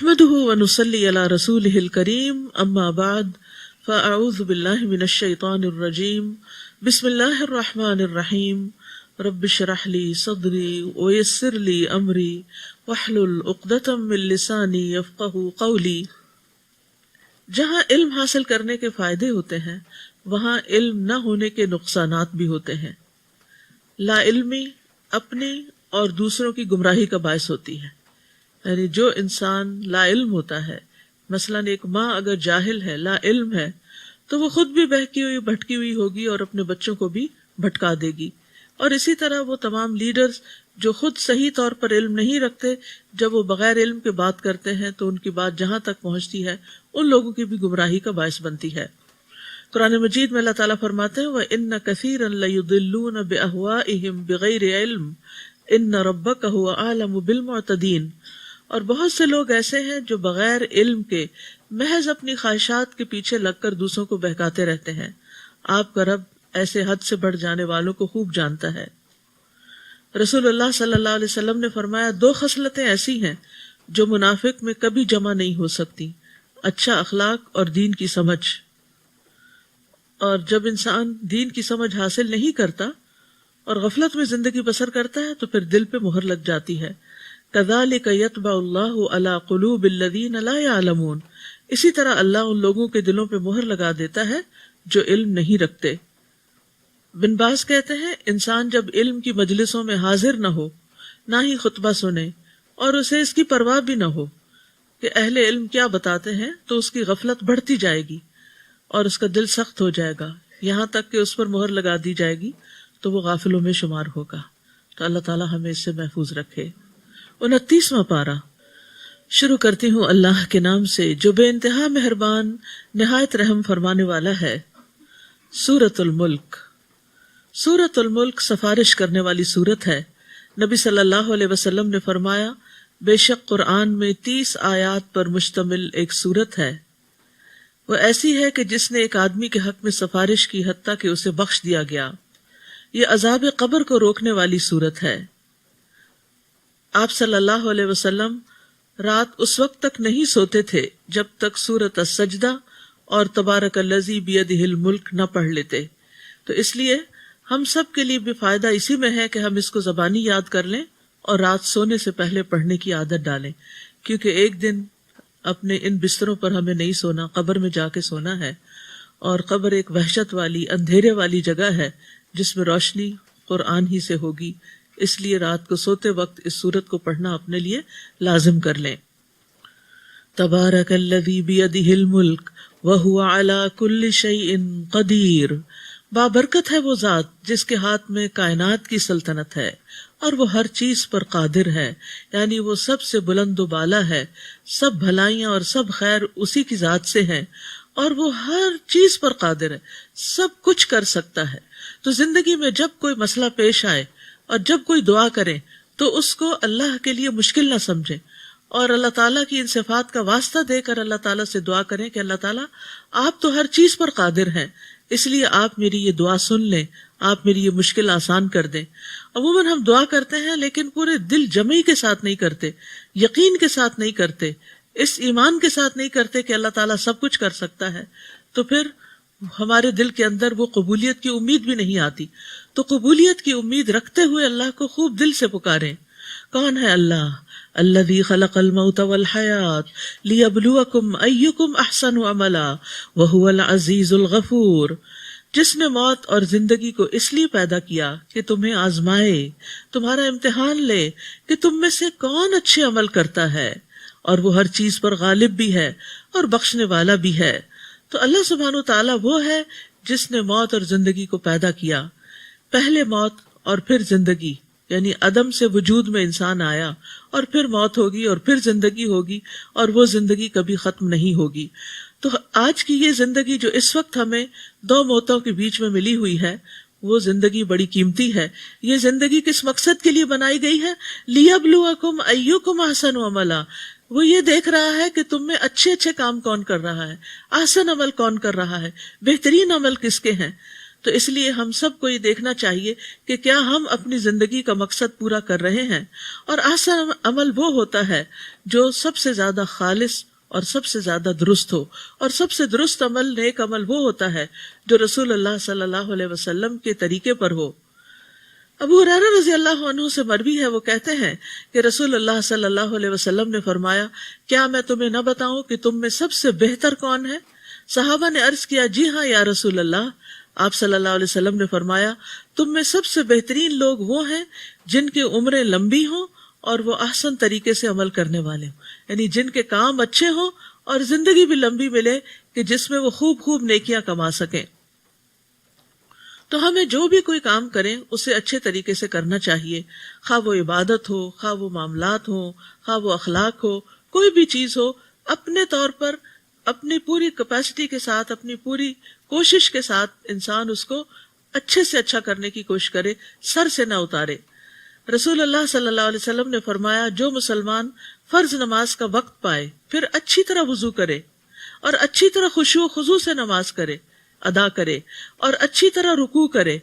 نحمده ونصلي على رسوله الكريم اما بعد فاعوذ بالله من الشيطان الرجيم بسم الله الرحمن الرحيم رب اشرح لي صدري ويسر لي امري واحلل عقدة من لساني يفقهوا قولي۔ جہاں علم حاصل کرنے کے فائدے ہوتے ہیں وہاں علم نہ ہونے کے نقصانات بھی ہوتے ہیں۔ لا علمی اپنی اور دوسروں کی گمراہی کا باعث ہوتی ہے، یعنی جو انسان لا علم ہوتا ہے، مثلا ایک ماں اگر جاہل ہے، لا علم ہے، تو وہ خود بھی بہکی ہوئی بھٹکی ہوئی ہوگی اور اپنے بچوں کو بھی بھٹکا دے گی۔ اور اسی طرح وہ تمام لیڈرز جو خود صحیح طور پر علم نہیں رکھتے، جب وہ بغیر علم کے بات کرتے ہیں تو ان کی بات جہاں تک پہنچتی ہے ان لوگوں کی بھی گمراہی کا باعث بنتی ہے۔ قرآن مجید میں اللہ تعالیٰ فرماتے ہیں وَإِنَّ كَثِيرًا لَيُضِلُّونَ بِأَهْوَائِهِمْ بِغَيْرِ عِلْمٍ إِنَّ رَبَّكَ هُوَ أَعْلَمُ بِالْمُعْتَدِينَ۔ اور بہت سے لوگ ایسے ہیں جو بغیر علم کے محض اپنی خواہشات کے پیچھے لگ کر دوسروں کو بہکاتے رہتے ہیں، آپ کا رب ایسے حد سے بڑھ جانے والوں کو خوب جانتا ہے۔ رسول اللہ صلی اللہ علیہ وسلم نے فرمایا دو خصلتیں ایسی ہیں جو منافق میں کبھی جمع نہیں ہو سکتی، اچھا اخلاق اور دین کی سمجھ۔ اور جب انسان دین کی سمجھ حاصل نہیں کرتا اور غفلت میں زندگی بسر کرتا ہے تو پھر دل پہ مہر لگ جاتی ہے۔ کذالک یطبع اللہ علی قلوب الذین لا یعلمون، اسی طرح اللہ ان لوگوں کے دلوں پہ مہر لگا دیتا ہے جو علم نہیں رکھتے۔ بن باز کہتے ہیں انسان جب علم کی مجلسوں میں حاضر نہ ہو، نہ ہی خطبہ سنے اور اسے اس کی پرواہ بھی نہ ہو کہ اہل علم کیا بتاتے ہیں، تو اس کی غفلت بڑھتی جائے گی اور اس کا دل سخت ہو جائے گا، یہاں تک کہ اس پر مہر لگا دی جائے گی تو وہ غافلوں میں شمار ہوگا۔ تو اللہ تعالیٰ ہمیں اس سے محفوظ رکھے۔ 29واں پارہ شروع کرتی ہوں اللہ کے نام سے جو بے انتہا مہربان نہایت رحم فرمانے والا ہے۔ سورۃ الملک۔ سورۃ الملک سفارش کرنے والی سورت ہے۔ نبی صلی اللہ علیہ وسلم نے فرمایا بے شک قرآن میں 30 آیات پر مشتمل ایک سورت ہے، وہ ایسی ہے کہ جس نے ایک آدمی کے حق میں سفارش کی حتیٰ کہ اسے بخش دیا گیا۔ یہ عذاب قبر کو روکنے والی سورت ہے۔ آپ صلی اللہ علیہ وسلم رات اس وقت تک نہیں سوتے تھے جب تک سورۃ السجدہ اور تبارک الذی بیدہ الملک نہ پڑھ لیتے، تو اس لیے ہم سب کے لیے بھی فائدہ اسی میں ہے کہ ہم اس کو زبانی یاد کر لیں اور رات سونے سے پہلے پڑھنے کی عادت ڈالیں، کیونکہ ایک دن اپنے ان بستروں پر ہمیں نہیں سونا، قبر میں جا کے سونا ہے، اور قبر ایک وحشت والی اندھیرے والی جگہ ہے جس میں روشنی قرآن ہی سے ہوگی، اس لیے رات کو سوتے وقت اس سورت کو پڑھنا اپنے لیے لازم کر لیں۔ تبارک الذی بیدہ الملک وہو علی کل شیء قدیر، بابرکت ہے وہ ذات جس کے ہاتھ میں کائنات کی سلطنت ہے اور وہ ہر چیز پر قادر ہے، یعنی وہ سب سے بلند و بالا ہے، سب بھلائیاں اور سب خیر اسی کی ذات سے ہیں اور وہ ہر چیز پر قادر ہے، سب کچھ کر سکتا ہے۔ تو زندگی میں جب کوئی مسئلہ پیش آئے اور جب کوئی دعا کرے تو اس کو اللہ کے لیے مشکل نہ سمجھیں اور اللہ تعالیٰ کی ان صفات کا واسطہ دے کر اللہ تعالیٰ سے دعا کریں کہ اللہ تعالیٰ آپ تو ہر چیز پر قادر ہیں، اس لیے آپ میری یہ دعا سن لیں، آپ میری یہ مشکل آسان کر دیں۔ عموماً ہم دعا کرتے ہیں لیکن پورے دل جمعی کے ساتھ نہیں کرتے، یقین کے ساتھ نہیں کرتے، اس ایمان کے ساتھ نہیں کرتے کہ اللہ تعالیٰ سب کچھ کر سکتا ہے، تو پھر ہمارے دل کے اندر وہ قبولیت کی امید بھی نہیں آتی۔ تو قبولیت کی امید رکھتے ہوئے اللہ کو خوب دل سے پکاریں۔ کون ہے اللہ؟ الذی خلق الموت والحیات لیبلوکم ایکم احسن عملا وہو العزیز الغفور، جس نے موت اور زندگی کو اس لیے پیدا کیا کہ تمہیں آزمائے، تمہارا امتحان لے کہ تم میں سے کون اچھے عمل کرتا ہے، اور وہ ہر چیز پر غالب بھی ہے اور بخشنے والا بھی ہے۔ تو اللہ سبحانہ و تعالیٰ وہ ہے جس نے موت اور زندگی کو پیدا کیا، پہلے موت اور پھر زندگی، یعنی عدم سے وجود میں انسان آیا اور پھر موت ہوگی اور پھر زندگی ہوگی، اور وہ زندگی کبھی ختم نہیں ہوگی۔ تو آج کی یہ زندگی جو اس وقت ہمیں 2 موتوں کے بیچ میں ملی ہوئی ہے، وہ زندگی بڑی قیمتی ہے۔ یہ زندگی کس مقصد کے لیے بنائی گئی ہے؟ لیبلوکم ایکم احسن عملا، وہ یہ دیکھ رہا ہے کہ تم میں اچھے اچھے کام کون کر رہا ہے، احسن عمل کون کر رہا ہے، بہترین عمل کس کے ہیں۔ تو اس لیے ہم سب کو یہ دیکھنا چاہیے کہ کیا ہم اپنی زندگی کا مقصد پورا کر رہے ہیں. اور احسن عمل وہ ہوتا ہے جو سب سے زیادہ خالص اور سب سے زیادہ درست ہو، اور سب سے درست عمل، نیک عمل وہ ہوتا ہے جو رسول اللہ صلی اللہ علیہ وسلم کے طریقے پر ہو. ابو ہریرہ رضی اللہ عنہ سے مروی ہے، وہ کہتے ہیں کہ رسول اللہ صلی اللہ علیہ وسلم نے فرمایا، کیا میں تمہیں نہ بتاؤں کہ تم میں سب سے بہتر کون ہے؟ صحابہ نے عرض کیا، جی ہاں یا رسول اللہ. آپ صلی اللہ علیہ وسلم نے فرمایا، تم میں سب سے بہترین لوگ وہ ہیں جن کی عمریں لمبی ہوں اور وہ احسن طریقے سے عمل کرنے والے ہوں، یعنی جن کے کام اچھے ہوں اور زندگی بھی لمبی ملے کہ جس میں وہ خوب نیکیاں کما سکیں. تو ہمیں جو بھی کوئی کام کریں اسے اچھے طریقے سے کرنا چاہیے، خواہ وہ عبادت ہو، خواہ وہ معاملات ہوں، خواہ وہ اخلاق ہو، کوئی بھی چیز ہو، اپنے طور پر اپنی پوری کیپیسٹی کے ساتھ، اپنی پوری کوشش کے ساتھ انسان اس کو اچھے سے اچھا کرنے کی کوشش کرے، سر سے نہ اتارے. رسول اللہ صلی اللہ علیہ وسلم نے فرمایا، جو مسلمان فرض نماز کا وقت پائے پھر اچھی طرح وضو کرے اور اچھی طرح خشوع و خضوع سے نماز ادا کرے اور اچھی طرح رکوع کرے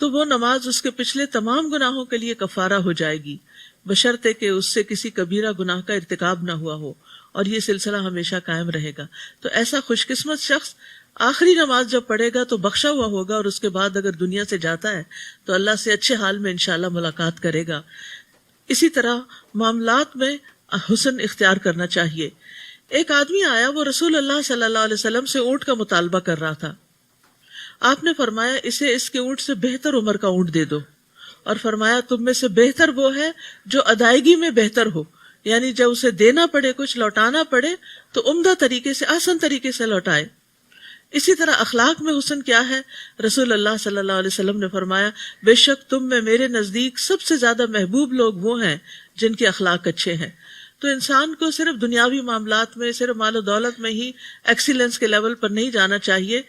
تو وہ نماز اس کے پچھلے تمام گناہوں کے لیے کفارہ ہو جائے گی، بشرطے کہ اس سے کسی کبیرہ گناہ کا ارتکاب نہ ہوا ہو، اور یہ سلسلہ ہمیشہ قائم رہے گا. تو ایسا خوش قسمت شخص آخری نماز جب پڑھے گا تو بخشا ہوا ہوگا، اور اس کے بعد اگر دنیا سے جاتا ہے تو اللہ سے اچھے حال میں انشاءاللہ ملاقات کرے گا. اسی طرح معاملات میں حسن اختیار کرنا چاہیے. ایک آدمی آیا، وہ رسول اللہ صلی اللہ علیہ وسلم سے اونٹ کا مطالبہ کر رہا تھا. آپ نے فرمایا، اسے اس کے اونٹ سے بہتر عمر کا اونٹ دے دو، اور فرمایا تم میں سے بہتر وہ ہے جو ادائیگی میں بہتر ہو، یعنی جب اسے دینا پڑے، کچھ لوٹانا پڑے تو عمدہ طریقے سے، آسان طریقے سے لوٹائے. اسی طرح اخلاق میں حسن کیا ہے؟ رسول اللہ صلی اللہ علیہ وسلم نے فرمایا، بے شک تم میں میرے نزدیک سب سے زیادہ محبوب لوگ وہ ہیں جن کے اخلاق اچھے ہیں. تو انسان کو صرف دنیاوی معاملات میں، صرف مال و دولت میں ہی ایکسیلنس کے لیول پر نہیں جانا چاہیے،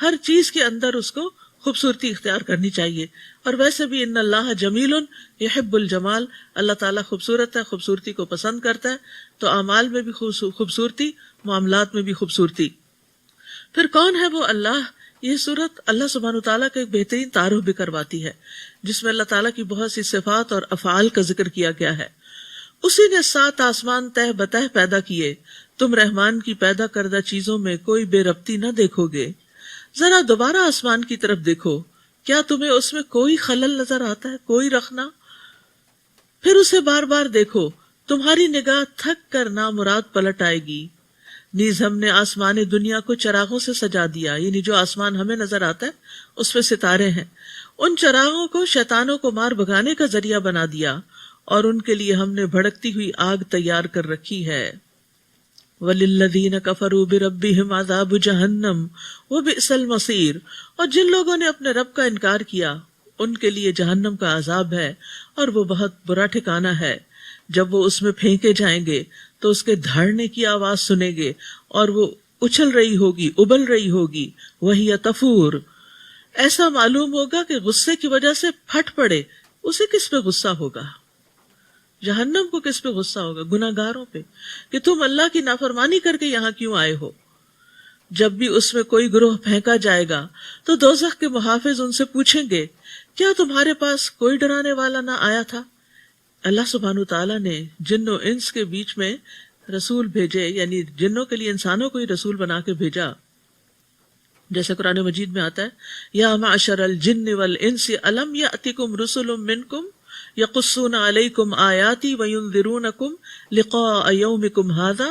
ہر چیز کے اندر اس کو خوبصورتی اختیار کرنی چاہیے. اور ویسے بھی ان اللہ جمیل یحب الجمال، اللہ تعالیٰ خوبصورت ہے، خوبصورتی کو پسند کرتا ہے. تو اعمال میں بھی خوبصورتی، معاملات میں بھی خوبصورتی. پھر کون ہے وہ اللہ؟ یہ سورت اللہ سبحانہ وتعالیٰ کا ایک بہترین تعارف بھی کرواتی ہے، جس میں اللہ تعالیٰ کی بہت سی صفات اور افعال کا ذکر کیا گیا ہے. اسی نے 7 آسمان تہ بتہ پیدا کیے، تم رحمان کی پیدا کردہ چیزوں میں کوئی بے ربطی نہ دیکھو گے. ذرا دوبارہ آسمان کی طرف دیکھو، کیا تمہیں اس میں کوئی خلل نظر آتا ہے، کوئی رخنا؟ پھر اسے بار بار دیکھو، تمہاری نگاہ تھک کر نامراد پلٹ آئے گی. نیز ہم نے آسمان دنیا کو چراغوں سے سجا دیا، یعنی جو آسمان ہمیں نظر آتا ہے اس میں ستارے ہیں. ان چراغوں کو شیطانوں کو مار بھگانے کا ذریعہ بنا دیا، اور ان کے لیے ہم نے بھڑکتی ہوئی آگ تیار کر رکھی ہے. وَلِلَّذِينَ كَفَرُوا بِرَبِّهِمْ عَذَابُ جَهَنَّمَ وَبِئْسَ الْمَصِيرُ، اور جن لوگوں نے اپنے رب کا انکار کیا ان کے لیے جہنم کا عذاب ہے، اور وہ بہت برا ٹھکانہ ہے. جب وہ اس میں پھینکے جائیں گے تو اس کے دھڑنے کی آواز سنیں گے، اور وہ اچھل رہی ہوگی، ابل رہی ہوگی. وہی تفور، ایسا معلوم ہوگا کہ غصے کی وجہ سے پھٹ پڑے. اسے کس پہ غصہ ہوگا؟ جہنم کو کس پہ غصہ ہوگا؟ گناہ گاروں پہ، کہ تم اللہ کی نافرمانی کر کے یہاں کیوں آئے ہو. جب بھی اس میں کوئی گروہ پھینکا جائے گا تو دوزخ کے محافظ ان سے پوچھیں گے، کیا تمہارے پاس کوئی ڈرانے والا نہ آیا تھا؟ اللہ سبحانہ تعالیٰ نے جن و انس کے بیچ میں رسول بھیجے، یعنی جنوں کے لیے انسانوں کو ہی رسول بنا کے بھیجا. جیسے قرآن مجید میں آتا ہے، یا معشر الجن والانس الم یأتکم رسل منکم یقصون علیکم آیاتی وینذرونکم لقاء یومکم ھذا،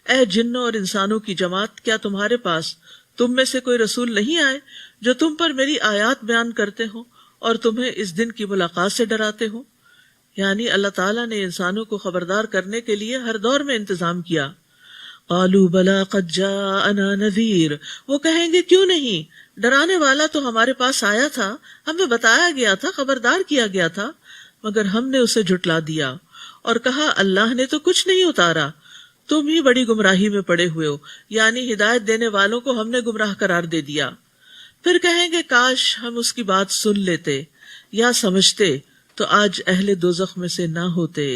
اے جنوں اور انسانوں کی جماعت، کیا تمہارے پاس تم میں سے کوئی رسول نہیں آئے جو تم پر میری آیات بیان کرتے ہوں اور تمہیں اس دن کی ملاقات سے ڈراتے ہوں؟ یعنی اللہ تعالیٰ نے انسانوں کو خبردار کرنے کے لیے ہر دور میں انتظام کیا. قالوا بلا قد جاءنا نذیر، وہ کہیں گے کیوں نہیں، ڈرانے والا تو ہمارے پاس آیا تھا، ہمیں بتایا گیا تھا، خبردار کیا گیا تھا، مگر ہم نے اسے جھٹلا دیا اور کہا اللہ نے تو کچھ نہیں اتارا، تم ہی بڑی گمراہی میں پڑے ہوئے ہو. یعنی ہدایت دینے والوں کو ہم نے گمراہ قرار دے دیا. پھر کہیں گے کاش ہم اس کی بات سن لیتے یا سمجھتے تو آج اہل دوزخ میں سے نہ ہوتے.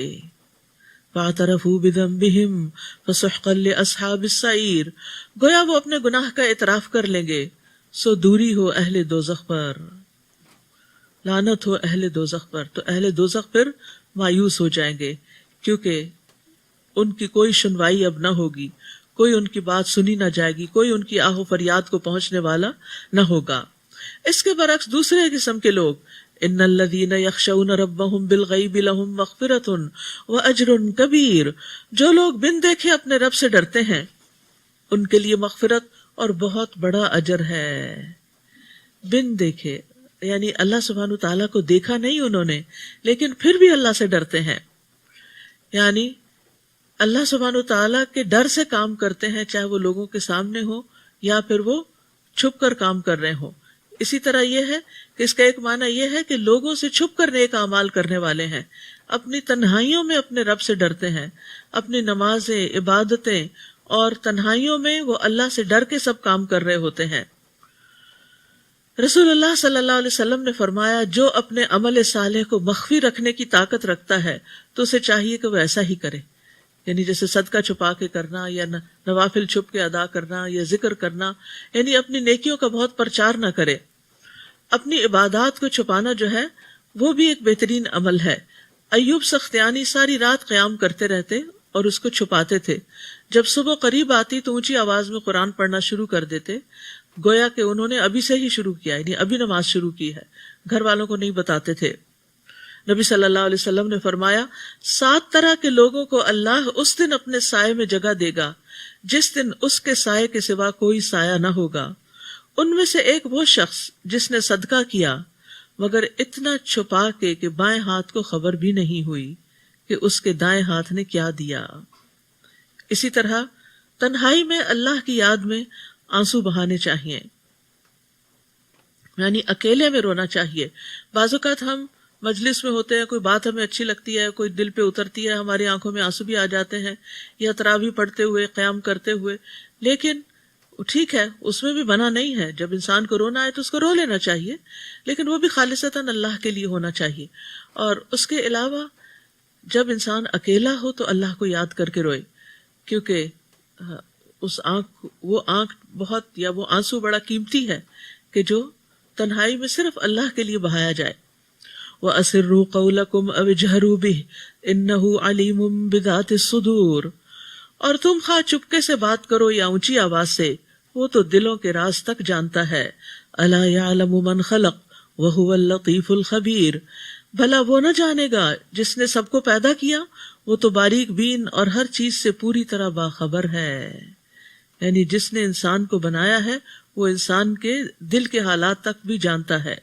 فاعترفوا بذنبهم فسحقا لاصحاب السعیر، گویا وہ اپنے گناہ کا اعتراف کر لیں گے سو دوری ہو اہل دوزخ پر، لعنت ہو اہل دوزخ پر. تو اہل دوزخ پھر مایوس ہو جائیں گے، کیونکہ ان کی کوئی سنوائی اب نہ ہوگی، کوئی ان کی بات سنی نہ جائے گی، کوئی ان کی آہ و فریاد کو پہنچنے والا نہ ہوگا. اس کے برعکس دوسرے قسم کے لوگ، ان الذین یخشون ربهم بالغیب لهم مغفرۃ واجر کبیر، جو لوگ بن دیکھے اپنے رب سے ڈرتے ہیں ان کے لیے مغفرت اور بہت بڑا اجر ہے. بن دیکھے یعنی اللہ سبحانہ تعالیٰ کو دیکھا نہیں انہوں نے، لیکن پھر بھی اللہ سے ڈرتے ہیں، یعنی اللہ سبحانہ تعالیٰ کے ڈر سے کام کرتے ہیں، چاہے وہ لوگوں کے سامنے ہو یا پھر وہ چھپ کر کام کر رہے ہوں. اسی طرح یہ ہے کہ اس کا ایک معنی یہ ہے کہ لوگوں سے چھپ کر نیک اعمال کرنے والے ہیں، اپنی تنہائیوں میں اپنے رب سے ڈرتے ہیں، اپنی نمازیں، عبادتیں اور تنہائیوں میں وہ اللہ سے ڈر کے سب کام کر رہے ہوتے ہیں. رسول اللہ صلی اللہ علیہ وسلم نے فرمایا، جو اپنے عمل صالح کو مخفی رکھنے کی طاقت رکھتا ہے تو اسے چاہیے کہ وہ ایسا ہی کرے، یعنی جیسے صدقہ چھپا کے کرنا یا نوافل چھپ کے ادا کرنا یا ذکر کرنا، یعنی اپنی نیکیوں کا بہت پرچار نہ کرے. اپنی عبادات کو چھپانا جو ہے وہ بھی ایک بہترین عمل ہے. ایوب سختیانی ساری رات قیام کرتے رہتے اور اس کو چھپاتے تھے. جب صبح قریب آتی تو اونچی آواز میں قرآن پڑھنا شروع کر دیتے، گویا کہ انہوں نے ابھی سے ہی شروع کیا، یعنی ابھی نماز شروع کی ہے، گھر والوں کو نہیں بتاتے تھے. نبی صلی اللہ علیہ وسلم نے فرمایا، 7 طرح کے لوگوں کو اللہ اس دن اپنے سائے میں جگہ دے گا جس دن اس کے سائے کے سوا کوئی سایہ نہ ہوگا. ان میں سے ایک وہ شخص جس نے صدقہ کیا مگر اتنا چھپا کے کہ بائیں ہاتھ کو خبر بھی نہیں ہوئی کہ اس کے دائیں ہاتھ نے کیا دیا. اسی طرح تنہائی میں اللہ کی یاد میں آنسو بہانے چاہیے، یعنی اکیلے میں رونا چاہیے. بعض اوقات ہم مجلس میں ہوتے ہیں، کوئی بات ہمیں اچھی لگتی ہے، کوئی دل پہ اترتی ہے، ہماری آنکھوں میں آنسو بھی آ جاتے ہیں، یا تراویح پڑھتے ہوئے، قیام کرتے ہوئے. لیکن ٹھیک ہے، اس میں بھی منع نہیں ہے، جب انسان کو رونا ہے تو اس کو رو لینا چاہیے، لیکن وہ بھی خالصتاً اللہ کے لیے ہونا چاہیے. اور اس کے علاوہ جب انسان اکیلا ہو تو اللہ کو یاد کر کے روئے، کیونکہ وہ آنکھ بہت یا وہ آنسو بڑا قیمتی ہے کہ جو تنہائی میں صرف اللہ کے لیے بہایا جائے. وَأَسِرُّوا قَوْلَكُمْ أَوِ اجْهَرُوا بِهِ إِنَّهُ عَلِيمٌ بِذَاتِ الصُّدُورِ، اور تم خواہ چپکے سے بات کرو یا اونچی آواز سے، وہ تو دلوں کے راز تک جانتا ہے. أَلَا يَعْلَمُ مَنْ خَلَقَ وَهُوَ اللَّطِيفُ الْخَبِيرُ، بھلا وہ نہ جانے گا جس نے سب کو پیدا کیا، وہ تو باریک بین اور ہر چیز سے پوری طرح باخبر ہے. یعنی جس نے انسان کو بنایا ہے وہ انسان کے دل کے حالات تک بھی جانتا ہے.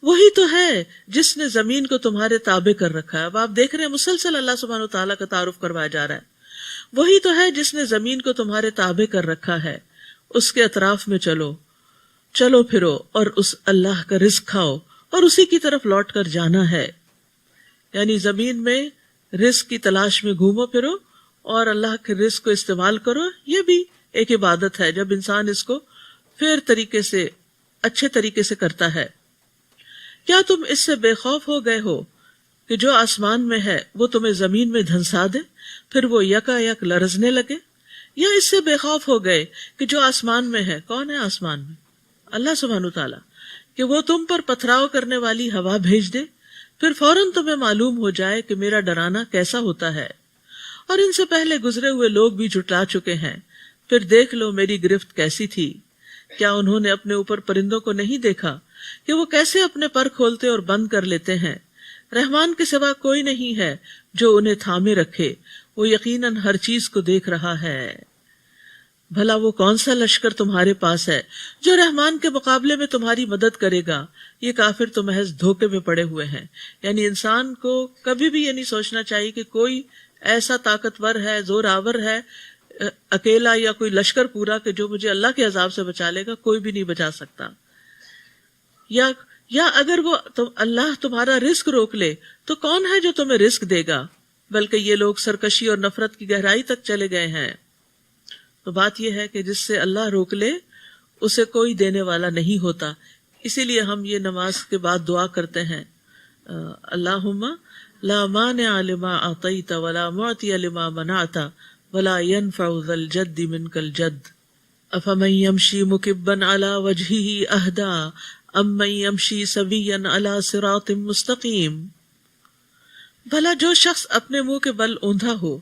وہی تو ہے جس نے زمین کو تمہارے تابع کر رکھا ہے. اب آپ دیکھ رہے ہیں مسلسل اللہ سبحانہ وتعالیٰ کا تعارف کروایا جا رہا ہے. وہی تو ہے جس نے زمین کو تمہارے تابع کر رکھا ہے، اس کے اطراف میں چلو پھرو اور اس اللہ کا رزق کھاؤ اور اسی کی طرف لوٹ کر جانا ہے. یعنی زمین میں رزق کی تلاش میں گھومو پھرو اور اللہ کے رزق کو استعمال کرو. یہ بھی ایک عبادت ہے جب انسان اس کو فیر طریقے سے، اچھے طریقے سے کرتا ہے. کیا تم اس سے بے خوف ہو گئے ہو کہ جو آسمان میں ہے وہ تمہیں زمین میں دھنسا دے پھر وہ یکا یک لرزنے لگے؟ یا اس سے بے خوف ہو گئے کہ جو آسمان میں ہے، کون ہے آسمان میں؟ اللہ سبحانہ تعالیٰ، کہ وہ تم پر پتھراؤ کرنے والی ہوا بھیج دے پھر فوراً تمہیں معلوم ہو جائے کہ میرا ڈرانا کیسا ہوتا ہے. اور ان سے پہلے گزرے ہوئے لوگ بھی جھٹلا چکے ہیں، پھر دیکھ لو میری گرفت کیسی تھی. کیا انہوں نے اپنے اوپر پرندوں کو نہیں دیکھا کہ وہ کیسے اپنے پر کھولتے اور بند کر لیتے ہیں؟ رحمان کے سوا کوئی نہیں ہے جو انہیں تھامے رکھے، وہ یقیناً ہر چیز کو دیکھ رہا ہے. بھلا وہ کون سا لشکر تمہارے پاس ہے جو رحمان کے مقابلے میں تمہاری مدد کرے گا؟ یہ کافر تو محض دھوکے میں پڑے ہوئے ہیں. یعنی انسان کو کبھی بھی یہ نہیں سوچنا چاہیے کہ کوئی ایسا طاقتور ہے، زور آور ہے، اکیلا یا کوئی لشکر پورا کہ جو مجھے اللہ کے عذاب سے بچا لے گا. کوئی بھی نہیں بچا سکتا. یا اگر وہ اللہ تمہارا رزق روک لے تو کون ہے جو تمہیں رزق دے گا؟ بلکہ یہ لوگ سرکشی اور نفرت کی گہرائی تک چلے گئے ہیں. تو بات یہ ہے کہ جس سے اللہ روک لے اسے کوئی دینے والا نہیں ہوتا. اسی لیے ہم یہ نماز کے بعد دعا کرتے ہیں، اللہم لا مانع لما اعطیت ولا معطی لما منعت ولا ينفع ذا الجد منک الجد. افمن یمشی مکبا علی وجہہ اہدی ام من یمشی سویا علی صراط مستقیم. بھلا جو شخص اپنے منہ کے بل اوندھا ہو،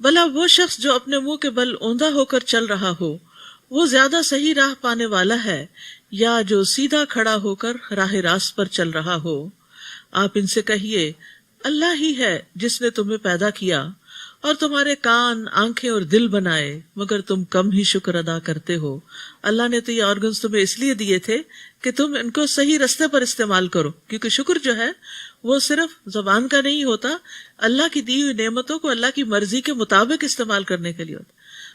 بھلا وہ شخص جو اپنے منہ کے بل اوندھا ہو کر چل رہا ہو، وہ زیادہ صحیح راہ پانے والا ہے یا جو سیدھا کھڑا ہو کر راہ راست پر چل رہا ہو؟ آپ ان سے کہیے اللہ ہی ہے جس نے تمہیں پیدا کیا اور تمہارے کان، آنکھیں اور دل بنائے، مگر تم کم ہی شکر ادا کرتے ہو. اللہ نے تو یہ آرگنز تمہیں اس لیے دیے تھے کہ تم ان کو صحیح رستے پر استعمال کرو، کیونکہ شکر جو ہے وہ صرف زبان کا نہیں ہوتا، اللہ کی دی ہوئی نعمتوں کو اللہ کی مرضی کے مطابق استعمال کرنے کے لیے ہوتا.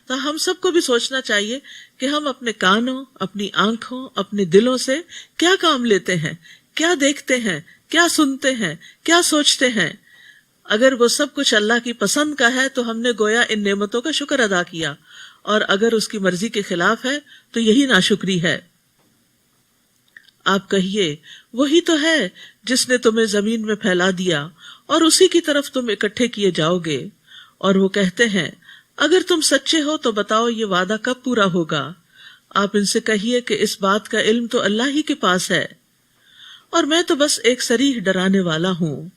تو ہم سب کو بھی سوچنا چاہیے کہ ہم اپنے کانوں، اپنی آنکھوں، اپنے دلوں سے کیا کام لیتے ہیں، کیا دیکھتے ہیں، کیا سنتے ہیں، کیا سوچتے ہیں. اگر وہ سب کچھ اللہ کی پسند کا ہے تو ہم نے گویا ان نعمتوں کا شکر ادا کیا، اور اگر اس کی مرضی کے خلاف ہے تو یہی ناشکری ہے. آپ کہیے وہی تو ہے جس نے تمہیں زمین میں پھیلا دیا اور اسی کی طرف تم اکٹھے کیے جاؤ گے. اور وہ کہتے ہیں اگر تم سچے ہو تو بتاؤ یہ وعدہ کب پورا ہوگا؟ آپ ان سے کہیے کہ اس بات کا علم تو اللہ ہی کے پاس ہے، اور میں تو بس ایک صریح ڈرانے والا ہوں.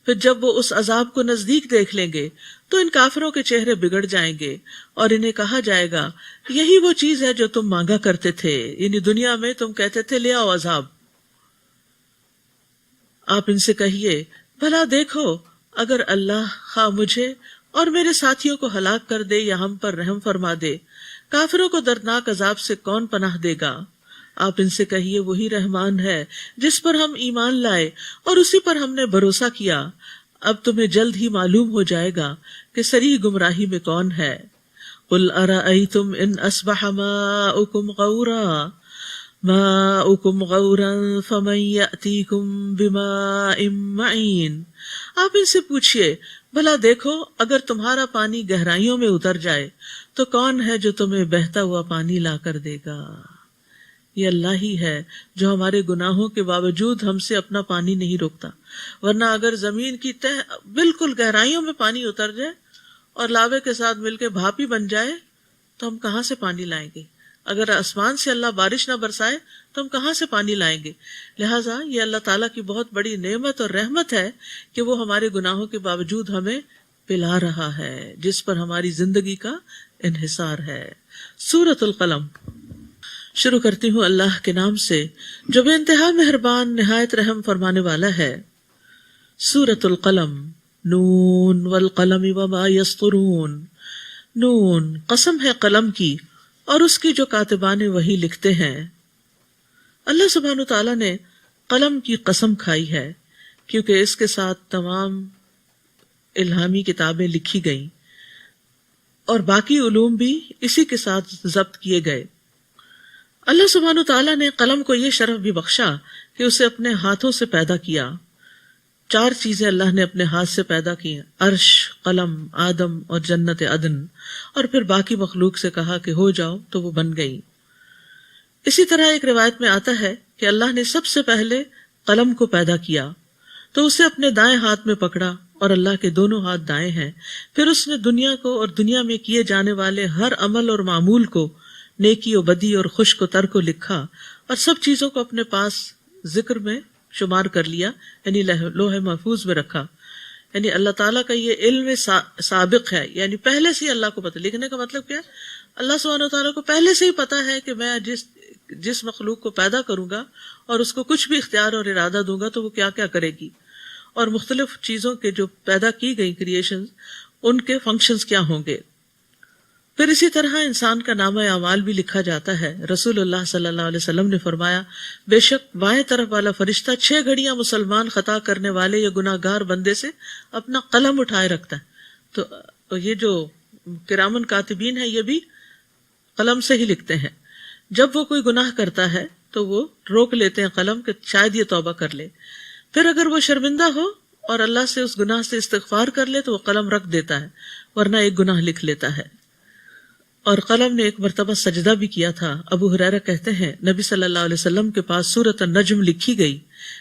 پھر جب وہ اس عذاب کو نزدیک دیکھ لیں گے تو ان کافروں کے چہرے بگڑ جائیں گے اور انہیں کہا جائے گا یہی وہ چیز ہے جو تم مانگا کرتے تھے، یعنی دنیا میں تم کہتے تھے لے آؤ عذاب. آپ ان سے کہیے بھلا دیکھو اگر اللہ خواہ مجھے اور میرے ساتھیوں کو ہلاک کر دے یا ہم پر رحم فرما دے، کافروں کو دردناک عذاب سے کون پناہ دے گا؟ آپ ان سے کہیے وہی رحمان ہے جس پر ہم ایمان لائے اور اسی پر ہم نے بھروسہ کیا. اب تمہیں جلد ہی معلوم ہو جائے گا کہ صریح گمراہی میں کون ہے. قل ارأیتم ان اصبح ماؤکم غورا فمن یأتیکم بماء معین. آپ ان سے پوچھئے بھلا دیکھو اگر تمہارا پانی گہرائیوں میں اتر جائے تو کون ہے جو تمہیں بہتا ہوا پانی لا کر دے گا؟ یہ اللہ ہی ہے جو ہمارے گناہوں کے باوجود ہم سے اپنا پانی نہیں روکتا، ورنہ اگر زمین کی تہ بالکل گہرائیوں میں پانی اتر جائے اور لاوے کے ساتھ مل کے بھاپ ہی بن جائے تو ہم کہاں سے پانی لائیں گے؟ اگر آسمان سے اللہ بارش نہ برسائے تو ہم کہاں سے پانی لائیں گے؟ لہٰذا یہ اللہ تعالیٰ کی بہت بڑی نعمت اور رحمت ہے کہ وہ ہمارے گناہوں کے باوجود ہمیں پلا رہا ہے، جس پر ہماری زندگی کا انحصار ہے. سورۃ القلم. شروع کرتی ہوں اللہ کے نام سے جو بے انتہا مہربان نہایت رحم فرمانے والا ہے. سورۃ القلم. نون والقلم وما یسطرون. نون، قسم ہے قلم کی اور اس کی جو کاتبان وحی لکھتے ہیں. اللہ سبحانہ تعالیٰ نے قلم کی قسم کھائی ہے کیونکہ اس کے ساتھ تمام الہامی کتابیں لکھی گئیں اور باقی علوم بھی اسی کے ساتھ ضبط کیے گئے. اللہ سبحانہ تعالیٰ نے قلم کو یہ شرف بھی بخشا کہ اسے اپنے ہاتھوں سے پیدا کیا. 4 چیزیں اللہ نے اپنے ہاتھ سے پیدا کی: عرش، قلم، آدم اور جنت عدن، اور پھر باقی مخلوق سے کہا کہ ہو جاؤ تو وہ بن گئی. اسی طرح ایک روایت میں آتا ہے کہ اللہ نے سب سے پہلے قلم کو پیدا کیا تو اسے اپنے دائیں ہاتھ میں پکڑا، اور اللہ کے دونوں ہاتھ دائیں ہیں. پھر اس نے دنیا کو اور دنیا میں کیے جانے والے ہر عمل اور معمول کو، نیکی و بدی اور خوش کو تر کو لکھا، اور سب چیزوں کو اپنے پاس ذکر میں شمار کر لیا، یعنی لوح محفوظ میں رکھا. یعنی اللہ تعالیٰ کا یہ علم سابق ہے، یعنی پہلے سے ہی اللہ کو پتہ. لکھنے کا مطلب کیا ہے؟ اللہ سبحانہ تعالیٰ کو پہلے سے ہی پتا ہے کہ میں جس مخلوق کو پیدا کروں گا اور اس کو کچھ بھی اختیار اور ارادہ دوں گا تو وہ کیا کیا کرے گی، اور مختلف چیزوں کے جو پیدا کی گئی کریشنز ان کے فنکشنز کیا ہوں گے. پھر اسی طرح انسان کا نامہ اعمال بھی لکھا جاتا ہے. رسول اللہ صلی اللہ علیہ وسلم نے فرمایا بے شک بائیں طرف والا فرشتہ 6 گھڑیاں مسلمان خطا کرنے والے یا گناہ گار بندے سے اپنا قلم اٹھائے رکھتا ہے. تو یہ جو کرامن کاتبین ہے یہ بھی قلم سے ہی لکھتے ہیں. جب وہ کوئی گناہ کرتا ہے تو وہ روک لیتے ہیں قلم کہ شاید یہ توبہ کر لے. پھر اگر وہ شرمندہ ہو اور اللہ سے اس گناہ سے استغفار کر لے تو وہ قلم رکھ دیتا ہے، ورنہ ایک گناہ لکھ لیتا ہے. اور قلم نے ایک مرتبہ سجدہ بھی کیا تھا. ابو ہریرہ کہتے ہیں نبی صلی اللہ علیہ وسلم کے پاس سورۃ النجم لکھی گئی.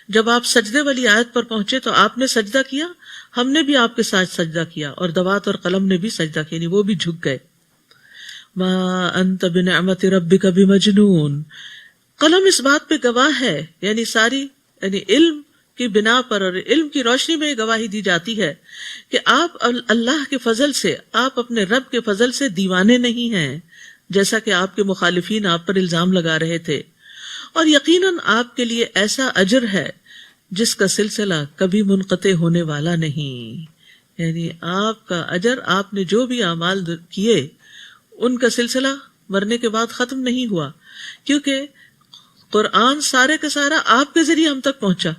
جب آپ سجدے والی آیت پر پہنچے تو آپ نے سجدہ کیا، ہم نے بھی آپ کے ساتھ سجدہ کیا، اور دوات اور قلم نے بھی سجدہ کیا، یعنی وہ بھی جھک گئے. ما انت بنعمت ربک بمجنون. قلم اس بات پہ گواہ ہے، یعنی علم کی بنا پر اور علم کی روشنی میں گواہی دی جاتی ہے کہ آپ اللہ کے فضل سے، آپ اپنے رب کے فضل سے دیوانے نہیں ہیں، جیسا کہ آپ کے مخالفین آپ پر الزام لگا رہے تھے. اور یقیناً آپ کے لیے ایسا اجر ہے جس کا سلسلہ کبھی منقطع ہونے والا نہیں. یعنی آپ کا اجر، آپ نے جو بھی اعمال کیے ان کا سلسلہ مرنے کے بعد ختم نہیں ہوا، کیونکہ قرآن سارے کا سارا آپ کے ذریعے ہم تک پہنچا.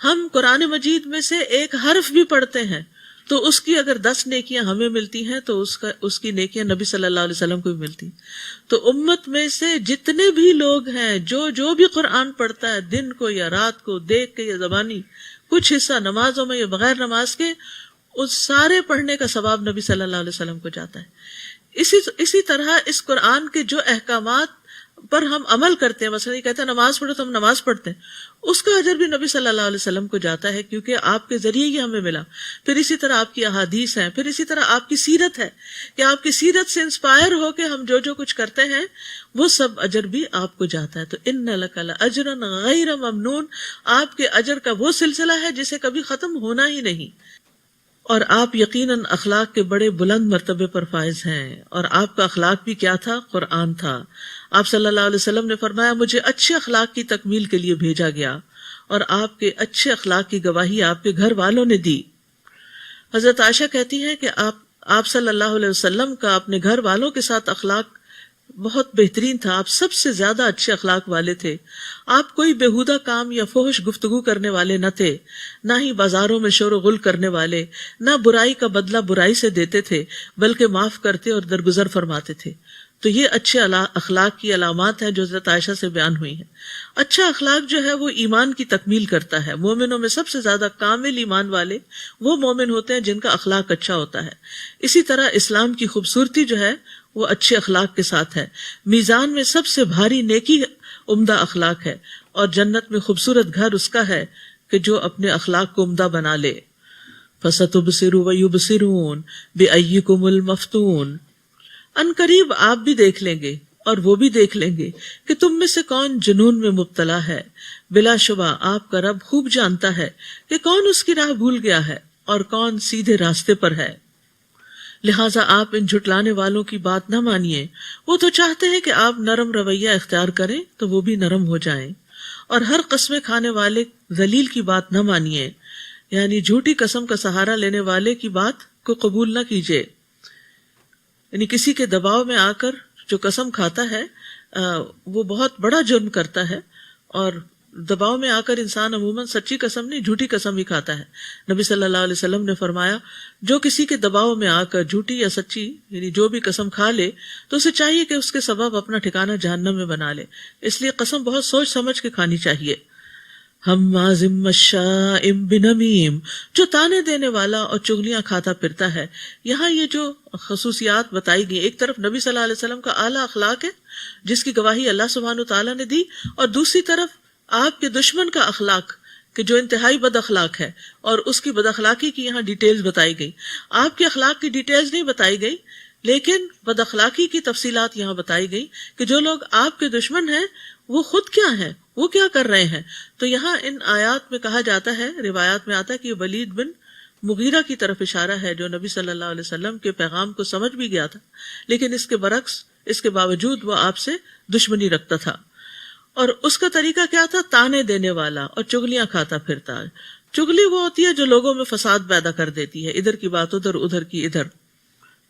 ہم قرآن مجید میں سے ایک حرف بھی پڑھتے ہیں تو اس کی اگر 10 نیکیاں ہمیں ملتی ہیں تو اس کی نیکیاں نبی صلی اللہ علیہ وسلم کو بھی ملتی. تو امت میں سے جتنے بھی لوگ ہیں جو بھی قرآن پڑھتا ہے دن کو یا رات کو، دیکھ کے یا زبانی، کچھ حصہ نمازوں میں یا بغیر نماز کے، اس سارے پڑھنے کا ثواب نبی صلی اللہ علیہ وسلم کو جاتا ہے. اسی طرح اس قرآن کے جو احکامات پر ہم عمل کرتے ہیں، مثلا یہ کہتے ہیں نماز پڑھو تو ہم نماز پڑھتے ہیں، اس کا اجر بھی نبی صلی اللہ علیہ وسلم کو جاتا ہے، کیونکہ آپ کے ذریعے یہ ہمیں ملا. پھر اسی طرح آپ کی احادیث ہیں، پھر اسی طرح آپ کی سیرت ہے کہ آپ کی سیرت سے انسپائر ہو کے ہم جو کچھ کرتے ہیں وہ سب اجر بھی آپ کو جاتا ہے. تو ان لک لاجرا غیر ممنون، آپ کے اجر کا وہ سلسلہ ہے جسے کبھی ختم ہونا ہی نہیں. اور آپ یقیناً اخلاق کے بڑے بلند مرتبے پر فائز ہیں. اور آپ کا اخلاق بھی کیا تھا؟ قرآن تھا. آپ صلی اللہ علیہ وسلم نے فرمایا مجھے اچھے اخلاق کی تکمیل کے لیے بھیجا گیا، اور آپ کے اچھے اخلاق کی گواہی آپ کے گھر والوں نے دی. حضرت عائشہ کہتی ہیں کہ آپ صلی اللہ علیہ وسلم کا اپنے گھر والوں کے ساتھ اخلاق بہت بہترین تھا. آپ سب سے زیادہ اچھے اخلاق والے تھے. آپ کوئی بیہودہ کام یا فحش گفتگو کرنے والے نہ تھے، نہ ہی بازاروں میں شور و غل کرنے والے، نہ برائی کا بدلہ برائی سے دیتے تھے، بلکہ معاف کرتے اور درگزر فرماتے تھے. تو یہ اچھے اخلاق کی علامات ہیں جو حضرت عائشہ سے بیان ہوئی ہیں. اچھا اخلاق جو ہے وہ ایمان کی تکمیل کرتا ہے. مومنوں میں سب سے زیادہ کامل ایمان والے وہ مومن ہوتے ہیں جن کا اخلاق اچھا ہوتا ہے. اسی طرح اسلام کی خوبصورتی جو ہے وہ اچھے اخلاق کے ساتھ ہے. میزان میں سب سے بھاری نیکی عمدہ اخلاق ہے، اور جنت میں خوبصورت گھر اس کا ہے کہ جو اپنے اخلاق کو عمدہ بنا لے. فَسَتُبْصِرُ وَيُبْصِرُونَ بِأَيِّكُمُ الْمَفْتُونَ. ان قریب آپ بھی دیکھ لیں گے اور وہ بھی دیکھ لیں گے کہ تم میں سے کون جنون میں مبتلا ہے. بلا شبہ آپ کا رب خوب جانتا ہے کہ کون اس کی راہ بھول گیا ہے اور کون سیدھے راستے پر ہے. لہٰذا آپ ان جھٹلانے والوں کی بات نہ مانیے. وہ تو چاہتے ہیں کہ آپ نرم رویہ اختیار کریں تو وہ بھی نرم ہو جائیں. اور ہر قسمیں کھانے والے ذلیل کی بات نہ مانیے، یعنی جھوٹی قسم کا سہارا لینے والے کی بات کو قبول نہ کیجیے. یعنی کسی کے دباؤ میں آ کر جو قسم کھاتا ہے وہ بہت بڑا جرم کرتا ہے، اور دباؤ میں آ کر انسان عموماً سچی قسم نہیں جھوٹی قسم ہی کھاتا ہے. نبی صلی اللہ علیہ وسلم نے فرمایا جو کسی کے دباؤ میں آ کر جھوٹی یا سچی یعنی جو بھی قسم کھا لے تو اسے چاہیے کہ اس کے سبب اپنا ٹھکانہ جہنم میں بنا لے. اس لیے قسم بہت سوچ سمجھ کے کھانی چاہیے. ہمازٍ مشاء بنمیم، جو تانے دینے والا اور چغلیاں کھاتا پھرتا ہے. یہاں یہ جو خصوصیات بتائی گئی، ایک طرف نبی صلی اللہ علیہ وسلم کا اعلیٰ اخلاق ہے جس کی گواہی اللہ سبحانہ وتعالیٰ نے دی، اور دوسری طرف آپ کے دشمن کا اخلاق کہ جو انتہائی بد اخلاق ہے، اور اس کی بد اخلاقی کی یہاں ڈیٹیلز بتائی گئی. آپ کے اخلاق کی ڈیٹیلز نہیں بتائی گئی، لیکن بد اخلاقی کی تفصیلات یہاں بتائی گئی کہ جو لوگ آپ کے دشمن ہیں وہ خود کیا ہیں، وہ کیا کر رہے ہیں. تو یہاں ان آیات میں کہا جاتا ہے، روایات میں آتا ہے کہ یہ ولید بن مغیرہ کی طرف اشارہ ہے جو نبی صلی اللہ علیہ وسلم کے پیغام کو سمجھ بھی گیا تھا، لیکن اس کے برعکس، اس کے باوجود وہ آپ سے دشمنی رکھتا تھا. اور اس کا طریقہ کیا تھا؟ تانے دینے والا اور چغلیاں کھاتا پھرتا. چغلی وہ ہوتی ہے جو لوگوں میں فساد پیدا کر دیتی ہے، ادھر کی بات ادھر، ادھر کی ادھر.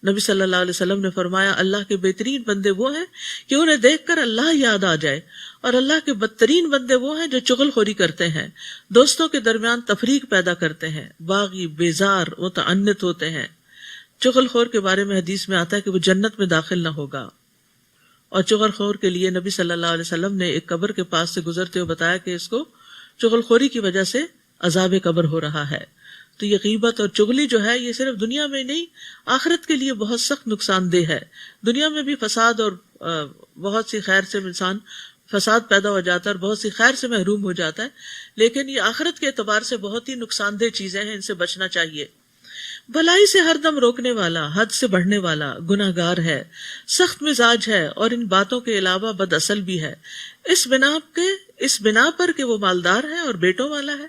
نبی صلی اللہ علیہ وسلم نے فرمایا اللہ کے بہترین بندے وہ ہیں کہ انہیں دیکھ کر اللہ یاد آ جائے، اور اللہ کے بدترین بندے وہ ہیں جو چغل خوری کرتے ہیں، دوستوں کے درمیان تفریق پیدا کرتے ہیں، باغی، بیزار، متعنت ہوتے ہیں. چغل خور کے بارے میں حدیث میں آتا ہے کہ وہ جنت میں داخل نہ ہوگا. اور چغل خور کے لیے نبی صلی اللہ علیہ وسلم نے ایک قبر کے پاس سے گزرتے ہوئے بتایا کہ اس کو چغل خوری کی وجہ سے عذاب قبر ہو رہا ہے. تو یہ غیبت اور چغلی جو ہے یہ صرف دنیا میں نہیں، آخرت کے لیے بہت سخت نقصان دہ ہے. دنیا میں بھی فساد اور بہت سی خیر سے انسان فساد پیدا ہو جاتا ہے اور بہت سی خیر سے محروم ہو جاتا ہے، لیکن یہ آخرت کے اعتبار سے بہت ہی نقصان دہ چیزیں ہیں، ان سے بچنا چاہیے. بھلائی سے ہر دم روکنے والا، حد سے بڑھنے والا، گناہگار ہے، سخت مزاج ہے اور ان باتوں کے علاوہ بد اصل بھی ہے، اس بنا پر کہ وہ مالدار ہے اور بیٹوں والا ہے۔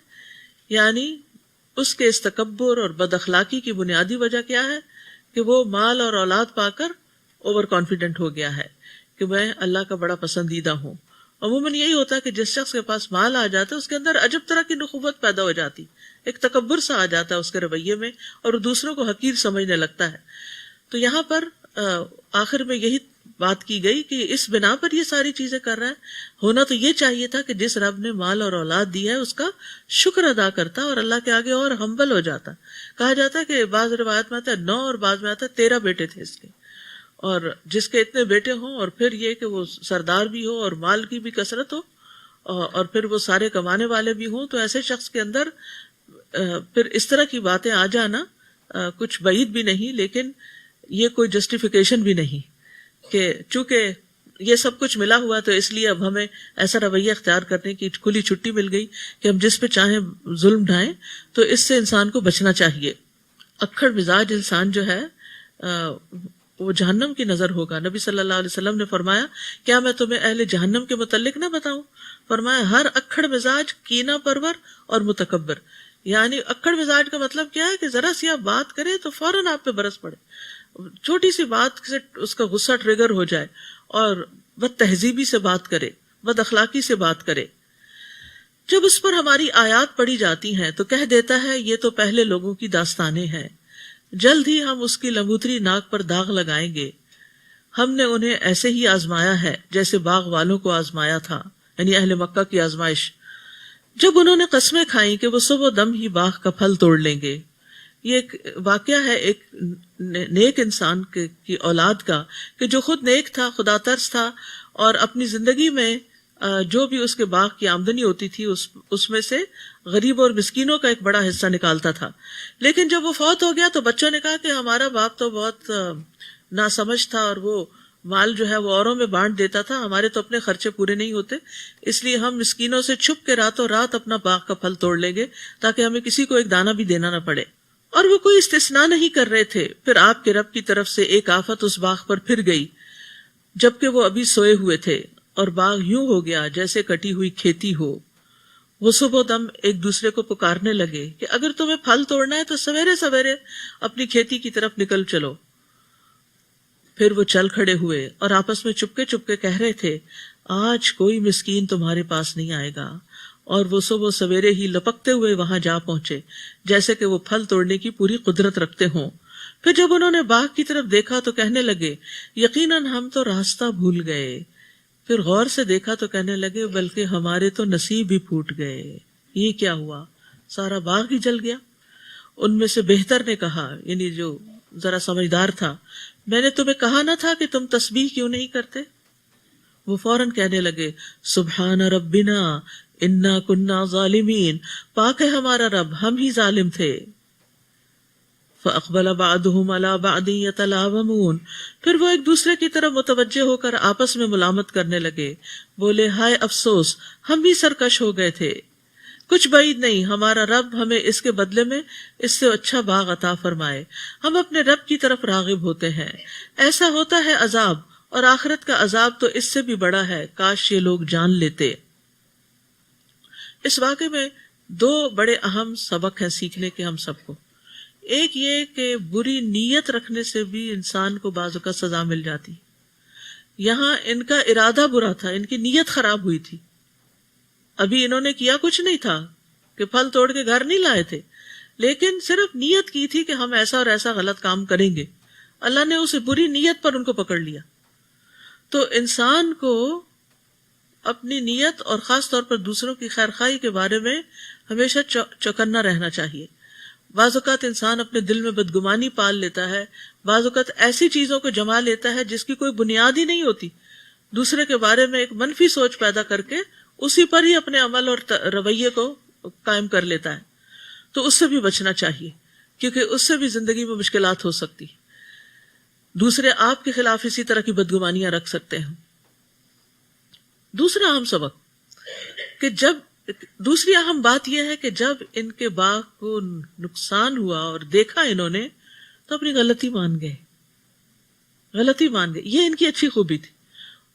یعنی اس کے اس تکبر اور بد اخلاقی کی بنیادی وجہ کیا ہے کہ وہ مال اور اولاد پا کر اوور کانفیڈنٹ ہو گیا ہے کہ میں اللہ کا بڑا پسندیدہ ہوں۔ عموماً یہی ہوتا ہے کہ جس شخص کے پاس مال آ جاتا ہے اس کے اندر عجب طرح کی نخوت پیدا ہو جاتی، ایک تکبر سا آ جاتا ہے اس کے رویے میں اور وہ دوسروں کو حقیر سمجھنے لگتا ہے۔ تو یہاں پر آخر میں یہی بات کی گئی کہ اس بنا پر یہ ساری چیزیں کر رہا ہے۔ ہونا تو یہ چاہیے تھا کہ جس رب نے مال اور اولاد دی ہے اس کا شکر ادا کرتا اور اللہ کے آگے اور ہمبل ہو جاتا۔ کہا جاتا ہے کہ بعض روایت میں آتا ہے 9 اور بعض میں آتا ہے 13 بیٹے تھے اس کے، اور جس کے اتنے بیٹے ہوں اور پھر یہ کہ وہ سردار بھی ہو اور مال کی بھی کثرت ہو اور پھر وہ سارے کمانے والے بھی ہوں، تو ایسے شخص کے اندر پھر اس طرح کی باتیں آ جانا کچھ بعید بھی نہیں، لیکن یہ کوئی جسٹیفیکیشن بھی نہیں کہ چونکہ یہ سب کچھ ملا ہوا تو اس لیے اب ہمیں ایسا رویہ اختیار کرنے کی کھلی چھٹی مل گئی کہ ہم جس پہ چاہیں ظلم ڈھائیں، تو اس سے انسان کو بچنا چاہیے۔ اکھڑ مزاج انسان جو ہے وہ جہنم کی نظر ہوگا۔ نبی صلی اللہ علیہ وسلم نے فرمایا کیا میں تمہیں اہل جہنم کے متعلق نہ بتاؤں؟ فرمایا ہر اکھڑ مزاج کینہ پرور اور متکبر۔ یعنی اکھڑ مزاج کا مطلب کیا ہے کہ ذرا سی آپ بات کریں تو فوراً آپ پہ برس پڑے، چھوٹی سی بات سے اس کا غصہ ٹریگر ہو جائے اور بد تہذیبی سے بات کرے، بد اخلاقی سے بات کرے۔ جب اس پر ہماری آیات پڑھی جاتی ہیں تو کہہ دیتا ہے یہ تو پہلے لوگوں کی داستانیں ہیں، جلد ہی ہم اس کی لمبوتری ناک پر داغ لگائیں گے۔ ہم نے انہیں ایسے ہی آزمایا ہے جیسے باغ والوں کو آزمایا تھا، یعنی اہل مکہ کی آزمائش، جب انہوں نے قسمیں کھائیں کہ وہ صبح دم ہی باغ کا پھل توڑ لیں گے۔ یہ ایک واقعہ ہے ایک نیک انسان کی اولاد کا کہ جو خود نیک تھا، خدا ترس تھا، اور اپنی زندگی میں جو بھی اس کے باغ کی آمدنی ہوتی تھی اس میں سے غریب اور مسکینوں کا ایک بڑا حصہ نکالتا تھا۔ لیکن جب وہ فوت ہو گیا تو بچوں نے کہا کہ ہمارا باپ تو بہت ناسمجھ تھا اور وہ مال جو ہے وہ اوروں میں بانٹ دیتا تھا، ہمارے تو اپنے خرچے پورے نہیں ہوتے، اس لیے ہم مسکینوں سے چھپ کے راتوں رات اپنا باغ کا پھل توڑ لیں گے تاکہ ہمیں کسی کو ایک دانہ بھی دینا نہ پڑے۔ اور وہ کوئی استثناء نہیں کر رہے تھے۔ پھر آپ کے رب کی طرف سے ایک آفت اس باغ پر پھر گئی جبکہ وہ ابھی سوئے ہوئے تھے، اور باغ یوں ہو گیا جیسے کٹی ہوئی کھیتی ہو۔ وہ صبح دم ایک دوسرے کو پکارنے لگے کہ اگر تمہیں پھل توڑنا ہے تو سویرے سویرے اپنی کھیتی کی طرف نکل چلو۔ پھر وہ چل کھڑے ہوئے اور آپس میں چپکے چپکے کہہ رہے تھے آج کوئی مسکین تمہارے پاس نہیں آئے گا، اور وہ صبح سویرے ہی لپکتے ہوئے وہاں جا پہنچے جیسے کہ وہ پھل توڑنے کی پوری قدرت رکھتے ہوں۔ پھر جب انہوں نے باغ کی طرف دیکھا تو کہنے لگے یقیناً ہم تو راستہ بھول گئے۔ پھر غور سے دیکھا تو کہنے لگے بلکہ ہمارے تو نصیب ہی پھوٹ گئے۔ یہ کیا ہوا؟ سارا باغ ہی جل گیا۔ ان میں سے بہتر نے کہا، یعنی جو ذرا سمجھدار تھا، میں نے تمہیں کہا نہ تھا کہ تم تسبیح کیوں نہیں کرتے؟ وہ فوراً کہنے لگے سبحان ربنا انا کننا ظالمین، پاک ہے ہمارا رب، ہم ہی ظالم تھے۔ فاقبل بعضهم على بعض يتلاومون، پھر وہ ایک دوسرے کی طرف متوجہ ہو کر آپس میں ملامت کرنے لگے، بولے ہائے افسوس، ہم بھی سرکش ہو گئے تھے۔ کچھ بعید نہیں ہمارا رب ہمیں اس کے بدلے میں اس سے اچھا باغ عطا فرمائے، ہم اپنے رب کی طرف راغب ہوتے ہیں۔ ایسا ہوتا ہے عذاب، اور آخرت کا عذاب تو اس سے بھی بڑا ہے، کاش یہ لوگ جان لیتے۔ اس واقعے میں 2 بڑے اہم سبق ہیں سیکھنے کے ہم سب کو۔ ایک یہ کہ بری نیت رکھنے سے بھی انسان کو بعض اوقات سزا مل جاتی۔ یہاں ان کا ارادہ برا تھا، ان کی نیت خراب ہوئی تھی۔ ابھی انہوں نے کیا کچھ نہیں تھا کہ پھل توڑ کے گھر نہیں لائے تھے، لیکن صرف نیت کی تھی کہ ہم ایسا اور ایسا غلط کام کریں گے۔ اللہ نے اسے بری نیت پر ان کو پکڑ لیا۔ تو انسان کو اپنی نیت اور خاص طور پر دوسروں کی خیرخواہی کے بارے میں ہمیشہ چوکنا رہنا چاہیے۔ بعض اوقات انسان اپنے دل میں بدگمانی پال لیتا ہے، بعض اوقات ایسی چیزوں کو جما لیتا ہے جس کی کوئی بنیاد ہی نہیں ہوتی، دوسرے کے بارے میں ایک منفی سوچ پیدا کر کے اسی پر ہی اپنے عمل اور رویے کو قائم کر لیتا ہے۔ تو اس سے بھی بچنا چاہیے، کیونکہ اس سے بھی زندگی میں مشکلات ہو سکتی، دوسرے آپ کے خلاف اسی طرح کی بدگمانیاں رکھ سکتے ہیں۔ دوسرا اہم سبق کہ جب دوسری اہم بات یہ ہے کہ جب ان کے باغ کو نقصان ہوا اور دیکھا انہوں نے تو اپنی غلطی مان گئے. یہ ان کی اچھی خوبی تھی.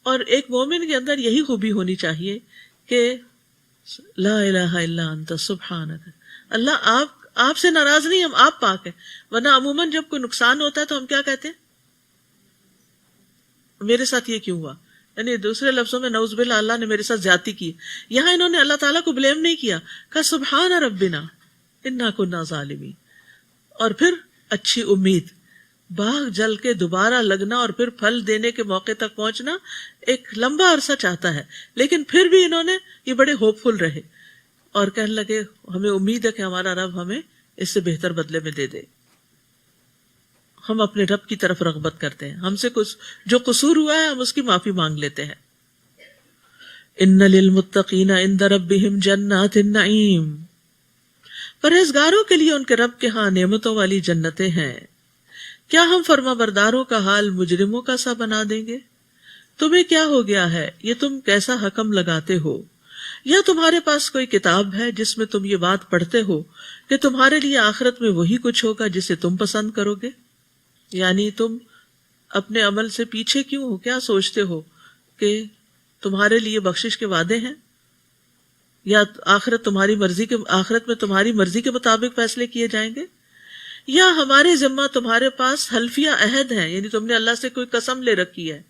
اور ایک مومن کے اندر یہی خوبی ہونی چاہیے کہ لا الہ الا انت سبحانک، اللہ آپ سے ناراض نہیں، ہم آپ پاک ہیں. ورنہ عموماً جب کوئی نقصان ہوتا ہے تو ہم کیا کہتے ہیں؟ میرے ساتھ یہ کیوں ہوا؟ یعنی دوسرے لفظوں میں نعوذ باللہ اللہ نے میرے ساتھ زیادتی کی. یہاں انہوں نے اللہ تعالیٰ کو بلیم نہیں کیا، کہا سبحان ربنا انا کنا ظالمین. اور پھر اچھی امید، باغ جل کے دوبارہ لگنا اور پھر پھل دینے کے موقع تک پہنچنا ایک لمبا عرصہ چاہتا ہے، لیکن پھر بھی انہوں نے یہ بڑے ہوپ فل رہے اور کہنے لگے ہمیں امید ہے کہ ہمارا رب ہمیں اس سے بہتر بدلے میں دے دے. ہم اپنے رب کی طرف رغبت کرتے ہیں، ہم سے کچھ جو قصور ہوا ہے ہم اس کی معافی مانگ لیتے ہیں. ان للمتقین عند ربہم جنات النعیم، پرہیزگاروں کے لیے ان کے رب کے ہاں نعمتوں والی جنتیں ہیں. کیا ہم فرما برداروں کا حال مجرموں کا سا بنا دیں گے؟ تمہیں کیا ہو گیا ہے، یہ تم کیسا حکم لگاتے ہو؟ یا تمہارے پاس کوئی کتاب ہے جس میں تم یہ بات پڑھتے ہو کہ تمہارے لیے آخرت میں وہی کچھ ہوگا جسے تم پسند کرو گے؟ یعنی تم اپنے عمل سے پیچھے کیوں ہو؟ کیا سوچتے ہو کہ تمہارے لیے بخشش کے وعدے ہیں، یا آخرت میں تمہاری مرضی کے مطابق فیصلے کیے جائیں گے؟ یا ہمارے ذمہ تمہارے پاس حلفیہ عہد ہیں، یعنی تم نے اللہ سے کوئی قسم لے رکھی ہے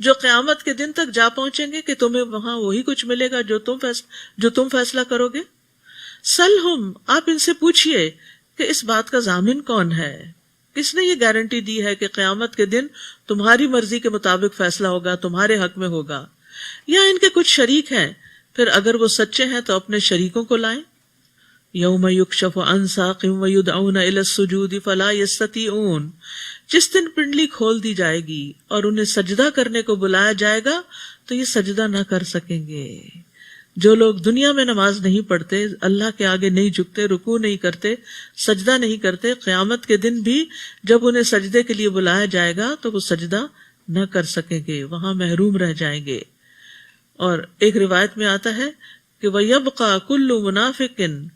جو قیامت کے دن تک جا پہنچیں گے کہ تمہیں وہاں وہی کچھ ملے گا جو تم فیصلہ کرو گے؟ سلہم، آپ ان سے پوچھئے کہ اس بات کا ضامن کون ہے، کس نے یہ گارنٹی دی ہے کہ قیامت کے دن تمہاری مرضی کے مطابق فیصلہ ہوگا، تمہارے حق میں ہوگا؟ یا ان کے کچھ شریک ہیں، پھر اگر وہ سچے ہیں تو اپنے شریکوں کو لائیں. یوم یکشف عن ساق ویدعون الی السجود فلا یستطیعون، جس دن پنڈلی کھول دی جائے گی اور انہیں سجدہ کرنے کو بلایا جائے گا تو یہ سجدہ نہ کر سکیں گے. جو لوگ دنیا میں نماز نہیں پڑھتے، اللہ کے آگے نہیں جھکتے، رکوع نہیں کرتے، سجدہ نہیں کرتے، قیامت کے دن بھی جب انہیں سجدے کے لیے بلایا جائے گا تو وہ سجدہ نہ کر سکیں گے، وہاں محروم رہ جائیں گے. اور ایک روایت میں آتا ہے کہ وَيَبْقَى كُلُّ مُنَافِقٍ،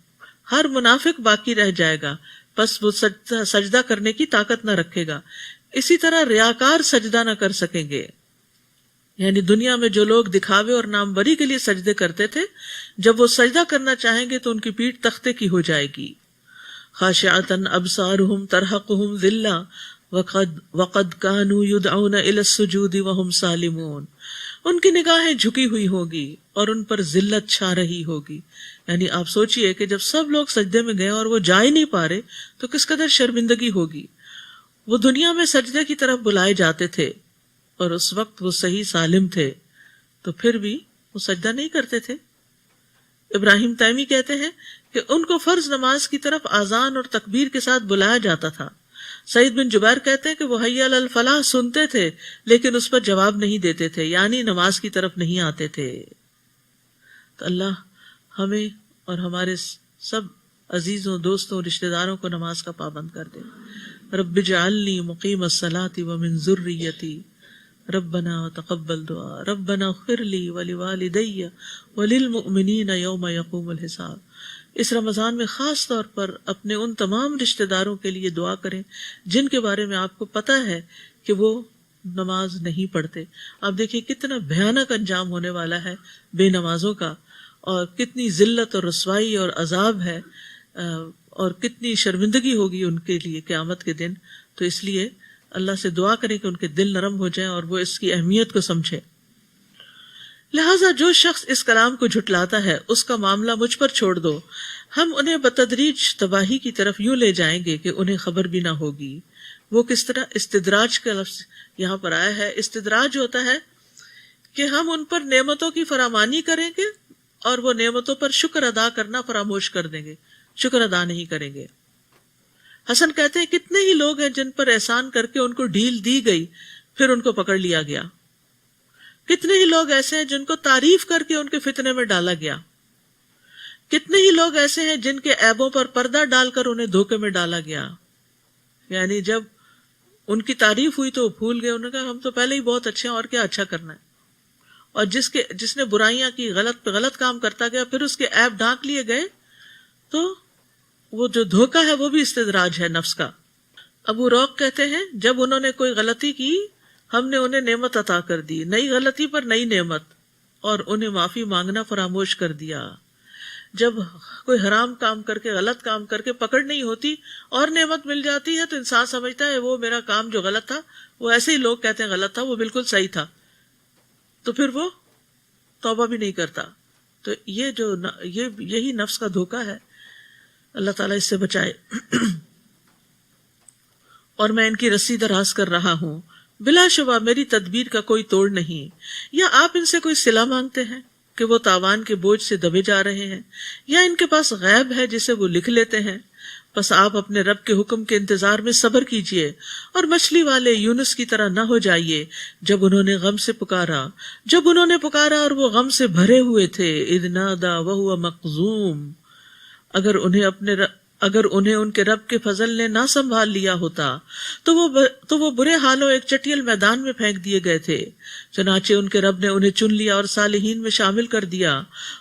ہر منافق باقی رہ جائے گا، بس وہ سجدہ کرنے کی طاقت نہ رکھے گا. اسی طرح ریاکار سجدہ نہ کر سکیں گے. یعنی دنیا میں جو لوگ دکھاوے اور ناموری کے لیے سجدے کرتے تھے، جب وہ سجدہ کرنا چاہیں گے تو ان کی پیٹھ تختے کی ہو جائے گی. خاشعۃ ابصارہم ترہقہم ذلہ وقد کانوا یدعون الی السجود وہم سالمون، ان کی نگاہیں جھکی ہوئی ہوگی اور ان پر ذلت چھا رہی ہوگی. یعنی آپ سوچئے کہ جب سب لوگ سجدے میں گئے اور وہ جا ہی نہیں پا رہے تو کس قدر شرمندگی ہوگی. وہ دنیا میں سجدے کی طرف بلائے جاتے تھے اور اس وقت وہ صحیح سالم تھے، تو پھر بھی وہ سجدہ نہیں کرتے تھے. ابراہیم تیمی کہتے ہیں کہ ان کو فرض نماز کی طرف اذان اور تکبیر کے ساتھ بلایا جاتا تھا. سعید بن جبیر کہتے ہیں کہ وہ حی علی الفلاح سنتے تھے لیکن اس پر جواب نہیں دیتے تھے، یعنی نماز کی طرف نہیں آتے تھے. تو اللہ ہمیں اور ہمارے سب عزیزوں، دوستوں، رشتہ داروں کو نماز کا پابند کر دے. رب اجعلنی مقیم الصلاۃ ومن ذریتی ربنا وتقبل دعا ربنا اغفر لی ولوالدی وللمؤمنین یوم یقوم الحساب. اس رمضان میں خاص طور پر اپنے ان تمام رشتہ داروں کے لیے دعا کریں جن کے بارے میں آپ کو پتہ ہے کہ وہ نماز نہیں پڑھتے. آپ دیکھیے کتنا بھیانک انجام ہونے والا ہے بے نمازوں کا، اور کتنی ذلت اور رسوائی اور عذاب ہے، اور کتنی شرمندگی ہوگی ان کے لیے قیامت کے دن. تو اس لیے اللہ سے دعا کریں کہ ان کے دل نرم ہو جائیں اور وہ اس کی اہمیت کو سمجھے. لہٰذا جو شخص اس کلام کو جھٹلاتا ہے اس کا معاملہ مجھ پر چھوڑ دو، ہم انہیں بتدریج تباہی کی طرف یوں لے جائیں گے کہ انہیں خبر بھی نہ ہوگی. وہ کس طرح؟ استدراج کا لفظ یہاں پر آیا ہے. استدراج ہوتا ہے کہ ہم ان پر نعمتوں کی فراوانی کریں گے اور وہ نعمتوں پر شکر ادا کرنا فراموش کر دیں گے، شکر ادا نہیں کریں گے. حسن کہتے ہیں کتنے ہی لوگ ہیں جن پر احسان کر کے ان کو ڈھیل دی گئی پھر ان کو پکڑ لیا گیا. کتنے ہی لوگ ایسے ہیں جن کو تعریف کر کے ان کے فتنے میں ڈالا گیا. کتنے ہی لوگ ایسے ہیں جن کے عیبوں پر پردہ ڈال کر انہیں دھوکے میں ڈالا گیا. یعنی جب ان کی تعریف ہوئی تو وہ بھول گئے، انہوں نے کہا ہم تو پہلے ہی بہت اچھے ہیں اور کیا اچھا کرنا ہے. اور جس نے برائیاں کی، غلط پہ غلط کام کرتا گیا، پھر اس کے عیب ڈھانک لیے گئے، تو وہ جو دھوکہ ہے وہ بھی استدراج ہے نفس کا۔ ابو روق کہتے ہیں جب انہوں نے کوئی غلطی کی ہم نے انہیں نعمت عطا کر دی، نئی غلطی پر نئی نعمت، اور انہیں معافی مانگنا فراموش کر دیا۔ جب کوئی حرام کام کر کے، غلط کام کر کے پکڑ نہیں ہوتی اور نعمت مل جاتی ہے تو انسان سمجھتا ہے وہ میرا کام جو غلط تھا، وہ ایسے ہی لوگ کہتے ہیں غلط تھا، وہ بالکل صحیح تھا، تو پھر وہ توبہ بھی نہیں کرتا۔ تو یہی نفس کا دھوکہ ہے، اللہ تعالیٰ اس سے بچائے۔ اور میں ان کی رسی دراز کر رہا ہوں، بلا شبہ میری تدبیر کا کوئی توڑ نہیں۔ یا آپ ان سے کوئی صلہ مانگتے ہیں کہ وہ تاوان کے بوجھ سے دبے جا رہے ہیں، یا ان کے پاس غیب ہے جسے وہ لکھ لیتے ہیں؟ بس آپ اپنے رب کے حکم کے انتظار میں صبر کیجئے، اور مچھلی والے یونس کی طرح نہ ہو جائیے جب انہوں نے غم سے پکارا اور وہ غم سے بھرے ہوئے تھے۔ اذ نادا وہو مقذوم، اگر انہیں ان کے رب کے فضل نے نہ سنبھال لیا ہوتا تو وہ برے حالوں ایک چٹیل میدان میں پھینک دیے گئے تھے۔ چنانچہ ان کے رب نے انہیں چن لیا اور صالحین میں شامل کر دیا۔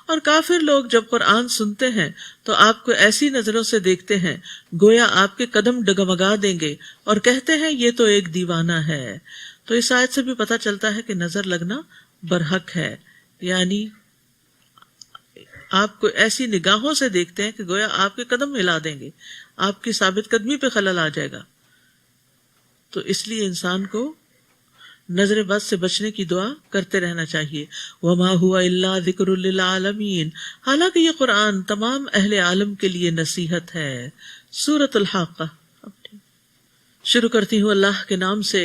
اور کافر لوگ جب قرآن سنتے ہیں تو آپ کو ایسی نظروں سے دیکھتے ہیں گویا آپ کے قدم ڈگمگا دیں گے، اور کہتے ہیں یہ تو ایک دیوانہ ہے۔ تو اس آیت سے بھی پتہ چلتا ہے کہ نظر لگنا برحق ہے، یعنی آپ کو ایسی نگاہوں سے دیکھتے ہیں کہ گویا آپ کے قدم ہلا دیں گے، آپ کی ثابت قدمی پہ خلل آ جائے گا۔ تو اس لیے انسان کو نظر بد سے بچنے کی دعا کرتے رہنا چاہیے۔ وما هو الا ذکر للعالمین، حالانکہ یہ قرآن تمام اہل عالم کے لیے نصیحت ہے۔ سورۃ الحاقہ۔ شروع کرتی ہوں اللہ کے نام سے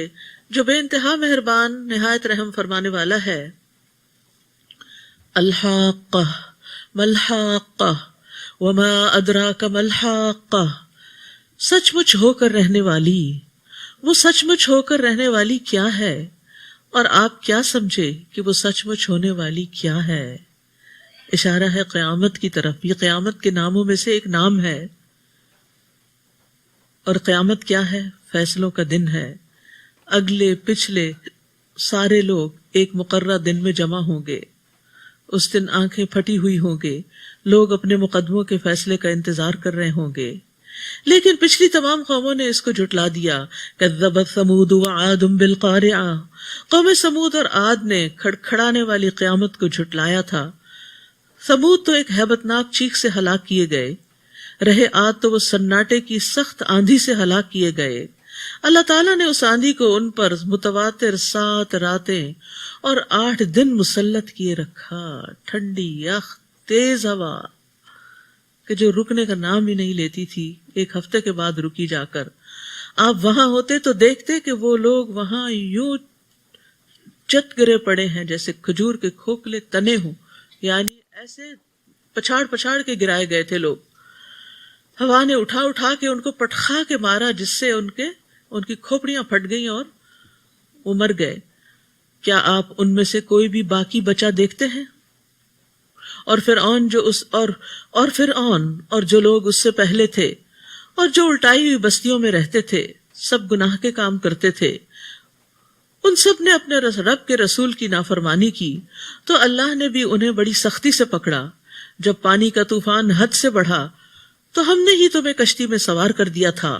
جو بے انتہا مہربان نہایت رحم فرمانے والا ہے۔ الحاقہ ملحاقہ وما ادراک ملحاقہ، سچ مچ ہو کر رہنے والی، وہ سچ مچ ہو کر رہنے والی کیا ہے، اور آپ کیا سمجھے کہ وہ سچ مچ ہونے والی کیا ہے۔ اشارہ ہے قیامت کی طرف، یہ قیامت کے ناموں میں سے ایک نام ہے۔ اور قیامت کیا ہے؟ فیصلوں کا دن ہے۔ اگلے پچھلے سارے لوگ ایک مقررہ دن میں جمع ہوں گے۔ اس دن آنکھیں پھٹی ہوئی ہوں گے، لوگ اپنے مقدموں کے فیصلے کا انتظار کر رہے ہوں گے۔ لیکن پچھلی تمام قوموں نے اس کو جھٹلا دیا۔ کذبت ثمود وعاد بالقارعہ، قوم سمود اور عاد نے کھڑکھڑانے والی قیامت کو جھٹلایا تھا۔ ثمود تو ایک ہیبت ناک چیخ سے ہلاک کیے گئے، رہے عاد تو وہ سناٹے کی سخت آندھی سے ہلاک کیے گئے۔ اللہ تعالیٰ نے اس آندھی کو ان پر متواتر 7 راتیں اور 8 دن مسلط کیے رکھا، ٹھنڈی یخ تیز ہوا کہ جو رکنے کا نام ہی نہیں لیتی تھی، ایک ہفتے کے بعد رکی جا کر۔ آپ وہاں ہوتے تو دیکھتے کہ وہ لوگ وہاں یوں چت گرے پڑے ہیں جیسے کھجور کے کھوکھلے تنے ہوں، یعنی ایسے پچھاڑ پچھاڑ کے گرائے گئے تھے لوگ۔ ہوا نے اٹھا اٹھا کے ان کو پٹخا کے مارا، جس سے ان کی کھوپڑیاں پھٹ گئیں اور وہ مر گئے۔ کیا آپ ان میں سے کوئی بھی باقی بچا دیکھتے ہیں؟ اور فرعون اور جو لوگ اس سے پہلے تھے اور جو الٹائی ہوئی بستیوں میں رہتے تھے، سب گناہ کے کام کرتے تھے۔ ان سب نے اپنے رب کے رسول کی نافرمانی کی تو اللہ نے بھی انہیں بڑی سختی سے پکڑا۔ جب پانی کا طوفان حد سے بڑھا تو ہم نے ہی تمہیں کشتی میں سوار کر دیا تھا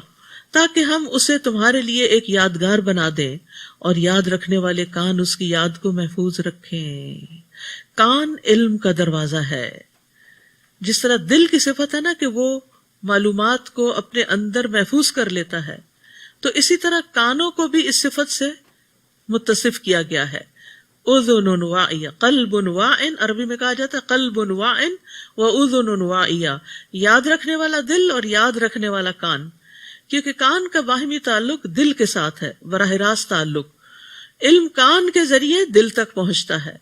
تاکہ ہم اسے تمہارے لیے ایک یادگار بنا دیں، اور یاد رکھنے والے کان اس کی یاد کو محفوظ رکھیں۔ کان علم کا دروازہ ہے۔ جس طرح دل کی صفت ہے نا کہ وہ معلومات کو اپنے اندر محفوظ کر لیتا ہے، تو اسی طرح کانوں کو بھی اس صفت سے متصف کیا گیا ہے۔ اذن واعیہ، قلب واعن، عربی میں کہا جاتا ہے قلب واعن و اذن واعیہ، یاد رکھنے والا دل اور یاد رکھنے والا کان، کیونکہ کان کا باہمی تعلق دل کے ساتھ ہے، براہ راست تعلق۔ علم کان کے ذریعے دل تک پہنچتا ہے،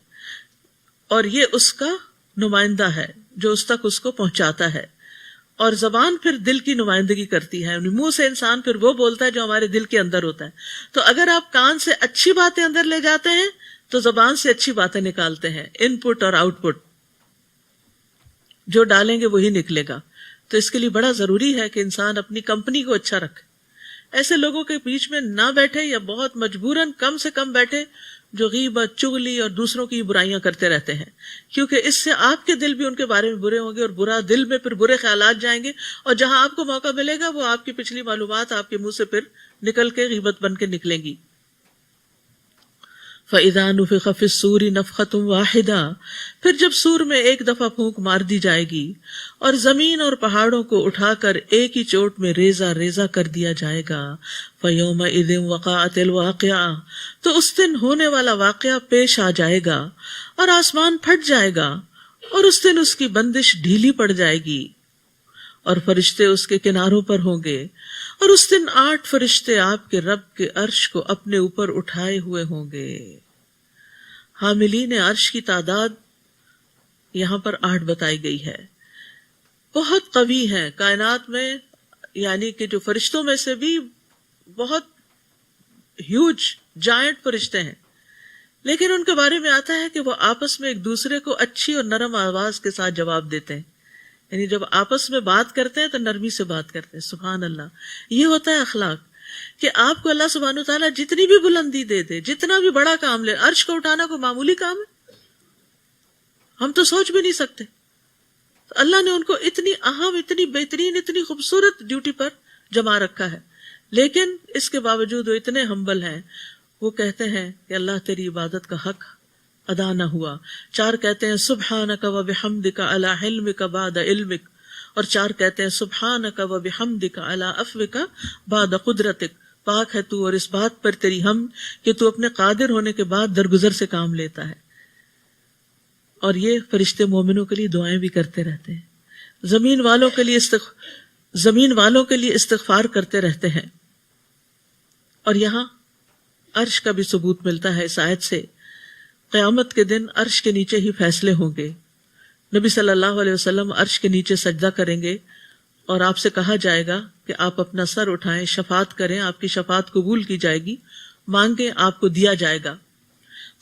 اور یہ اس کا نمائندہ ہے جو اس تک اس کو پہنچاتا ہے، اور زبان پھر دل کی نمائندگی کرتی ہے، منہ سے انسان پھر وہ بولتا ہے جو ہمارے دل کے اندر ہوتا ہے۔ تو اگر آپ کان سے اچھی باتیں اندر لے جاتے ہیں تو زبان سے اچھی باتیں نکالتے ہیں، ان پٹ اور آؤٹ پٹ جو ڈالیں گے وہی نکلے گا۔ تو اس کے لیے بڑا ضروری ہے کہ انسان اپنی کمپنی کو اچھا رکھے، ایسے لوگوں کے بیچ میں نہ بیٹھے یا بہت مجبوراً کم سے کم بیٹھے جو غیبت، چغلی اور دوسروں کی برائیاں کرتے رہتے ہیں، کیونکہ اس سے آپ کے دل بھی ان کے بارے میں برے ہوں گے اور برا دل میں پھر برے خیالات جائیں گے، اور جہاں آپ کو موقع ملے گا وہ آپ کی پچھلی معلومات آپ کے منہ سے پھر نکل کے غیبت بن کے نکلیں گی۔ فَإِذَا نُفِخَ فِي الصُّورِ نَفْخَةٌ وَاحِدَةٌ، پھر جب سور میں ایک دفعہ پھونک مار دی جائے گی اور زمین اور پہاڑوں کو اٹھا کر ایک ہی چوٹ میں ریزہ ریزہ کر دیا جائے گا، فَيَوْمَئِذٍ وَقَعَتِ الْوَاقِعَةُ، تو اس دن ہونے والا واقعہ پیش آ جائے گا اور آسمان پھٹ جائے گا، اور اس دن اس کی بندش ڈھیلی پڑ جائے گی اور فرشتے اس کے کناروں پر ہوں گے، اور اس دن 8 فرشتے آپ کے رب کے عرش کو اپنے اوپر اٹھائے ہوئے ہوں گے۔ حاملین عرش کی تعداد یہاں پر 8 بتائی گئی ہے، بہت قوی ہیں کائنات میں، یعنی کہ جو فرشتوں میں سے بھی بہت ہیوج جائنٹ فرشتے ہیں، لیکن ان کے بارے میں آتا ہے کہ وہ آپس میں ایک دوسرے کو اچھی اور نرم آواز کے ساتھ جواب دیتے ہیں، یعنی جب آپس میں بات کرتے ہیں تو نرمی سے بات کرتے ہیں۔ سبحان اللہ، یہ ہوتا ہے اخلاق، کہ آپ کو اللہ سبحانہ وتعالیٰ جتنی بھی بلندی دے دے، جتنا بھی بڑا کام لے، عرش کو اٹھانا کوئی معمولی کام ہے؟ ہم تو سوچ بھی نہیں سکتے۔ تو اللہ نے ان کو اتنی اہم، اتنی بہترین، اتنی خوبصورت ڈیوٹی پر جما رکھا ہے، لیکن اس کے باوجود وہ اتنے ہمبل ہیں، وہ کہتے ہیں کہ اللہ تیری عبادت کا حق ادا نہ ہوا۔ 4 کہتے ہیں سبحانک و بحمدک علی حلمک بعد علمک، اور 4 کہتے ہیں سبحانک و بحمدک علی عفوک بعد قدرتک، پاک ہے تو اور اس بات پر تیری حمد کہ تو اپنے قادر ہونے کے بعد درگزر سے کام لیتا ہے۔ اور یہ فرشتے مومنوں کے لیے دعائیں بھی کرتے رہتے ہیں، زمین والوں کے لیے استغفار کرتے رہتے ہیں۔ اور یہاں عرش کا بھی ثبوت ملتا ہے اس آیت سے، قیامت کے دن عرش کے نیچے ہی فیصلے ہوں گے۔ نبی صلی اللہ علیہ وسلم عرش کے نیچے سجدہ کریں گے اور آپ سے کہا جائے گا کہ آپ اپنا سر اٹھائیں، شفاعت کریں، آپ کی شفاعت قبول کی جائے گی، مانگیں آپ کو دیا جائے گا۔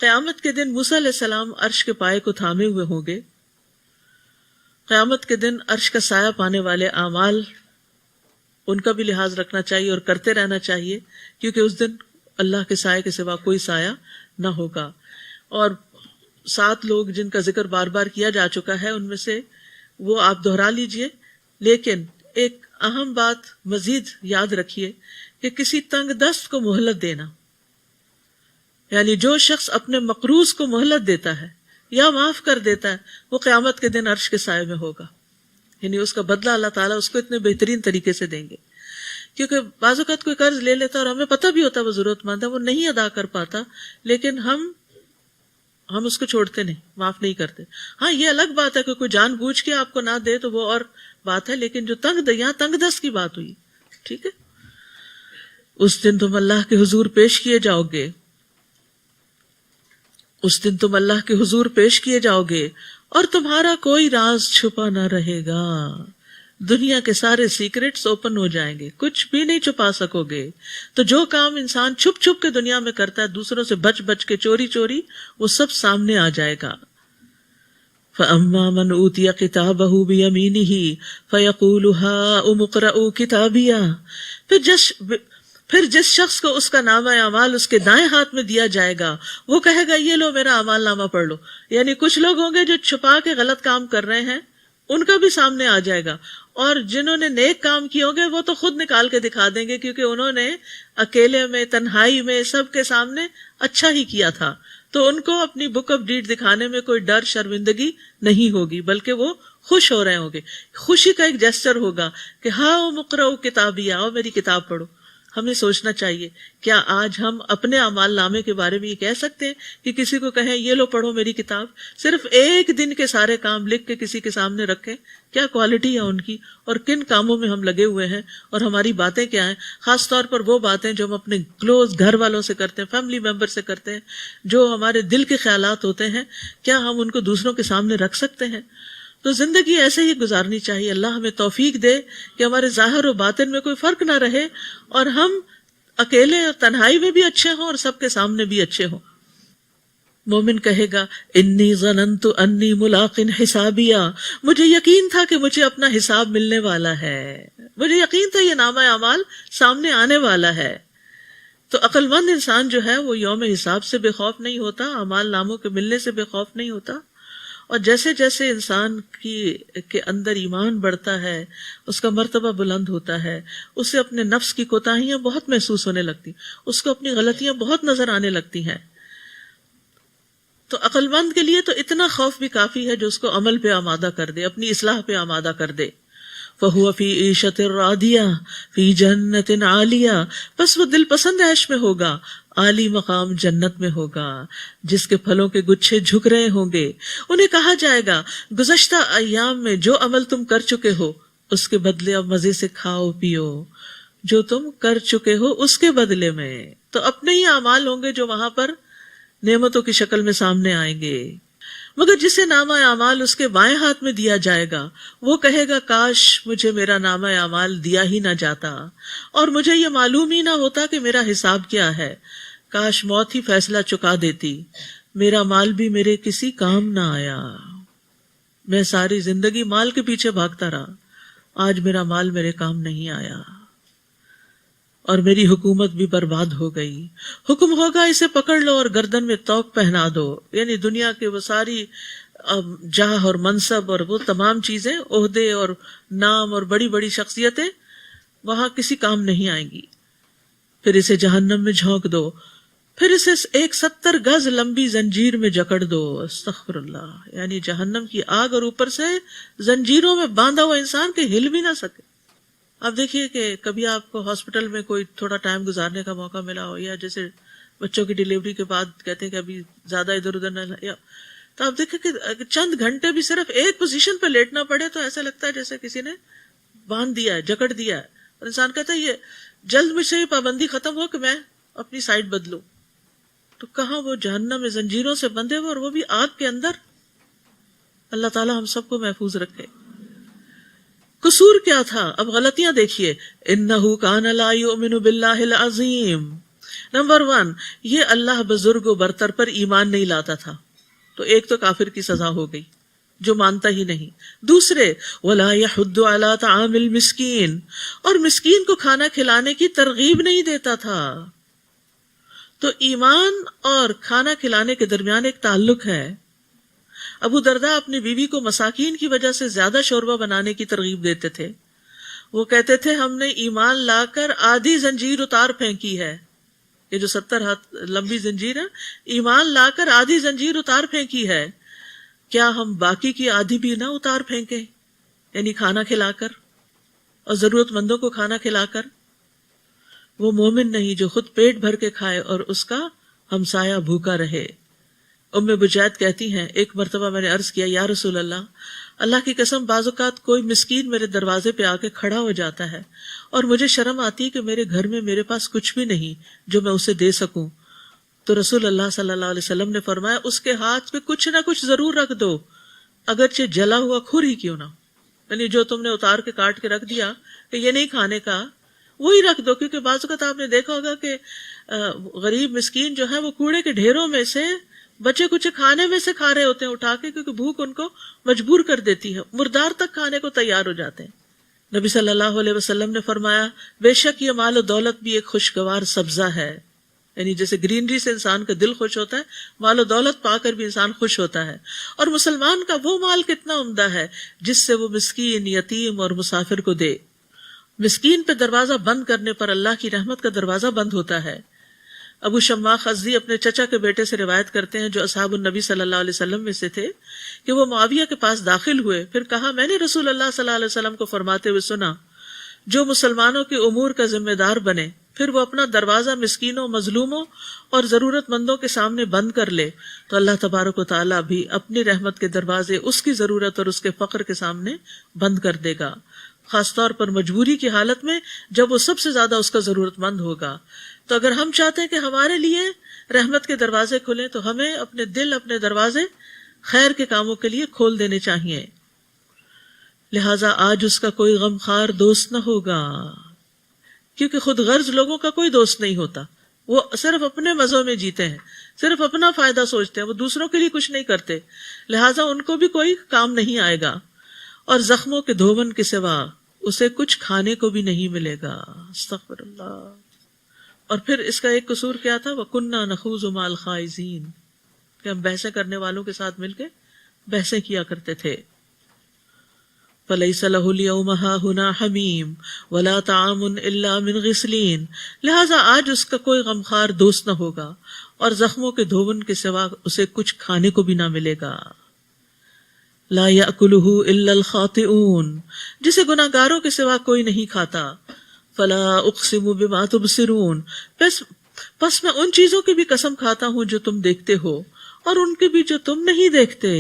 قیامت کے دن موسیٰ علیہ السلام عرش کے پائے کو تھامے ہوئے ہوں گے۔ قیامت کے دن عرش کا سایہ پانے والے اعمال، ان کا بھی لحاظ رکھنا چاہیے اور کرتے رہنا چاہیے، کیونکہ اس دن اللہ کے سائے کے سوا کوئی سایہ نہ ہوگا۔ اور 7 لوگ جن کا ذکر بار بار کیا جا چکا ہے، ان میں سے وہ آپ دہرا لیجئے، لیکن ایک اہم بات مزید یاد رکھیے کہ کسی تنگ دست کو مہلت دینا، یعنی جو شخص اپنے مقروض کو مہلت دیتا ہے یا معاف کر دیتا ہے، وہ قیامت کے دن عرش کے سائے میں ہوگا، یعنی اس کا بدلہ اللہ تعالیٰ اس کو اتنے بہترین طریقے سے دیں گے۔ کیونکہ بعض اوقات کوئی قرض لے لیتا اور ہمیں پتہ بھی ہوتا وہ ضرورت مند ہے، وہ نہیں ادا کر پاتا، لیکن ہم اس کو چھوڑتے نہیں، معاف نہیں کرتے۔ ہاں یہ الگ بات ہے کہ کوئی جان بوجھ کے آپ کو نہ دے تو وہ اور بات ہے، لیکن جو یہاں تنگ دست کی بات ہوئی، ٹھیک ہے۔ اس دن تم اللہ کے حضور پیش کیے جاؤ گے، اس دن تم اللہ کے حضور پیش کیے جاؤ گے اور تمہارا کوئی راز چھپا نہ رہے گا۔ دنیا کے سارے سیکرٹس اوپن ہو جائیں گے، کچھ بھی نہیں چھپا سکو گے۔ تو جو کام انسان چھپ چھپ کے دنیا میں کرتا ہے، دوسروں سے بچ بچ کے، چوری چوری، وہ سب سامنے آ جائے گا۔ فَأَمَّا مَنْ أُوتِيَ كِتَابَهُ بِيَمِينِهِ فَيَقُولُ هَاؤُمُ اقْرَءُوا كِتَابِيَهْ، پھر جس شخص کو اس کا نامہ اعمال اس کے دائیں ہاتھ میں دیا جائے گا، وہ کہے گا یہ لو میرا اعمال نامہ پڑھ لو۔ یعنی کچھ لوگ ہوں گے جو چھپا کے غلط کام کر رہے ہیں، ان کا بھی سامنے آ جائے گا، اور جنہوں نے نیک کام کیے ہوں گے وہ تو خود نکال کے دکھا دیں گے، کیونکہ انہوں نے اکیلے میں، تنہائی میں، سب کے سامنے اچھا ہی کیا تھا، تو ان کو اپنی بک آف ڈیڈ دکھانے میں کوئی ڈر، شرمندگی نہیں ہوگی، بلکہ وہ خوش ہو رہے ہوں گے۔ خوشی کا ایک جیسچر ہوگا کہ ہاں مقرؤ کتابیہ، آؤ میری کتاب پڑھو۔ ہمیں سوچنا چاہیے، کیا آج ہم اپنے اعمال نامے کے بارے میں یہ کہہ سکتے ہیں کہ کسی کو کہیں یہ لو پڑھو میری کتاب؟ صرف ایک دن کے سارے کام لکھ کے کسی کے سامنے رکھیں، کیا کوالٹی ہے ان کی، اور کن کاموں میں ہم لگے ہوئے ہیں، اور ہماری باتیں کیا ہیں؟ خاص طور پر وہ باتیں جو ہم اپنے کلوز گھر والوں سے کرتے ہیں، فیملی ممبر سے کرتے ہیں، جو ہمارے دل کے خیالات ہوتے ہیں، کیا ہم ان کو دوسروں کے سامنے رکھ سکتے ہیں؟ تو زندگی ایسے ہی گزارنی چاہیے۔ اللہ ہمیں توفیق دے کہ ہمارے ظاہر و باطن میں کوئی فرق نہ رہے، اور ہم اکیلے اور تنہائی میں بھی اچھے ہوں اور سب کے سامنے بھی اچھے ہوں۔ مومن کہے گا انی ظننت انی ملاق حسابیہ، مجھے یقین تھا کہ مجھے اپنا حساب ملنے والا ہے۔ مجھے یقین تھا یہ نامہ اعمال سامنے آنے والا ہے. تو عقل مند انسان جو ہے وہ یوم حساب سے بے خوف نہیں ہوتا، اعمال ناموں کے ملنے سے بے خوف نہیں ہوتا. اور جیسے جیسے انسان کے اندر ایمان بڑھتا ہے، اس کا مرتبہ بلند ہوتا ہے، اسے اپنے نفس کی کوتاہیاں بہت محسوس ہونے لگتی، اس کو اپنی غلطیاں بہت نظر آنے لگتی ہیں. تو عقل مند کے لیے تو اتنا خوف بھی کافی ہے جو اس کو عمل پہ آمادہ کر دے، اپنی اصلاح پہ آمادہ کر دے. فَهُوَ فِي عِيشَةٍ رَاضِيَةٍ فِي جَنَّةٍ عَالِيَةٍ، بس وہ دل پسند عیش میں ہوگا، عالی مقام جنت میں ہوگا جس کے پھلوں کے گچھے جھک رہے ہوں گے. انہیں کہا جائے گا گزشتہ ایام میں جو عمل تم کر چکے ہو اس کے بدلے اب مزے سے کھاؤ پیو، جو تم کر چکے ہو اس کے بدلے میں. تو اپنے ہی اعمال ہوں گے جو وہاں پر نعمتوں کی شکل میں سامنے آئیں گے. مگر جسے نامہ اعمال اس کے بائیں ہاتھ میں دیا جائے گا وہ کہے گا کاش مجھے میرا نامہ اعمال دیا ہی نہ جاتا اور مجھے یہ معلوم ہی نہ ہوتا کہ میرا حساب کیا ہے. کاش موت ہی فیصلہ چکا دیتی، میرا مال بھی میرے کسی کام نہ آیا. میں ساری زندگی مال کے پیچھے بھاگتا رہا، آج میرا مال میرے کام نہیں آیا اور میری حکومت بھی برباد ہو گئی. حکم ہوگا اسے پکڑ لو اور گردن میں توق پہنا دو. یعنی دنیا کے وہ ساری جاہ اور منصب اور وہ تمام چیزیں، عہدے اور نام اور بڑی بڑی شخصیتیں وہاں کسی کام نہیں آئیں گی. پھر اسے جہنم میں جھونک دو، پھر اسے 70 گز لمبی زنجیر میں جکڑ دو. استغفر اللہ. یعنی جہنم کی آگ اور اوپر سے زنجیروں میں باندھا ہوا انسان کہ ہل بھی نہ سکے. آپ دیکھیے کہ کبھی آپ کو ہاسپٹل میں کوئی تھوڑا ٹائم گزارنے کا موقع ملا ہو، یا جیسے بچوں کی ڈیلیوری کے بعد کہتے ہیں کہ ابھی زیادہ ادھر ادھر نہ، تو آپ دیکھیں کہ چند گھنٹے بھی صرف ایک پوزیشن پہ لیٹنا پڑے تو ایسا لگتا ہے جیسے کسی نے باندھ دیا ہے، جکڑ دیا ہے. اور انسان کہتا ہے یہ جلد مجھ سے یہ پابندی ختم ہو کہ میں اپنی سائڈ بدلوں. تو کہاں وہ جہنم میں زنجیروں سے بندھے ہوئے اور وہ بھی آگ کے اندر. اللہ تعالیٰ ہم سب کو محفوظ رکھے. قصور کیا تھا؟ اب غلطیاں دیکھیے. انہ کان لا یؤمن باللہ العظیم. نمبر 1، یہ اللہ بزرگ و برتر پر ایمان نہیں لاتا تھا، تو ایک تو کافر کی سزا ہو گئی جو مانتا ہی نہیں. دوسرے، ولا یحض علی طعام المسکین، اور مسکین کو کھانا کھلانے کی ترغیب نہیں دیتا تھا. تو ایمان اور کھانا کھلانے کے درمیان ایک تعلق ہے. ابو درداء اپنی بیوی کو مساکین کی وجہ سے زیادہ شوربہ بنانے کی ترغیب دیتے تھے. وہ کہتے تھے ہم نے ایمان لا کر آدھی زنجیر اتار پھینکی ہے. یہ جو 70 ہاتھ لمبی زنجیر ہے، ایمان لا کر آدھی زنجیر اتار پھینکی ہے، کیا ہم باقی کی آدھی بھی نہ اتار پھینکیں؟ یعنی کھانا کھلا کر اور ضرورت مندوں کو کھانا کھلا کر. وہ مومن نہیں جو خود پیٹ بھر کے کھائے اور اس کا ہمسایہ بھوکا رہے. ام بجید کہتی ہیں ایک مرتبہ میں نے عرض کیا یا رسول اللہ کی قسم بعض اوقات کوئی مسکین میرے دروازے پہ آ کے کھڑا ہو جاتا ہے اور مجھے شرم آتی ہے کہ میرے گھر میں میرے پاس کچھ بھی نہیں جو میں اسے دے سکوں. تو رسول اللہ صلی اللہ علیہ وسلم نے فرمایا اس کے ہاتھ پہ کچھ نہ کچھ ضرور رکھ دو، اگرچہ جلا ہوا کھر ہی کیوں نہ. یعنی جو تم نے اتار کے کاٹ کے رکھ دیا کہ یہ نہیں کھانے کا، وہی رکھ دو. کیونکہ بعض اوقات آپ نے دیکھا ہوگا کہ غریب مسکین جو ہے وہ کوڑے کے ڈھیروں میں سے بچے کچھ کھانے میں سے کھا رہے ہوتے ہیں اٹھا کے، کیونکہ بھوک ان کو مجبور کر دیتی ہے، مردار تک کھانے کو تیار ہو جاتے ہیں. نبی صلی اللہ علیہ وسلم نے فرمایا بے شک یہ مال و دولت بھی ایک خوشگوار سبزہ ہے. یعنی جیسے گرینری سے انسان کا دل خوش ہوتا ہے، مال و دولت پا کر بھی انسان خوش ہوتا ہے. اور مسلمان کا وہ مال کتنا عمدہ ہے جس سے وہ مسکین، یتیم اور مسافر کو دے. مسکین پہ دروازہ بند کرنے پر اللہ کی رحمت کا دروازہ بند ہوتا ہے. ابو شماخ ازدی اپنے چچا کے بیٹے سے روایت کرتے ہیں جو اصحاب النبی صلی اللہ علیہ وسلم میں سے تھے کہ وہ معاویہ کے پاس داخل ہوئے، پھر کہا میں نے رسول اللہ صلی اللہ علیہ وسلم کو فرماتے ہوئے سنا جو مسلمانوں کے امور کا ذمہ دار بنے پھر وہ اپنا دروازہ مسکینوں، مظلوموں اور ضرورت مندوں کے سامنے بند کر لے تو اللہ تبارک و تعالیٰ بھی اپنی رحمت کے دروازے اس کی ضرورت اور اس کے فقر کے سامنے بند کر دے گا، خاص طور پر مجبوری کی حالت میں جب وہ سب سے زیادہ اس کا ضرورت مند ہوگا. تو اگر ہم چاہتے ہیں کہ ہمارے لیے رحمت کے دروازے کھلیں تو ہمیں اپنے دل، اپنے دروازے خیر کے کاموں کے لیے کھول دینے چاہیے. لہٰذا آج اس کا کوئی غم خوار دوست نہ ہوگا، کیونکہ خود غرض لوگوں کا کوئی دوست نہیں ہوتا. وہ صرف اپنے مزوں میں جیتے ہیں، صرف اپنا فائدہ سوچتے ہیں، وہ دوسروں کے لیے کچھ نہیں کرتے، لہٰذا ان کو بھی کوئی کام نہیں آئے گا. اور زخموں کے دھوون کے سوا اسے کچھ کھانے کو بھی نہیں ملے گا. استغفر اللہ. اور پھر اس کا ایک قصور کیا تھا؟ وَكُنَّا نَخُوضُ مَعَ الْخَائِضِينَ، کہ ہم بحثیں کرنے والوں کے ساتھ مل کے بحثیں کیا کرتے تھے. فَلَيْسَ لَهُ الْيَوْمَ هَاهُنَا حَمِيمٌ وَلَا طَعَامٌ إِلَّا مِنْ غِسْلِينَ، لہٰذا آج اس کا کوئی غمخوار دوست نہ ہوگا اور زخموں کے دھون کے سوا اسے کچھ کھانے کو بھی نہ ملے گا. لا يأكله إلا الخاطئون، جسے گناہگاروں کے سوا کوئی نہیں کھاتا. فلا اقسم بما تبصرون، پس میں ان چیزوں کی بھی قسم کھاتا ہوں جو تم دیکھتے ہو اور ان کی بھی جو تم نہیں دیکھتے.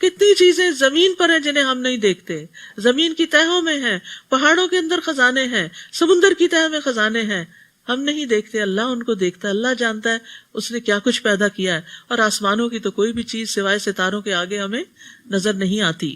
کتنی چیزیں زمین پر ہیں جنہیں ہم نہیں دیکھتے، زمین کی تہوں میں ہیں، پہاڑوں کے اندر خزانے ہیں، سمندر کی تہہ میں خزانے ہیں، ہم نہیں دیکھتے، اللہ ان کو دیکھتا ہے. اللہ جانتا ہے اس نے کیا کچھ پیدا کیا ہے، اور آسمانوں کی تو کوئی بھی چیز سوائے ستاروں کے آگے ہمیں نظر نہیں آتی.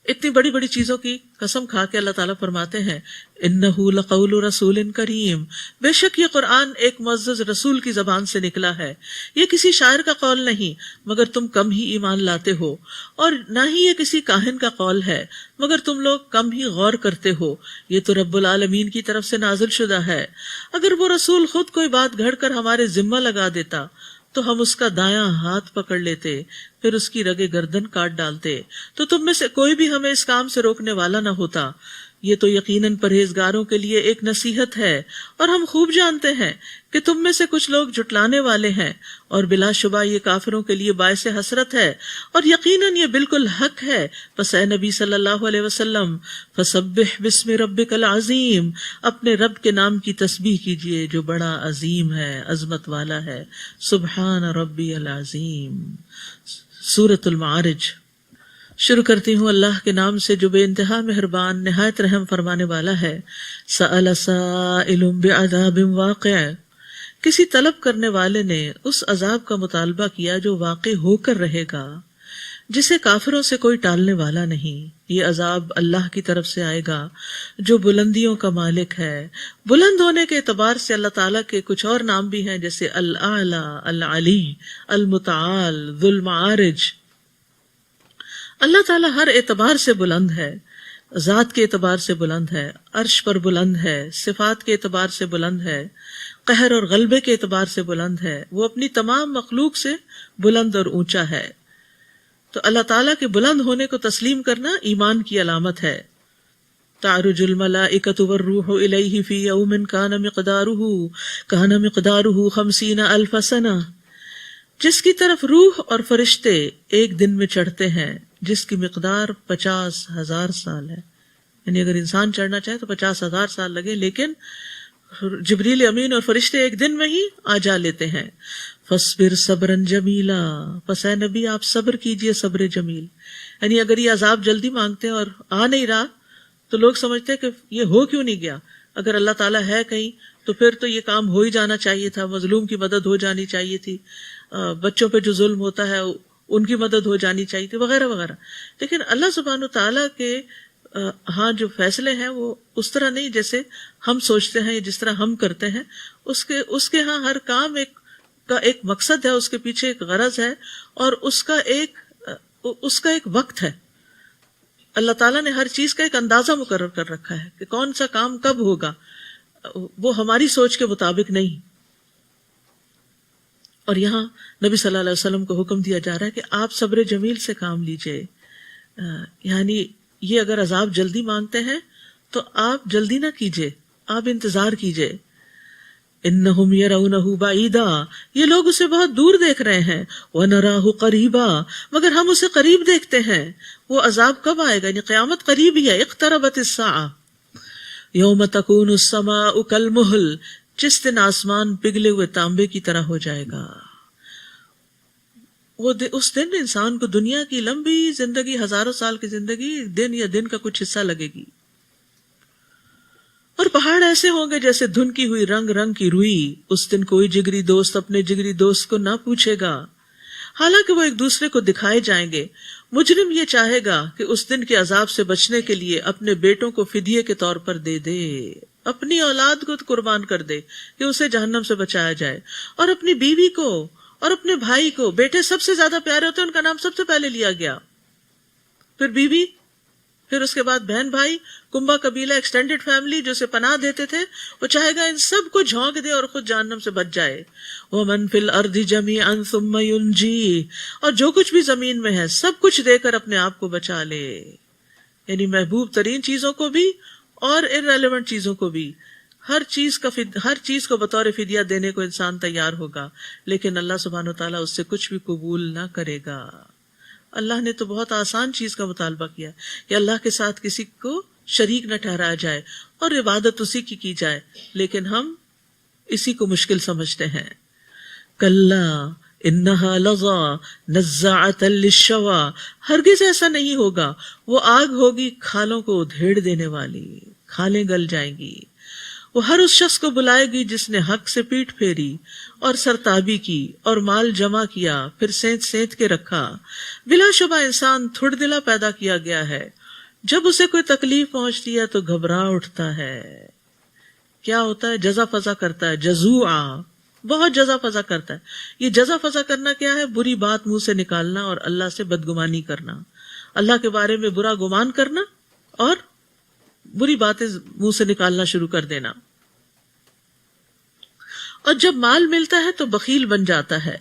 اتنی بڑی بڑی چیزوں کی قسم کھا کے اللہ تعالیٰ فرماتے ہیں انہ لقول رسول کریم، بے شک یہ قرآن ایک معزز رسول کی زبان سے نکلا ہے، یہ کسی شاعر کا قول نہیں مگر تم کم ہی ایمان لاتے ہو، اور نہ ہی یہ کسی کاہن کا قول ہے مگر تم لوگ کم ہی غور کرتے ہو. یہ تو رب العالمین کی طرف سے نازل شدہ ہے. اگر وہ رسول خود کوئی بات گھڑ کر ہمارے ذمہ لگا دیتا تو ہم اس کا دایاں ہاتھ پکڑ لیتے، پھر اس کی رگے گردن کاٹ ڈالتے، تو تم میں سے کوئی بھی ہمیں اس کام سے روکنے والا نہ ہوتا. یہ تو یقیناً پرہیزگاروں کے لیے ایک نصیحت ہے، اور ہم خوب جانتے ہیں کہ تم میں سے کچھ لوگ جھٹلانے والے ہیں، اور بلا شبہ یہ کافروں کے لیے باعث حسرت ہے، اور یقیناً یہ بالکل حق ہے. پس اے نبی صلی اللہ علیہ وسلم فسبح بسم ربک العظیم، اپنے رب کے نام کی تسبیح کیجئے جو بڑا عظیم ہے، عظمت والا ہے. سبحان ربی العظیم. سورۃ المعارج. شروع کرتی ہوں اللہ کے نام سے جو بے انتہا مہربان نہایت رحم فرمانے والا ہے. سأل سائل بعذاب واقع، کسی طلب کرنے والے نے اس عذاب کا مطالبہ کیا جو واقع ہو کر رہے گا، جسے کافروں سے کوئی ٹالنے والا نہیں. یہ عذاب اللہ کی طرف سے آئے گا جو بلندیوں کا مالک ہے. بلند ہونے کے اعتبار سے اللہ تعالیٰ کے کچھ اور نام بھی ہیں، جیسے الاعلی، العلی، المتعال، ذو المعارج. اللہ تعالیٰ ہر اعتبار سے بلند ہے، ذات کے اعتبار سے بلند ہے، عرش پر بلند ہے، صفات کے اعتبار سے بلند ہے، قہر اور غلبے کے اعتبار سے بلند ہے. وہ اپنی تمام مخلوق سے بلند اور اونچا ہے. تو اللہ تعالیٰ کے بلند ہونے کو تسلیم کرنا ایمان کی علامت ہے. تعرج الملائکۃ والروح الیہ فی یوم کان مقدارہ 50,000 سنہ، جس کی طرف روح اور فرشتے ایک دن میں چڑھتے ہیں جس کی مقدار 50,000 سال ہے. یعنی اگر انسان چڑھنا چاہے تو 50,000 سال لگے، لیکن جبریل امین اور فرشتے ایک دن میں ہی آ جا لیتے ہیں. فاصبر صبرا جمیلا، پس اے نبی آپ صبر کیجئے صبر جمیل. یعنی اگر یہ عذاب جلدی مانگتے ہیں اور آ نہیں رہا تو لوگ سمجھتے ہیں کہ یہ ہو کیوں نہیں گیا. اگر اللہ تعالیٰ ہے کہیں تو پھر تو یہ کام ہو ہی جانا چاہیے تھا، مظلوم کی مدد ہو جانی چاہیے تھی، بچوں پہ جو ظلم ہوتا ہے ان کی مدد ہو جانی چاہیے تھی، وغیرہ وغیرہ. لیکن اللہ سبحانہ تعالیٰ کے ہاں جو فیصلے ہیں وہ اس طرح نہیں جیسے ہم سوچتے ہیں یا جس طرح ہم کرتے ہیں. اس کے ہاں ہر کام کا ایک مقصد ہے، اس کے پیچھے ایک غرض ہے، اور اس کا ایک وقت ہے. اللہ تعالیٰ نے ہر چیز کا ایک اندازہ مقرر کر رکھا ہے کہ کون سا کام کب ہوگا، وہ ہماری سوچ کے مطابق نہیں. اور یہاں نبی صلی اللہ علیہ وسلم کو حکم دیا جا رہا ہے کہ آپ صبر جمیل سے کام لیجئے. یعنی یہ اگر عذاب جلدی مانگتے ہیں تو آپ جلدی نہ کیجئے، آپ انتظار کیجئے. انہم یرونہ بعیدا، یہ لوگ اسے بہت دور دیکھ رہے ہیں. ونراہ قریبا، مگر ہم اسے قریب دیکھتے ہیں. وہ عذاب کب آئے گا؟ یعنی قیامت قریب ہی ہے. اقتربت الساعہ یوم تکون السماء کالمہل، جس دن آسمان پگھلے ہوئے تانبے کی طرح ہو جائے گا. اس دن انسان کو دنیا کی لمبی زندگی، ہزاروں سال کی زندگی، دن یا دن کا کچھ حصہ لگے گی. اور پہاڑ ایسے ہوں گے جیسے دھنکی ہوئی رنگ رنگ کی روئی. اس دن کوئی جگری دوست اپنے جگری دوست کو نہ پوچھے گا، حالانکہ وہ ایک دوسرے کو دکھائے جائیں گے. مجرم یہ چاہے گا کہ اس دن کے عذاب سے بچنے کے لیے اپنے بیٹوں کو فدیے کے طور پر دے دے، اپنی اولاد کو قربان کر دے کہ اسے جہنم سے بچایا جائے، اور اپنی بیوی کو اور اپنے بھائی کو. بیٹے سب سے زیادہ پیارے ہوتے ہیں، ان کا نام سب سے پہلے لیا گیا، پھر بیوی، پھر اس کے بعد بہن بھائی، کنبا قبیلہ، ایکسٹینڈڈ فیملی جو اسے پناہ دیتے تھے، وہ چاہے گا ان سب کو جھونک دے اور خود جہنم سے بچ جائے. وَمَن فِي الْأَرْضِ جَمِيعًا ثُمَّ يُنْجِيهِ، اور جو کچھ بھی زمین میں ہے سب کچھ دے کر اپنے آپ کو بچا لے. یعنی محبوب ترین چیزوں کو بھی اور irrelevant چیزوں کو بھی، ہر چیز کو بطور فدیہ دینے کو انسان تیار ہوگا، لیکن اللہ سبحانہ وتعالیٰ اس سے کچھ بھی قبول نہ کرے گا. اللہ نے تو بہت آسان چیز کا مطالبہ کیا کہ اللہ کے ساتھ کسی کو شریک نہ ٹھہرایا جائے اور عبادت اسی کی جائے، لیکن ہم اسی کو مشکل سمجھتے ہیں. کلا انہا لظا نزاعۃ للشوا، ہرگز ایسا نہیں ہوگا، وہ آگ ہوگی کھالوں کو ادھیڑ دینے والی، کھالیں گل جائیں گی. وہ ہر اس شخص کو بلائے گی جس نے حق سے پیٹ پھیری اور سرتابی کی اور مال جمع کیا پھر سینت سینت کے رکھا. بلا شبہ انسان تھوڑ دلا پیدا کیا گیا ہے، جب اسے کوئی تکلیف پہنچتی ہے تو گھبرا اٹھتا ہے. کیا ہوتا ہے؟ جزا فضا کرتا ہے، جزوعا، بہت جزا فضا کرتا ہے. یہ جزا فضا کرنا کیا ہے؟ بری بات منہ سے نکالنا اور اللہ سے بدگمانی کرنا، اللہ کے بارے میں برا گمان کرنا اور بری باتیں منہ سے نکالنا شروع کر دینا. اور جب مال ملتا ہے تو بخیل بن جاتا ہے،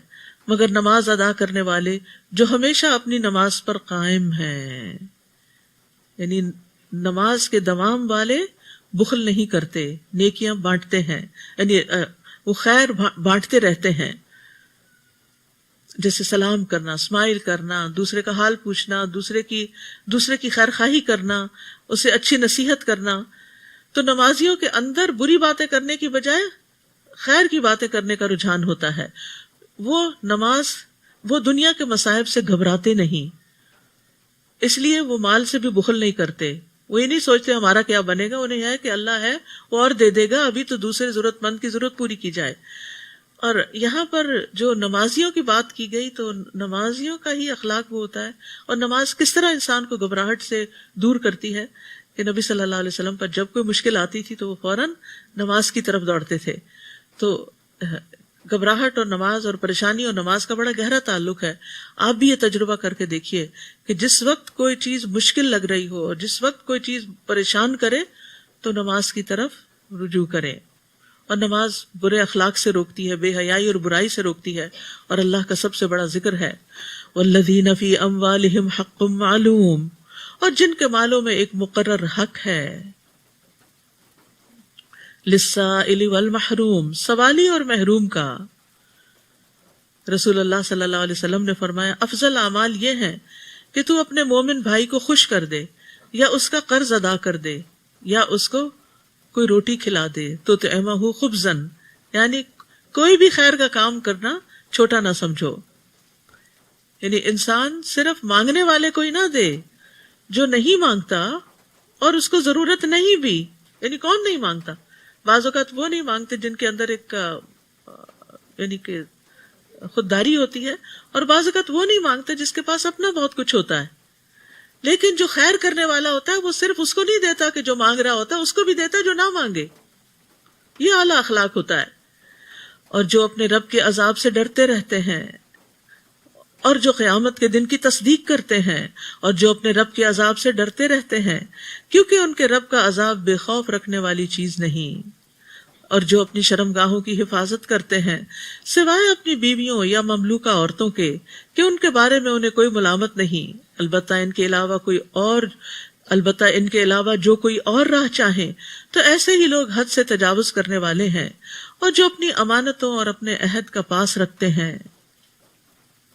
مگر نماز ادا کرنے والے جو ہمیشہ اپنی نماز پر قائم ہیں، یعنی نماز کے دوام والے بخل نہیں کرتے، نیکیاں بانٹتے ہیں، یعنی وہ خیر بانٹتے رہتے ہیں، جیسے سلام کرنا، اسمائل کرنا، دوسرے کا حال پوچھنا، دوسرے کی خیر خواہی کرنا، اسے اچھی نصیحت کرنا. تو نمازیوں کے اندر بری باتیں کرنے کی بجائے خیر کی باتیں کرنے کا رجحان ہوتا ہے. وہ دنیا کے مصائب سے گھبراتے نہیں، اس لیے وہ مال سے بھی بخل نہیں کرتے. وہ یہ نہیں سوچتے ہمارا کیا بنے گا، انہیں ہے کہ اللہ ہے وہ اور دے دے گا، ابھی تو دوسرے ضرورت مند کی ضرورت پوری کی جائے. اور یہاں پر جو نمازیوں کی بات کی گئی تو نمازیوں کا ہی اخلاق وہ ہوتا ہے. اور نماز کس طرح انسان کو گھبراہٹ سے دور کرتی ہے کہ نبی صلی اللہ علیہ وسلم پر جب کوئی مشکل آتی تھی تو وہ فوراً نماز کی طرف دوڑتے تھے. تو گھبراہٹ اور نماز اور پریشانی اور نماز کا بڑا گہرا تعلق ہے. آپ بھی یہ تجربہ کر کے دیکھیے کہ جس وقت کوئی چیز مشکل لگ رہی ہو اور جس وقت کوئی چیز پریشان کرے تو نماز کی طرف رجوع کریں. اور نماز برے اخلاق سے روکتی ہے، بے حیائی اور برائی سے روکتی ہے، اور اللہ کا سب سے بڑا ذکر ہے والذین فی اموالہم حق معلوم، اور جن کے مالوں میں ایک مقرر حق ہے، للسائل والمحروم، سوالی اور محروم کا. رسول اللہ صلی اللہ علیہ وسلم نے فرمایا افضل اعمال یہ ہیں کہ تو اپنے مومن بھائی کو خوش کر دے، یا اس کا قرض ادا کر دے، یا اس کو کوئی روٹی کھلا دے. تو طعمہ خبزن، یعنی کوئی بھی خیر کا کام کرنا چھوٹا نہ سمجھو. یعنی انسان صرف مانگنے والے کو ہی نہ دے، جو نہیں مانگتا اور اس کو ضرورت نہیں بھی. یعنی کون نہیں مانگتا؟ بعض اوقات وہ نہیں مانگتے جن کے اندر ایک یعنی کہ خودداری ہوتی ہے، اور بعض اوقات وہ نہیں مانگتے جس کے پاس اپنا بہت کچھ ہوتا ہے. لیکن جو خیر کرنے والا ہوتا ہے وہ صرف اس کو نہیں دیتا کہ جو مانگ رہا ہوتا ہے، اس کو بھی دیتا ہے جو نہ مانگے. یہ اعلیٰ اخلاق ہوتا ہے. اور جو اپنے رب کے عذاب سے ڈرتے رہتے ہیں، اور جو قیامت کے دن کی تصدیق کرتے ہیں، اور جو اپنے رب کے عذاب سے ڈرتے رہتے ہیں، کیونکہ ان کے رب کا عذاب بے خوف رکھنے والی چیز نہیں. اور جو اپنی شرمگاہوں کی حفاظت کرتے ہیں سوائے اپنی بیویوں یا مملوکہ عورتوں کے کہ ان کے بارے میں انہیں کوئی ملامت نہیں، البتہ ان کے علاوہ جو کوئی اور راہ چاہیں، تو ایسے ہی لوگ حد سے تجاوز کرنے والے ہیں. اور جو اپنی امانتوں اور اپنے عہد کا پاس رکھتے ہیں،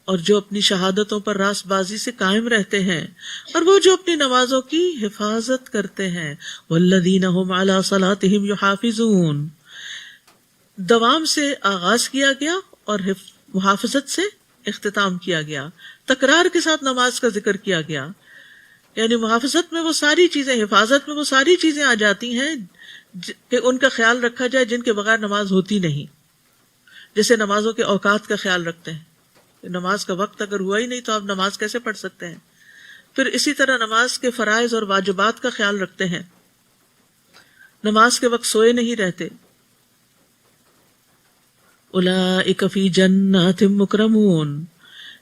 اور جو اپنی شہادتوں پر راست بازی سے قائم رہتے ہیں، اور وہ جو اپنی نمازوں کی حفاظت کرتے ہیں. والذین هم علی صلاتهم یحافظون، دوام سے آغاز کیا گیا اور محافظت سے اختتام کیا گیا. تکرار کے ساتھ نماز کا ذکر کیا گیا. یعنی محافظت میں وہ ساری چیزیں، حفاظت میں وہ ساری چیزیں آ جاتی ہیں کہ ان کا خیال رکھا جائے جن کے بغیر نماز ہوتی نہیں. جیسے نمازوں کے اوقات کا خیال رکھتے ہیں، نماز کا وقت اگر ہوا ہی نہیں تو آپ نماز کیسے پڑھ سکتے ہیں. پھر اسی طرح نماز کے فرائض اور واجبات کا خیال رکھتے ہیں، نماز کے وقت سوئے نہیں رہتے. اولئک فی جنات مکرمون،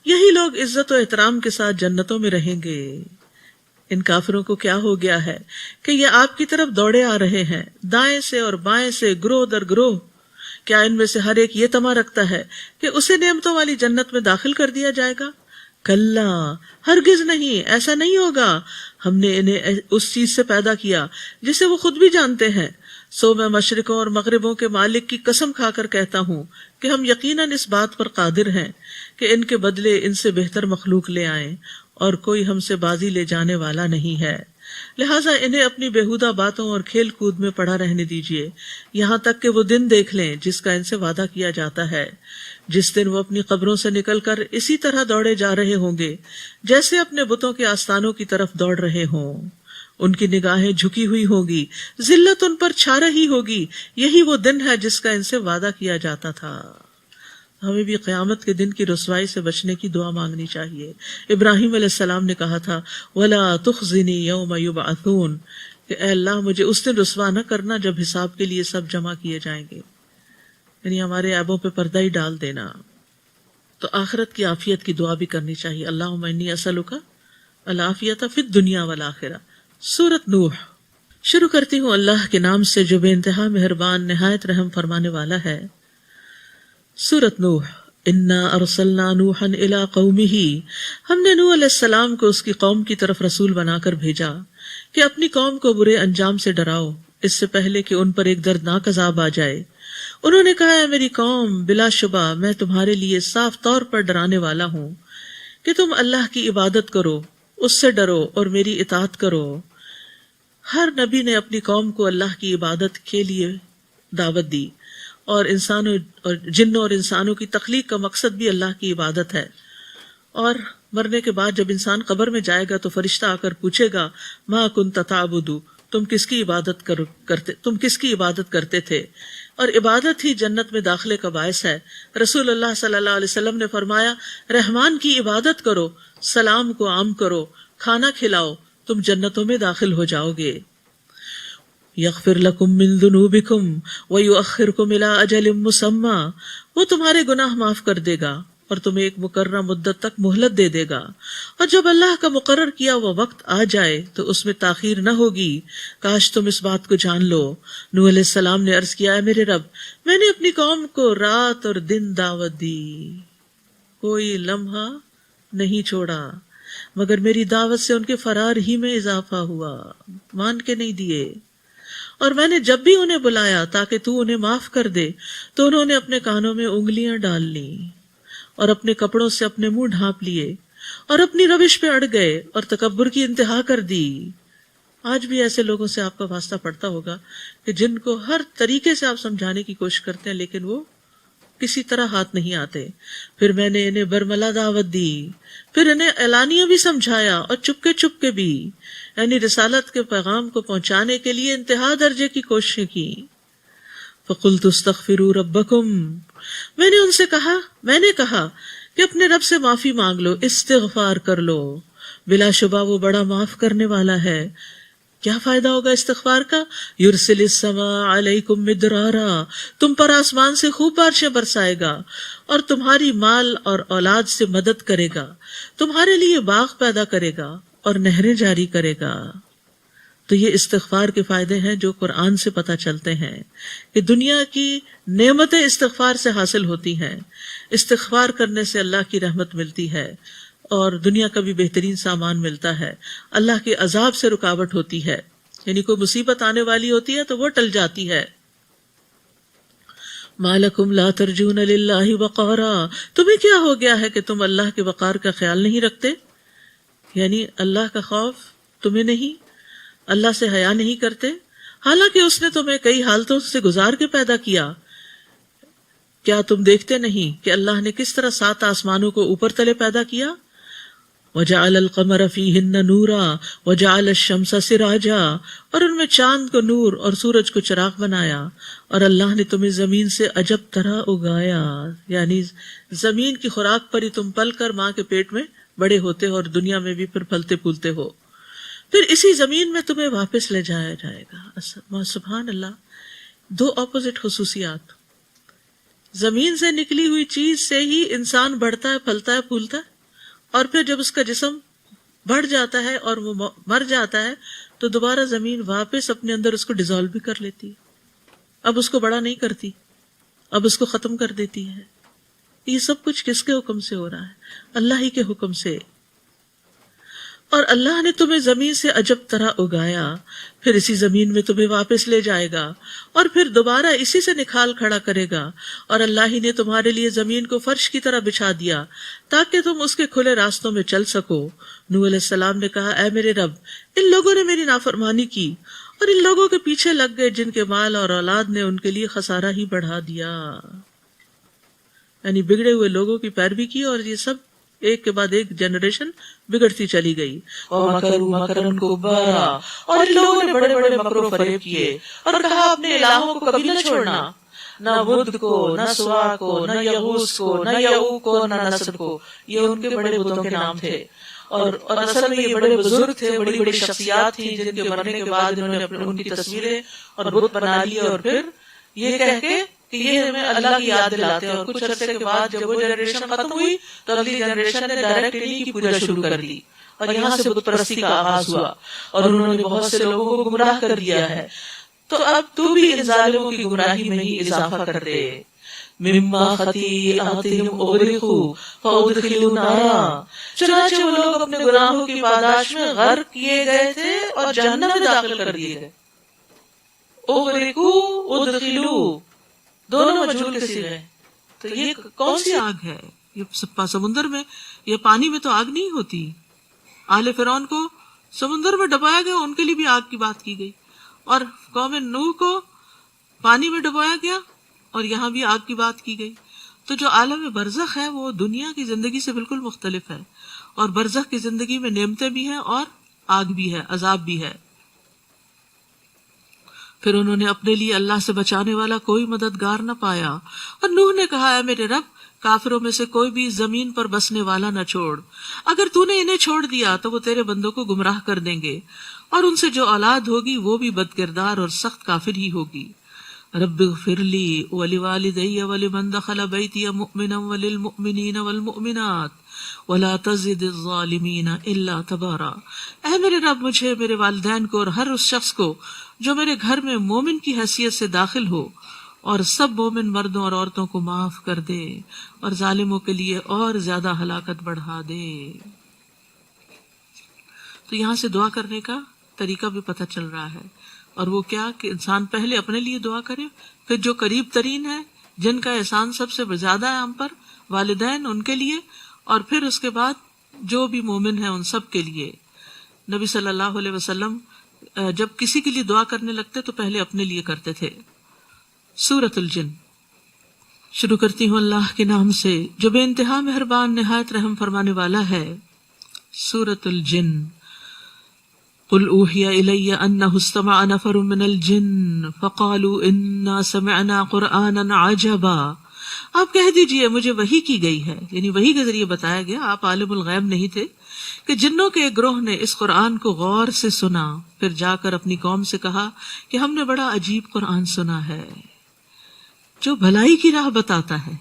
یہی لوگ عزت و احترام کے ساتھ جنتوں میں رہیں گے. ان کافروں کو کیا ہو گیا ہے کہ یہ آپ کی طرف دوڑے آ رہے ہیں، دائیں سے اور بائیں سے، گروہ در گروہ. کیا ان میں سے ہر ایک یہ طمع رکھتا ہے کہ اسے نعمتوں والی جنت میں داخل کر دیا جائے گا؟ کلا، ہرگز نہیں، ایسا نہیں ہوگا. ہم نے انہیں اس چیز سے پیدا کیا جسے وہ خود بھی جانتے ہیں. سو میں مشرقوں اور مغربوں کے مالک کی قسم کھا کر کہتا ہوں کہ ہم یقیناً اس بات پر قادر ہیں کہ ان کے بدلے ان سے بہتر مخلوق لے آئیں، اور کوئی ہم سے بازی لے جانے والا نہیں ہے. لہٰذا انہیں اپنی بیہودہ باتوں اور کھیل کود میں پڑا رہنے دیجیے یہاں تک کہ وہ دن دیکھ لیں جس کا ان سے وعدہ کیا جاتا ہے، جس دن وہ اپنی قبروں سے نکل کر اسی طرح دوڑے جا رہے ہوں گے جیسے اپنے بتوں کے آستانوں کی طرف دوڑ رہے ہوں. ان کی نگاہیں جھکی ہوئی ہوگی، ذلت ان پر چھا رہی ہوگی. یہی وہ دن ہے جس کا ان سے وعدہ کیا جاتا تھا. ہمیں بھی قیامت کے دن کی رسوائی سے بچنے کی دعا مانگنی چاہیے. ابراہیم علیہ السلام نے کہا تھا وَلَا تُخْزِنِي يَوْمَ يُبْعَثُونَ، کہ اے اللہ مجھے اس دن رسوا نہ کرنا جب حساب کے لیے سب جمع کیے جائیں گے. یعنی ہمارے عیبوں پہ پردہ ہی ڈال دینا. تو آخرت کی عافیت کی دعا بھی کرنی چاہیے. اللہم انی اسألک العافیۃ فی الدنیا والآخرہ. سورۃ نوح. شروع کرتی ہوں اللہ کے نام سے جو بے انتہا مہربان نہایت رحم فرمانے والا ہے. سورۃ نوح. انا ارسلنا نوحا الی قومہ، ہم نے نوح علیہ السلام کو اس کی قوم کی طرف رسول بنا کر بھیجا کہ اپنی قوم کو برے انجام سے ڈراؤ اس سے پہلے کہ ان پر ایک دردناک عذاب آ جائے. انہوں نے کہا اے میری قوم، بلا شبہ میں تمہارے لیے صاف طور پر ڈرانے والا ہوں کہ تم اللہ کی عبادت کرو، اس سے ڈرو اور میری اطاعت کرو. ہر نبی نے اپنی قوم کو اللہ کی عبادت کے لیے دعوت دی، اور انسانوں اور جنوں اور انسانوں کی تخلیق کا مقصد بھی اللہ کی عبادت ہے. اور مرنے کے بعد جب انسان قبر میں جائے گا تو فرشتہ آ کر پوچھے گا ما کنت تعبد، تم کس کی عبادت کرتے تھے؟ اور عبادت ہی جنت میں داخلے کا باعث ہے. رسول اللہ صلی اللہ علیہ وسلم نے فرمایا رحمان کی عبادت کرو، سلام کو عام کرو، کھانا کھلاؤ، تم جنتوں میں داخل ہو جاؤ گے. یغفر لکم من ذنوبکم ویؤخرکم الی اجل مسمی، وہ تمہارے گناہ معاف کر دے گا اور تمہیں ایک مقررہ مدت تک مہلت دے دے گا، اور جب اللہ کا مقرر کیا وہ وقت آ جائے تو اس میں تاخیر نہ ہوگی. کاش تم اس بات کو جان لو. نوح علیہ السلام نے عرض کیا اے میرے رب، میں نے اپنی قوم کو رات اور دن دعوت دی، کوئی لمحہ نہیں چھوڑا، مگر میری دعوت سے ان کے فرار ہی میں اضافہ ہوا، مان کے نہیں دیے. اور میں نے جب بھی انہیں بلایا تاکہ تو انہیں معاف کر دے تو انہوں نے اپنے کانوں میں انگلیاں ڈال لیں اور اپنے کپڑوں سے اپنے منہ ڈھانپ لیے اور اپنی روش پہ اڑ گئے اور تکبر کی انتہا کر دی. آج بھی ایسے لوگوں سے آپ کا واسطہ پڑتا ہوگا کہ جن کو ہر طریقے سے آپ سمجھانے کی کوشش کرتے ہیں لیکن وہ کسی طرح ہاتھ نہیں آتے. پھر میں نے انہیں برملا دعوت دی، پھر انہیں اعلانیہ بھی سمجھایا اور چپ کے بھی، یعنی رسالت کے پیغام کو پہنچانے کے لیے انتہا درجے کی کوششیں کی. فَقُلْتُ اسْتَغْفِرُوا رَبَّكُمْ، میں نے کہا کہ اپنے رب سے معافی مانگ لو، استغفار کر لو، بلا شبہ وہ بڑا معاف کرنے والا ہے. کیا فائدہ ہوگا استغفار کا؟ یرسل السماء علیکم مدرارا، تم پر آسمان سے خوب بارشیں برسائے گا اور تمہاری مال اور اولاد سے مدد کرے گا، تمہارے لیے باغ پیدا کرے گا اور نہریں جاری کرے گا. تو یہ استغفار کے فائدے ہیں جو قرآن سے پتہ چلتے ہیں کہ دنیا کی نعمتیں استغفار سے حاصل ہوتی ہیں. استغفار کرنے سے اللہ کی رحمت ملتی ہے اور دنیا کا بھی بہترین سامان ملتا ہے. اللہ کے عذاب سے رکاوٹ ہوتی ہے، یعنی کوئی مصیبت آنے والی ہوتی ہے تو وہ ٹل جاتی ہے. مَا لَكُمْ لَا تَرْجُونَ لِلَّهِ وَقَارًا، تمہیں کیا ہو گیا ہے کہ تم اللہ کے وقار کا خیال نہیں رکھتے؟ یعنی اللہ کا خوف تمہیں نہیں، اللہ سے حیا نہیں کرتے، حالانکہ اس نے تمہیں کئی حالتوں سے گزار کے پیدا کیا. کیا تم دیکھتے نہیں کہ اللہ نے کس طرح 7 آسمانوں کو اوپر تلے پیدا کیا؟ وَجَعَلَ الْقَمَرَ فِيهِنَّ نُورًا وَجَعَلَ الشَّمْسَ سِرَاجًا، اور ان میں چاند کو نور اور سورج کو چراغ بنایا. اور اللہ نے تمہیں زمین سے عجب طرح اگایا، یعنی زمین کی خوراک پر ہی تم پل کر ماں کے پیٹ میں بڑے ہوتے ہو اور دنیا میں بھی پھر پھلتے پھولتے ہو، پھر اسی زمین میں تمہیں واپس لے جایا جائے گا. سبحان اللہ، 2 اپوزٹ خصوصیات. زمین سے نکلی ہوئی چیز سے ہی انسان بڑھتا ہے، پھلتا ہے، پھولتا ہے، اور پھر جب اس کا جسم بڑھ جاتا ہے اور وہ مر جاتا ہے تو دوبارہ زمین واپس اپنے اندر اس کو ڈیزالو بھی کر لیتی ہے، اب اس کو بڑا نہیں کرتی، اب اس کو ختم کر دیتی ہے۔ یہ سب کچھ کس کے حکم سے ہو رہا ہے؟ اللہ ہی کے حکم سے۔ اور اللہ نے تمہیں زمین سے عجب طرح اگایا، پھر اسی زمین میں تمہیں واپس لے جائے گا اور پھر دوبارہ اسی سے نکھال کھڑا کرے گا۔ اور اللہ ہی نے تمہارے لیے زمین کو فرش کی طرح بچھا دیا تاکہ تم اس کے کھلے راستوں میں چل سکو۔ نوح علیہ السلام نے کہا، اے میرے رب، ان لوگوں نے میری نافرمانی کی اور ان لوگوں کے پیچھے لگ گئے جن کے مال اور اولاد نے ان کے لیے خسارہ ہی بڑھا دیا۔ یعنی بگڑے ہوئے لوگوں کی پیروی کی اور یہ سب ایک کے بعد ایک جنریشن بگڑتی چلی گئی۔ وَمَكَرُوا مَكْرًا كُبَّارًا، اور ان لوگوں نے بڑے بڑے مکر و فریب کیے اور کہا اپنے الہوں کو کبھی نہ چھوڑنا، نہ بدھ کو، نہ سوا کو، نہ یغوث کو، نہ یعوق کو، نہ نصر کو۔ یہ ان کے بڑے بتوں کے نام تھے، اور اصل میں یہ بڑے بزرگ تھے، بڑی بڑی شخصیات تھیں جن کے مرنے کے بعد انہوں نے ان کی تصویریں اور بت بنا لیے، اور پھر یہ کہہ کے کہ یہ ہمیں اللہ کی یاد دلاتے ہیں۔ اور کچھ عرصے کے بعد جب وہ جنریشن ختم ہوئی تو اگلی جنریشن نے ڈائریکٹ انہی کی پوجا شروع کر دی، اور یہاں سے بت پرستی کا آغاز ہوا، اور انہوں نے بہت سے لوگوں کو گمراہ کر دیا ہے۔ تو اب تو بھی ان ظالموں کی گمراہی میں ہی اضافہ کر دے۔ مما خطیئاتہم اغرقوا فادخلوا نارا، چنانچہ وہ لوگ اپنے گناہوں کی پاداش میں غرق کیے گئے تھے اور جہنم میں داخل کر دیے گئے۔ اغرقوا ادخلوا دونوں مجہول کے صیغے ہیں۔ تو یہ کون سی آگ ہے؟ یہ سمندر میں، یہ پانی میں تو آگ نہیں ہوتی۔ آل فرعون کو سمندر میں ڈبایا گیا، ان کے لیے بھی آگ کی بات کی گئی، اور قوم نوح کو پانی میں ڈبایا گیا اور یہاں بھی آگ کی بات کی گئی۔ تو جو عالم برزخ ہے وہ دنیا کی زندگی سے بالکل مختلف ہے، اور برزخ کی زندگی میں نعمتیں بھی ہیں اور آگ بھی ہے، عذاب بھی ہے۔ پھر انہوں نے اپنے لیے اللہ سے بچانے والا کوئی مددگار نہ پایا، اور نوح نے کہا، اے میرے رب، کافروں میں سے کوئی بھی زمین پر بسنے والا نہ چھوڑ، اگر تو نے انہیں چھوڑ دیا تو وہ تیرے بندوں کو گمراہ کر دیں گے، اور ان سے جو اولاد ہوگی وہ بھی بدکردار اور سخت کافر ہی ہوگی۔ رب اغفر لی ولوالدی ولمن دخل بیتی مؤمنا وللمؤمنین والمؤمنات ولا تزد الظالمین الا تبارا۔ اے میرے رب، مجھے، میرے والدین کو اور ہر اس شخص کو جو میرے گھر میں مومن کی حیثیت سے داخل ہو، اور سب مومن مردوں اور عورتوں کو معاف کر دے، اور ظالموں کے لیے اور زیادہ ہلاکت بڑھا دے۔ تو یہاں سے دعا کرنے کا طریقہ بھی پتہ چل رہا ہے، اور وہ کیا کہ انسان پہلے اپنے لیے دعا کرے، پھر جو قریب ترین ہے، جن کا احسان سب سے زیادہ ہے ہم پر، والدین، ان کے لیے، اور پھر اس کے بعد جو بھی مومن ہیں ان سب کے لیے۔ نبی صلی اللہ علیہ وسلم جب کسی کے لیے دعا کرنے لگتے تو پہلے اپنے لیے کرتے تھے۔ سورۃ الجن۔ شروع کرتی ہوں اللہ کے نام سے جو بے انتہا مہربان نہایت رحم فرمانے والا ہے۔ سورۃ الجن۔ قل اوحی الی انہ استمع نفر من الجن فقالوا انا سمعنا قرآنا عجبا۔ آپ کہہ دیجئے مجھے وحی کی گئی ہے، یعنی وحی کے ذریعے بتایا گیا، آپ عالم الغیب نہیں تھے، کہ جنوں کے ایک گروہ نے اس قرآن کو غور سے سنا، پھر جا کر اپنی قوم سے کہا کہ ہم نے بڑا عجیب قرآن سنا ہے جو بھلائی کی راہ بتاتا ہے۔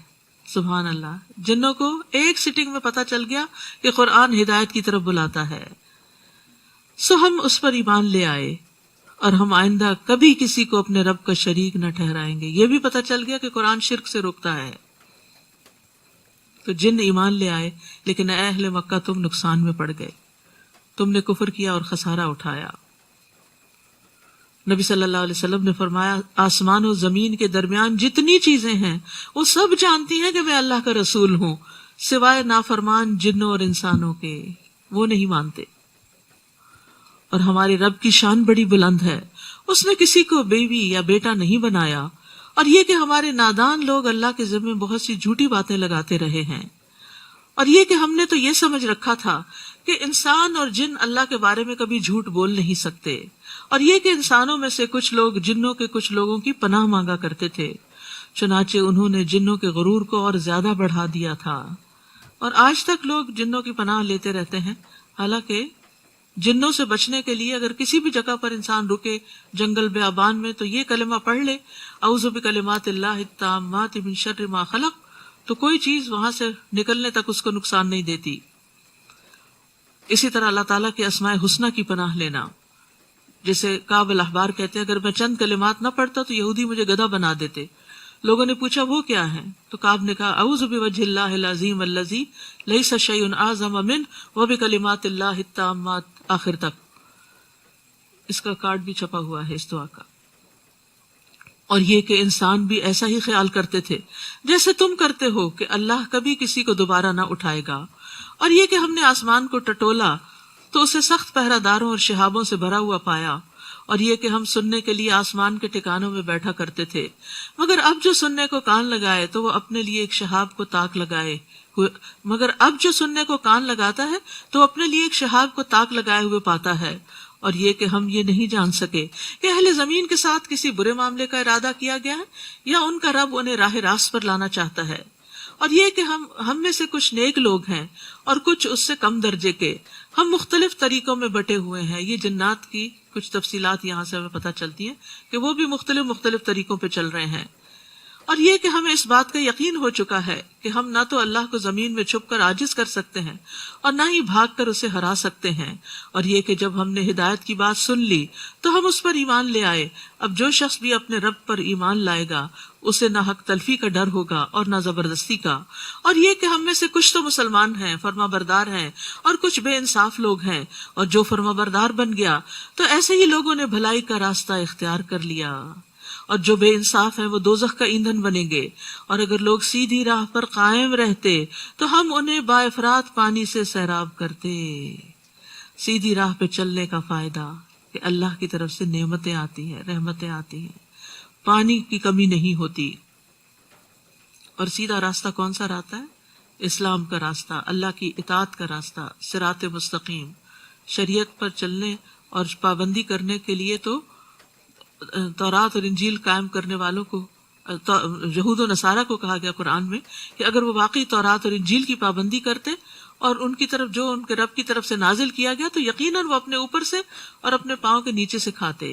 سبحان اللہ، جنوں کو ایک سٹنگ میں پتہ چل گیا کہ قرآن ہدایت کی طرف بلاتا ہے، سو ہم اس پر ایمان لے آئے، اور ہم آئندہ کبھی کسی کو اپنے رب کا شریک نہ ٹھہرائیں گے۔ یہ بھی پتہ چل گیا کہ قرآن شرک سے روکتا ہے، تو جن ایمان لے آئے، لیکن اے اہل مکہ تم نقصان میں پڑ گئے، تم نے کفر کیا اور خسارہ اٹھایا۔ نبی صلی اللہ علیہ وسلم نے فرمایا، آسمان و زمین کے درمیان جتنی چیزیں ہیں وہ سب جانتی ہیں کہ میں اللہ کا رسول ہوں، سوائے نافرمان جنوں اور انسانوں کے، وہ نہیں مانتے۔ اور ہمارے رب کی شان بڑی بلند ہے، اس نے کسی کو بیوی یا بیٹا نہیں بنایا، اور یہ کہ ہمارے نادان لوگ اللہ کے ذمے بہت سی جھوٹی باتیں لگاتے رہے ہیں، اور یہ کہ ہم نے تو یہ سمجھ رکھا تھا کہ انسان اور جن اللہ کے بارے میں کبھی جھوٹ بول نہیں سکتے، اور یہ کہ انسانوں میں سے کچھ لوگ جنوں کے کچھ لوگوں کی پناہ مانگا کرتے تھے، چنانچہ انہوں نے جنوں کے غرور کو اور زیادہ بڑھا دیا تھا، اور آج تک لوگ جنوں کی پناہ لیتے رہتے ہیں۔ حالانکہ جنوں سے بچنے کے لیے اگر کسی بھی جگہ پر انسان رکے، جنگل بیابان میں، تو یہ کلمہ پڑھ لے، اعوذ بکلمات اللہ التامات من شر ما خلق، تو کوئی چیز وہاں سے نکلنے تک اس کو نقصان نہیں دیتی۔ اسی طرح اللہ تعالیٰ کے اسماء حسنہ کی پناہ لینا، جیسے کعب الاحبار کہتے ہیں اگر میں چند کلمات نہ پڑھتا تو یہودی مجھے گدھا بنا دیتے. لوگوں نے پوچھا وہ کیا ہے؟ تو کعب نے کہا اعوذ بوجہ اللہ العظیم الذی لیس شیء اعظم منہ وبکلمات اللہ التامات، آخر تک. اس کا کارڈ بھی چھپا ہوا ہے اس دعا کا. اور یہ کہ انسان بھی ایسا ہی خیال کرتے تھے جیسے تم کرتے ہو کہ اللہ کبھی کسی کو دوبارہ نہ اٹھائے گا، اور یہ کہ ہم نے آسمان کو ٹٹولا تو اسے سخت پہرہ داروں اور شہابوں سے بھرا ہوا پایا، اور یہ کہ ہم سننے کے لیے آسمان کے ٹھکانوں میں بیٹھا کرتے تھے، مگر اب جو سننے کو کان لگائے تو وہ اپنے لیے ایک شہاب کو تاک لگائے ہوئے پاتا ہے. اور یہ کہ ہم یہ نہیں جان سکے کہ اہل زمین کے ساتھ کسی برے معاملے کا ارادہ کیا گیا ہے یا ان کا رب انہیں راہ راست پر لانا چاہتا ہے. اور یہ کہ ہم میں سے کچھ نیک لوگ ہیں اور کچھ اس سے کم درجے کے، ہم مختلف طریقوں میں بٹے ہوئے ہیں. یہ جنات کی کچھ تفصیلات یہاں سے ہمیں پتہ چلتی ہیں کہ وہ بھی مختلف طریقوں پہ چل رہے ہیں. اور یہ کہ ہمیں اس بات کا یقین ہو چکا ہے کہ ہم نہ تو اللہ کو زمین میں چھپ کر عاجز کر سکتے ہیں اور نہ ہی بھاگ کر اسے ہرا سکتے ہیں. اور یہ کہ جب ہم نے ہدایت کی بات سن لی تو ہم اس پر ایمان لے آئے. اب جو شخص بھی اپنے رب پر ایمان لائے گا اسے نہ حق تلفی کا ڈر ہوگا اور نہ زبردستی کا. اور یہ کہ ہم میں سے کچھ تو مسلمان ہیں، فرما بردار ہیں، اور کچھ بے انصاف لوگ ہیں. اور جو فرما بردار بن گیا تو ایسے ہی لوگوں نے بھلائی کا راستہ اختیار کر لیا، اور جو بے انصاف ہیں وہ دوزخ کا ایندھن بنیں گے. اور اگر لوگ سیدھی راہ پر قائم رہتے تو ہم انہیں با افراط پانی سے سیراب کرتے. سیدھی راہ پہ چلنے کا فائدہ کہ اللہ کی طرف سے نعمتیں آتی ہیں، رحمتیں آتی ہیں، پانی کی کمی نہیں ہوتی. اور سیدھا راستہ کون سا راستہ ہے؟ اسلام کا راستہ، اللہ کی اطاعت کا راستہ، صراط مستقیم. شریعت پر چلنے اور پابندی کرنے کے لیے تو تورات اور انجیل قائم کرنے والوں کو، یہود و نصارہ کو کہا گیا قرآن میں کہ اگر وہ واقعی تورات اور انجیل کی پابندی کرتے اور ان کی طرف جو ان کے رب کی طرف سے نازل کیا گیا تو یقیناً وہ اپنے اوپر سے اور اپنے پاؤں کے نیچے سے کھاتے.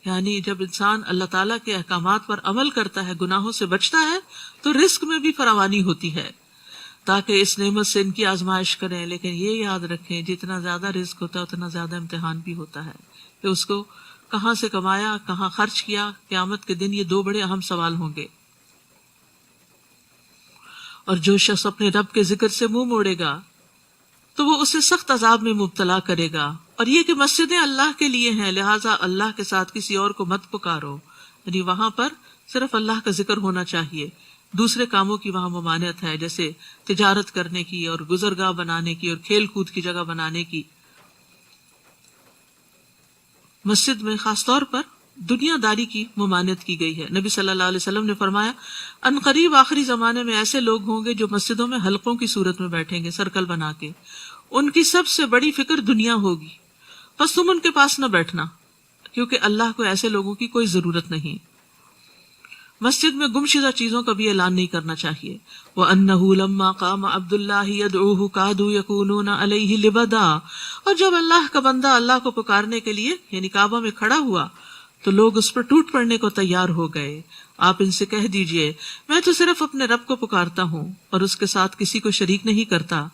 یعنی جب انسان اللہ تعالیٰ کے احکامات پر عمل کرتا ہے، گناہوں سے بچتا ہے، تو رزق میں بھی فراوانی ہوتی ہے تاکہ اس نعمت سے ان کی آزمائش کریں. لیکن یہ یاد رکھیں جتنا زیادہ رزق ہوتا ہے اتنا زیادہ امتحان بھی ہوتا ہے کہ اس کو کہاں سے کمایا، کہاں خرچ کیا. قیامت کے دن یہ دو بڑے اہم سوال ہوں گے. اور جو شخص اپنے رب کے ذکر سے منہ موڑے گا تو وہ اسے سخت عذاب میں مبتلا کرے گا. اور یہ کہ مسجدیں اللہ کے لیے ہیں، لہٰذا اللہ کے ساتھ کسی اور کو مت پکارو. یعنی وہاں پر صرف اللہ کا ذکر ہونا چاہیے، دوسرے کاموں کی وہاں ممانعت ہے، جیسے تجارت کرنے کی اور گزرگاہ بنانے کی اور کھیل کود کی جگہ بنانے کی. مسجد میں خاص طور پر دنیا داری کی ممانعت کی گئی ہے. نبی صلی اللہ علیہ وسلم نے فرمایا ان قریب آخری زمانے میں ایسے لوگ ہوں گے جو مسجدوں میں حلقوں کی صورت میں بیٹھیں گے، سرکل بنا کے. ان کی سب سے بڑی فکر دنیا ہوگی، بس تم ان کے پاس نہ بیٹھنا، کیونکہ اللہ کو ایسے لوگوں کی کوئی ضرورت نہیں. مسجد میں گمشدہ چیزوں کا بھی اعلان نہیں کرنا چاہیے. وَأَنَّهُ لَمَّا قَامَ عَبْدُ اللَّهِ يَدْعُوهُ كَادُوا يَكُونُونَ عَلَيْهِ لِبَدًا. اور جب اللہ کا بندہ اللہ کو پکارنے کے لیے یعنی کعبہ میں کھڑا ہوا تو لوگ اس پر ٹوٹ پڑنے کو تیار ہو گئے. آپ ان سے کہہ دیجئے میں تو صرف اپنے رب کو پکارتا ہوں اور اس کے ساتھ کسی کو شریک نہیں کرتا.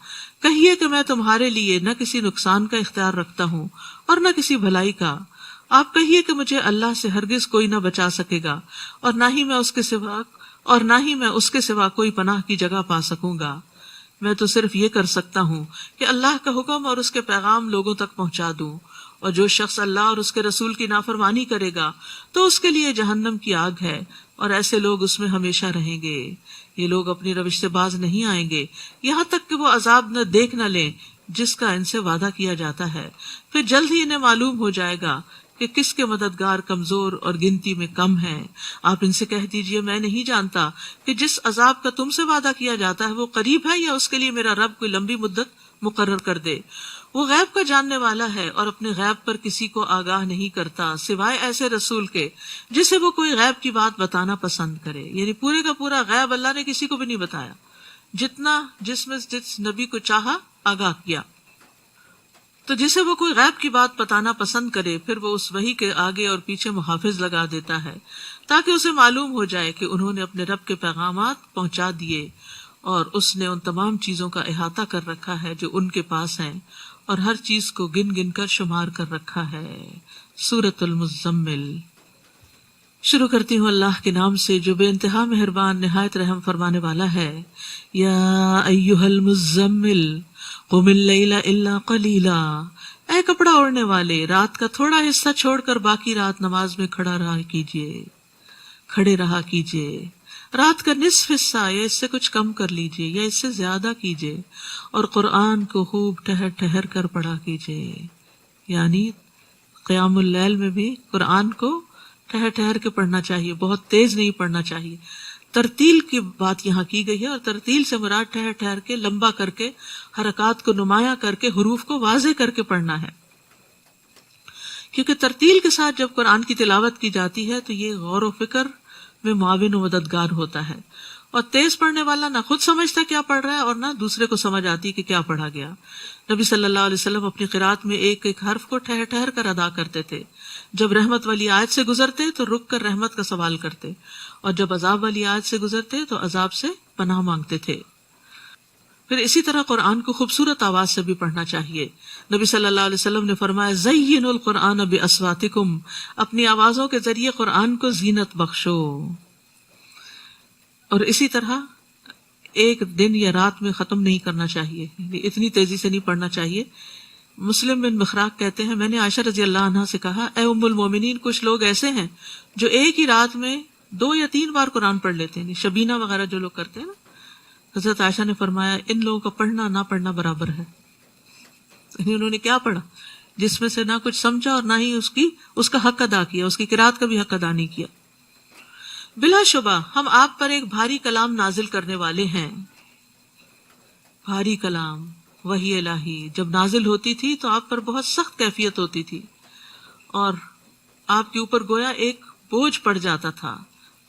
کہیے کہ میں تمہارے لیے نہ کسی نقصان کا اختیار رکھتا ہوں اور نہ کسی بھلائی کا. آپ کہیے کہ مجھے اللہ سے ہرگز کوئی نہ بچا سکے گا اور نہ ہی میں اس کے سوا کوئی پناہ کی جگہ پا سکوں گا. میں تو صرف یہ کر سکتا ہوں کہ اللہ کا حکم اور اس کے پیغام لوگوں تک پہنچا دوں. اور جو شخص اللہ اور اس کے رسول کی نافرمانی کرے گا تو اس کے لیے جہنم کی آگ ہے اور ایسے لوگ اس میں ہمیشہ رہیں گے. یہ لوگ اپنی روش سے باز نہیں آئیں گے یہاں تک کہ وہ عذاب نہ دیکھ نہ لیں جس کا ان سے وعدہ کیا جاتا ہے. پھر جلد ہی انہیں معلوم ہو جائے گا کہ کس کے مددگار کمزور اور گنتی میں کم ہیں. آپ ان سے کہہ دیجئے میں نہیں جانتا کہ جس عذاب کا تم سے وعدہ کیا جاتا ہے وہ قریب ہے یا اس کے لیے میرا رب کوئی لمبی مدت مقرر کر دے. وہ غیب کا جاننے والا ہے اور اپنے غیب پر کسی کو آگاہ نہیں کرتا سوائے ایسے رسول کے جسے وہ کوئی غیب کی بات بتانا پسند کرے. یعنی پورے کا پورا غیب اللہ نے کسی کو بھی نہیں بتایا، جس نبی کو چاہا آگاہ کیا. تو جسے وہ کوئی غیب کی بات بتانا پسند کرے پھر وہ اس وحی کے آگے اور پیچھے محافظ لگا دیتا ہے تاکہ اسے معلوم ہو جائے کہ انہوں نے اپنے رب کے پیغامات پہنچا دیے اور اس نے ان تمام چیزوں کا احاطہ کر رکھا ہے جو ان کے پاس ہیں، اور ہر چیز کو گن گن کر شمار کر رکھا ہے۔ سورۃ المزمل۔ شروع کرتی ہوں اللہ کے نام سے جو بے انتہا مہربان نہایت رحم فرمانے والا ہے۔ یا ایھا المزمل قم اللیل الا قلیلا، اے کپڑا اوڑھنے والے، رات کا تھوڑا حصہ چھوڑ کر باقی رات نماز میں کھڑے رہا کیجیے۔ رات کا نصف حصہ یا اس سے کچھ کم کر لیجیے یا اس سے زیادہ کیجیے، اور قرآن کو خوب ٹھہر ٹھہر کر پڑھا کیجیے۔ یعنی قیام اللیل میں بھی قرآن کو ٹھہر ٹھہر کے پڑھنا چاہیے، بہت تیز نہیں پڑھنا چاہیے۔ ترتیل کی بات یہاں کی گئی ہے، اور ترتیل سے مراد ٹھہر ٹھہر کے، لمبا کر کے، حرکات کو نمایاں کر کے، حروف کو واضح کر کے پڑھنا ہے۔ کیونکہ ترتیل کے ساتھ جب قرآن کی تلاوت کی جاتی ہے تو یہ غور و فکر میں معاون و مددگار ہوتا ہے، اور تیز پڑھنے والا نہ خود سمجھتا کیا پڑھ رہا ہے اور نہ دوسرے کو سمجھ آتی کہ کیا پڑھا گیا۔ نبی صلی اللہ علیہ وسلم اپنی قرات میں ایک ایک حرف کو ٹھہر ٹھہر کر ادا کرتے تھے۔ جب رحمت والی آیت سے گزرتے تو رک کر رحمت کا سوال کرتے، اور جب عذاب والی آیت سے گزرتے تو عذاب سے پناہ مانگتے تھے۔ پھر اسی طرح قرآن کو خوبصورت آواز سے بھی پڑھنا چاہیے۔ نبی صلی اللہ علیہ وسلم نے فرمایا زینوا القرآن باصواتکم، اپنی آوازوں کے ذریعے قرآن کو زینت بخشو۔ اور اسی طرح ایک دن یا رات میں ختم نہیں کرنا چاہیے، اتنی تیزی سے نہیں پڑھنا چاہیے۔ مسلم بن مخراق کہتے ہیں میں نے عائشہ رضی اللہ عنہا سے کہا اے ام المومنین، کچھ لوگ ایسے ہیں جو ایک ہی رات میں 2 یا 3 بار قرآن پڑھ لیتے ہیں، شبینہ وغیرہ جو لوگ کرتے ہیں نا۔ حضرت عائشہ نے فرمایا ان لوگوں کا پڑھنا نہ پڑھنا برابر ہے۔ یعنی انہوں نے کیا پڑھا؟ جس میں سے نہ کچھ سمجھا اور نہ ہی اس کا حق ادا کیا، اس کی قرات کا بھی حق ادا نہیں کیا۔ بلا شبہ ہم آپ پر ایک بھاری کلام نازل کرنے والے ہیں۔ بھاری کلام، وحی الہی جب نازل ہوتی تھی تو آپ پر بہت سخت کیفیت ہوتی تھی، اور آپ کے اوپر گویا ایک بوجھ پڑ جاتا تھا،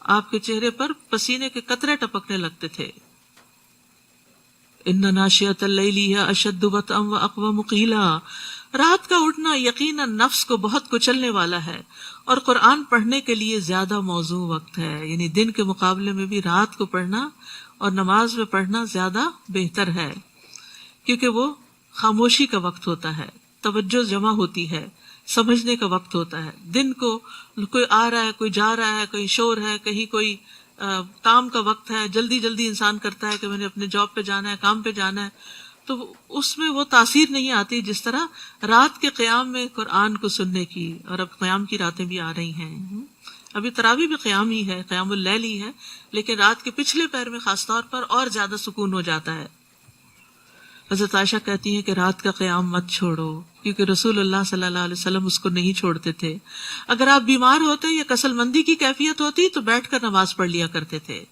آپ کے چہرے پر پسینے کے قطرے ٹپکنے لگتے تھے۔ ان ناشئۃ اللیل ہی اشد وطئا واقوم قیلا، رات کا اٹھنا یقیناً نفس کو بہت کچلنے والا ہے، اور قرآن پڑھنے کے لیے زیادہ موزوں وقت ہے۔ یعنی دن کے مقابلے میں بھی رات کو پڑھنا اور نماز میں پڑھنا زیادہ بہتر ہے، کیونکہ وہ خاموشی کا وقت ہوتا ہے، توجہ جمع ہوتی ہے، سمجھنے کا وقت ہوتا ہے۔ دن کو کوئی آ رہا ہے، کوئی جا رہا ہے، کہیں شور ہے، کہیں کوئی کام کا وقت ہے، جلدی جلدی انسان کرتا ہے کہ میں نے اپنے جاب پہ جانا ہے، کام پہ جانا ہے، تو اس میں وہ تاثیر نہیں آتی جس طرح رات کے قیام میں قرآن کو سننے کی۔ اور اب قیام کی راتیں بھی آ رہی ہیں، ابھی تراویح بھی قیام ہی ہے، قیام اللیل ہی ہے، لیکن رات کے پچھلے پہر میں خاص طور پر اور زیادہ سکون ہو جاتا ہے۔ حضرت عائشہ کہتی ہیں کہ رات کا قیام مت چھوڑو، کیونکہ رسول اللہ صلی اللہ علیہ وسلم اس کو نہیں چھوڑتے تھے۔ اگر آپ بیمار ہوتے یا کسل مندی کی کیفیت ہوتی تو بیٹھ کر نماز پڑھ لیا کرتے تھے۔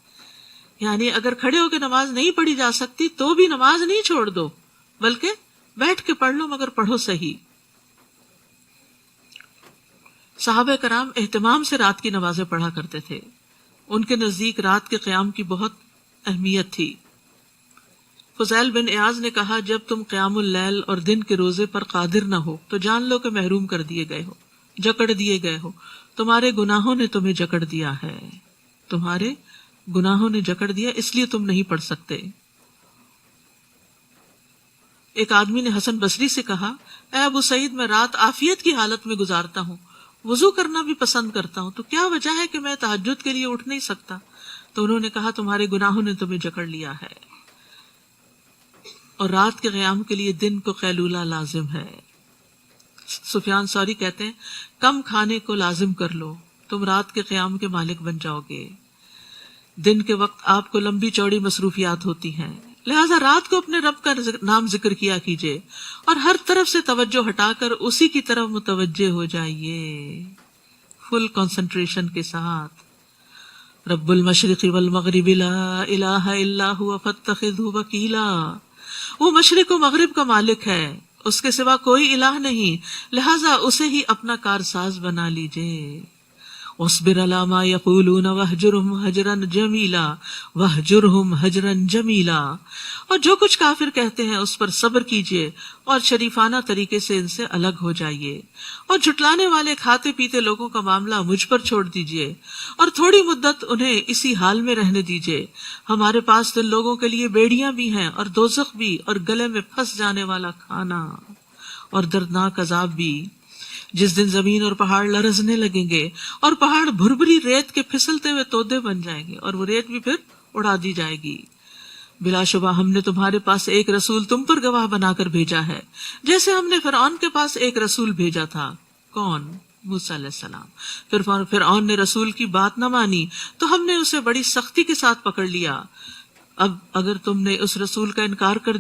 یعنی اگر کھڑے ہو کے نماز نہیں پڑھی جا سکتی تو بھی نماز نہیں چھوڑ دو، بلکہ بیٹھ کے پڑھ لو، مگر پڑھو صحیح۔ صحابہ کرام اہتمام سے رات کی نمازیں پڑھا کرتے تھے، ان کے نزدیک رات کے قیام کی بہت اہمیت تھی۔ فضیل بن ایاز نے کہا جب تم قیام اللیل اور دن کے روزے پر قادر نہ ہو تو جان لو کہ محروم کر دیے گئے ہو، جکڑ دیے گئے ہو، تمہارے گناہوں نے تمہیں جکڑ دیا ہے، تمہارے گناہوں نے جکڑ دیا، اس لیے تم نہیں پڑھ سکتے۔ ایک آدمی نے حسن بصری سے کہا اے ابو سعید، میں رات عافیت کی حالت میں گزارتا ہوں، وضو کرنا بھی پسند کرتا ہوں، تو کیا وجہ ہے کہ میں تہجد کے لیے اٹھ نہیں سکتا؟ تو انہوں نے کہا تمہارے گناہوں نے تمہیں جکڑ لیا ہے، اور رات کے قیام کے لیے دن کو قیلولہ لازم ہے۔ سفیان ثوری کہتے ہیں کم کھانے کو لازم کر لو، تم رات کے قیام کے مالک بن جاؤ گے۔ دن کے وقت آپ کو لمبی چوڑی مصروفیات ہوتی ہیں، لہذا رات کو اپنے رب کا نام ذکر کیا کیجیے، اور ہر طرف سے توجہ ہٹا کر اسی کی طرف متوجہ ہو جائیے، فل کنسنٹریشن کے ساتھ۔ رب المشرق والمغرب لا الہ الا هو فاتخذہ وکیلا، وہ مشرق و مغرب کا مالک ہے، اس کے سوا کوئی الہ نہیں، لہذا اسے ہی اپنا کارساز بنا لیجئے۔ واصبر علی ما یقولون واہجرہم ہجرا جمیلا واہجرہم ہجرا جمیلا، اور جو کچھ کافر کہتے ہیں اس پر صبر کیجیے اور شریفانہ طریقے سے ان سے الگ ہو جائیے، اور جھٹلانے والے کھاتے پیتے لوگوں کا معاملہ مجھ پر چھوڑ دیجیے اور تھوڑی مدت انہیں اسی حال میں رہنے دیجیے۔ ہمارے پاس تو ان لوگوں کے لیے بیڑیاں بھی ہیں اور دوزخ بھی، اور گلے میں پھنس جانے والا کھانا اور دردناک عذاب بھی، جس دن زمین اور پہاڑ لرزنے لگیں گے اور پہاڑ بھربھری ریت کے پھسلتے ہوئے تودے بن جائیں گے اور وہ ریت بھی پھر اڑا دی جائے گی۔ بلا شبہ ہم نے تمہارے پاس ایک رسول تم پر گواہ بنا کر بھیجا ہے، جیسے ہم نے فرعون کے پاس ایک رسول بھیجا تھا۔ کون؟ موسیٰ علیہ السلام۔ پھر فرعون نے رسول کی بات نہ مانی تو ہم نے اسے بڑی سختی کے ساتھ پکڑ لیا۔ اب اگر تم نے اس رسول کا انکار کر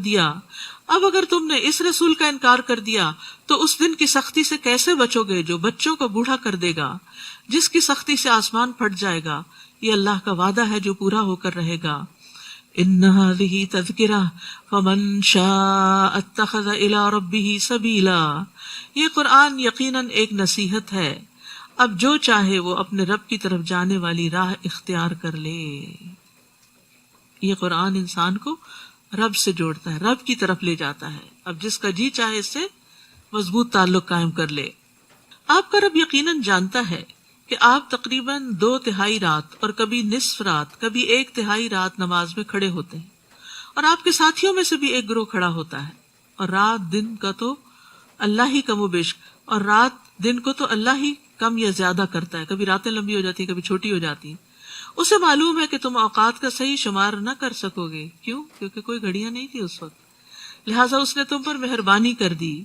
دیا تو اس دن کی سختی سے کیسے بچو گے جو بچوں کو بوڑھا کر دے گا، جس کی سختی سے آسمان پھٹ جائے گا۔ یہ اللہ کا وعدہ ہے جو پورا ہو کر رہے گا۔ ان هذه تذکرہ فمن شاء اتخذ الى ربہ سبیلا، یہ قرآن یقیناً ایک نصیحت ہے، اب جو چاہے وہ اپنے رب کی طرف جانے والی راہ اختیار کر لے۔ یہ قرآن انسان کو رب سے جوڑتا ہے، رب کی طرف لے جاتا ہے، اب جس کا جی چاہے اس سے مضبوط تعلق قائم کر لے۔ آپ کا رب یقیناً جانتا ہے کہ آپ تقریباً 2/3 رات اور کبھی نصف رات کبھی 1/3 رات نماز میں کھڑے ہوتے ہیں، اور آپ کے ساتھیوں میں سے بھی ایک گروہ کھڑا ہوتا ہے، اور رات دن کا تو اللہ ہی کم و بیش، اور رات دن کو تو اللہ ہی کم یا زیادہ کرتا ہے، کبھی راتیں لمبی ہو جاتی ہیں کبھی چھوٹی ہو جاتی ہیں۔ اسے معلوم ہے کہ تم اوقات کا صحیح شمار نہ کر سکو گے، کیوں؟ کیونکہ کوئی گھڑیاں نہیں تھی اس وقت، لہٰذا اس نے تم پر مہربانی کر دی،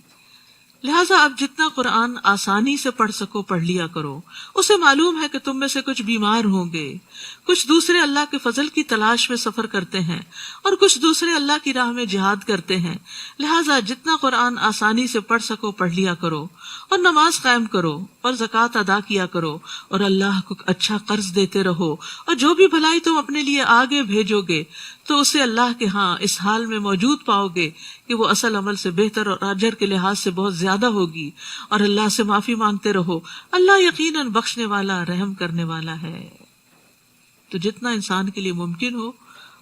لہٰذا اب جتنا قرآن آسانی سے پڑھ سکو پڑھ لیا کرو۔ اسے معلوم ہے کہ تم میں سے کچھ بیمار ہوں گے، کچھ دوسرے اللہ کے فضل کی تلاش میں سفر کرتے ہیں، اور کچھ دوسرے اللہ کی راہ میں جہاد کرتے ہیں، لہٰذا جتنا قرآن آسانی سے پڑھ سکو پڑھ لیا کرو، اور نماز قائم کرو اور زکوٰۃ ادا کیا کرو، اور اللہ کو اچھا قرض دیتے رہو، اور جو بھی بھلائی تم اپنے لیے آگے بھیجو گے تو اسے اللہ کے ہاں اس حال میں موجود پاؤ گے کہ وہ اصل عمل سے بہتر اور اجر کے لحاظ سے بہت زیادہ ہوگی، اور اللہ سے معافی مانگتے رہو، اللہ یقیناً بخشنے والا رحم کرنے والا ہے۔ تو جتنا انسان کے لیے ممکن ہو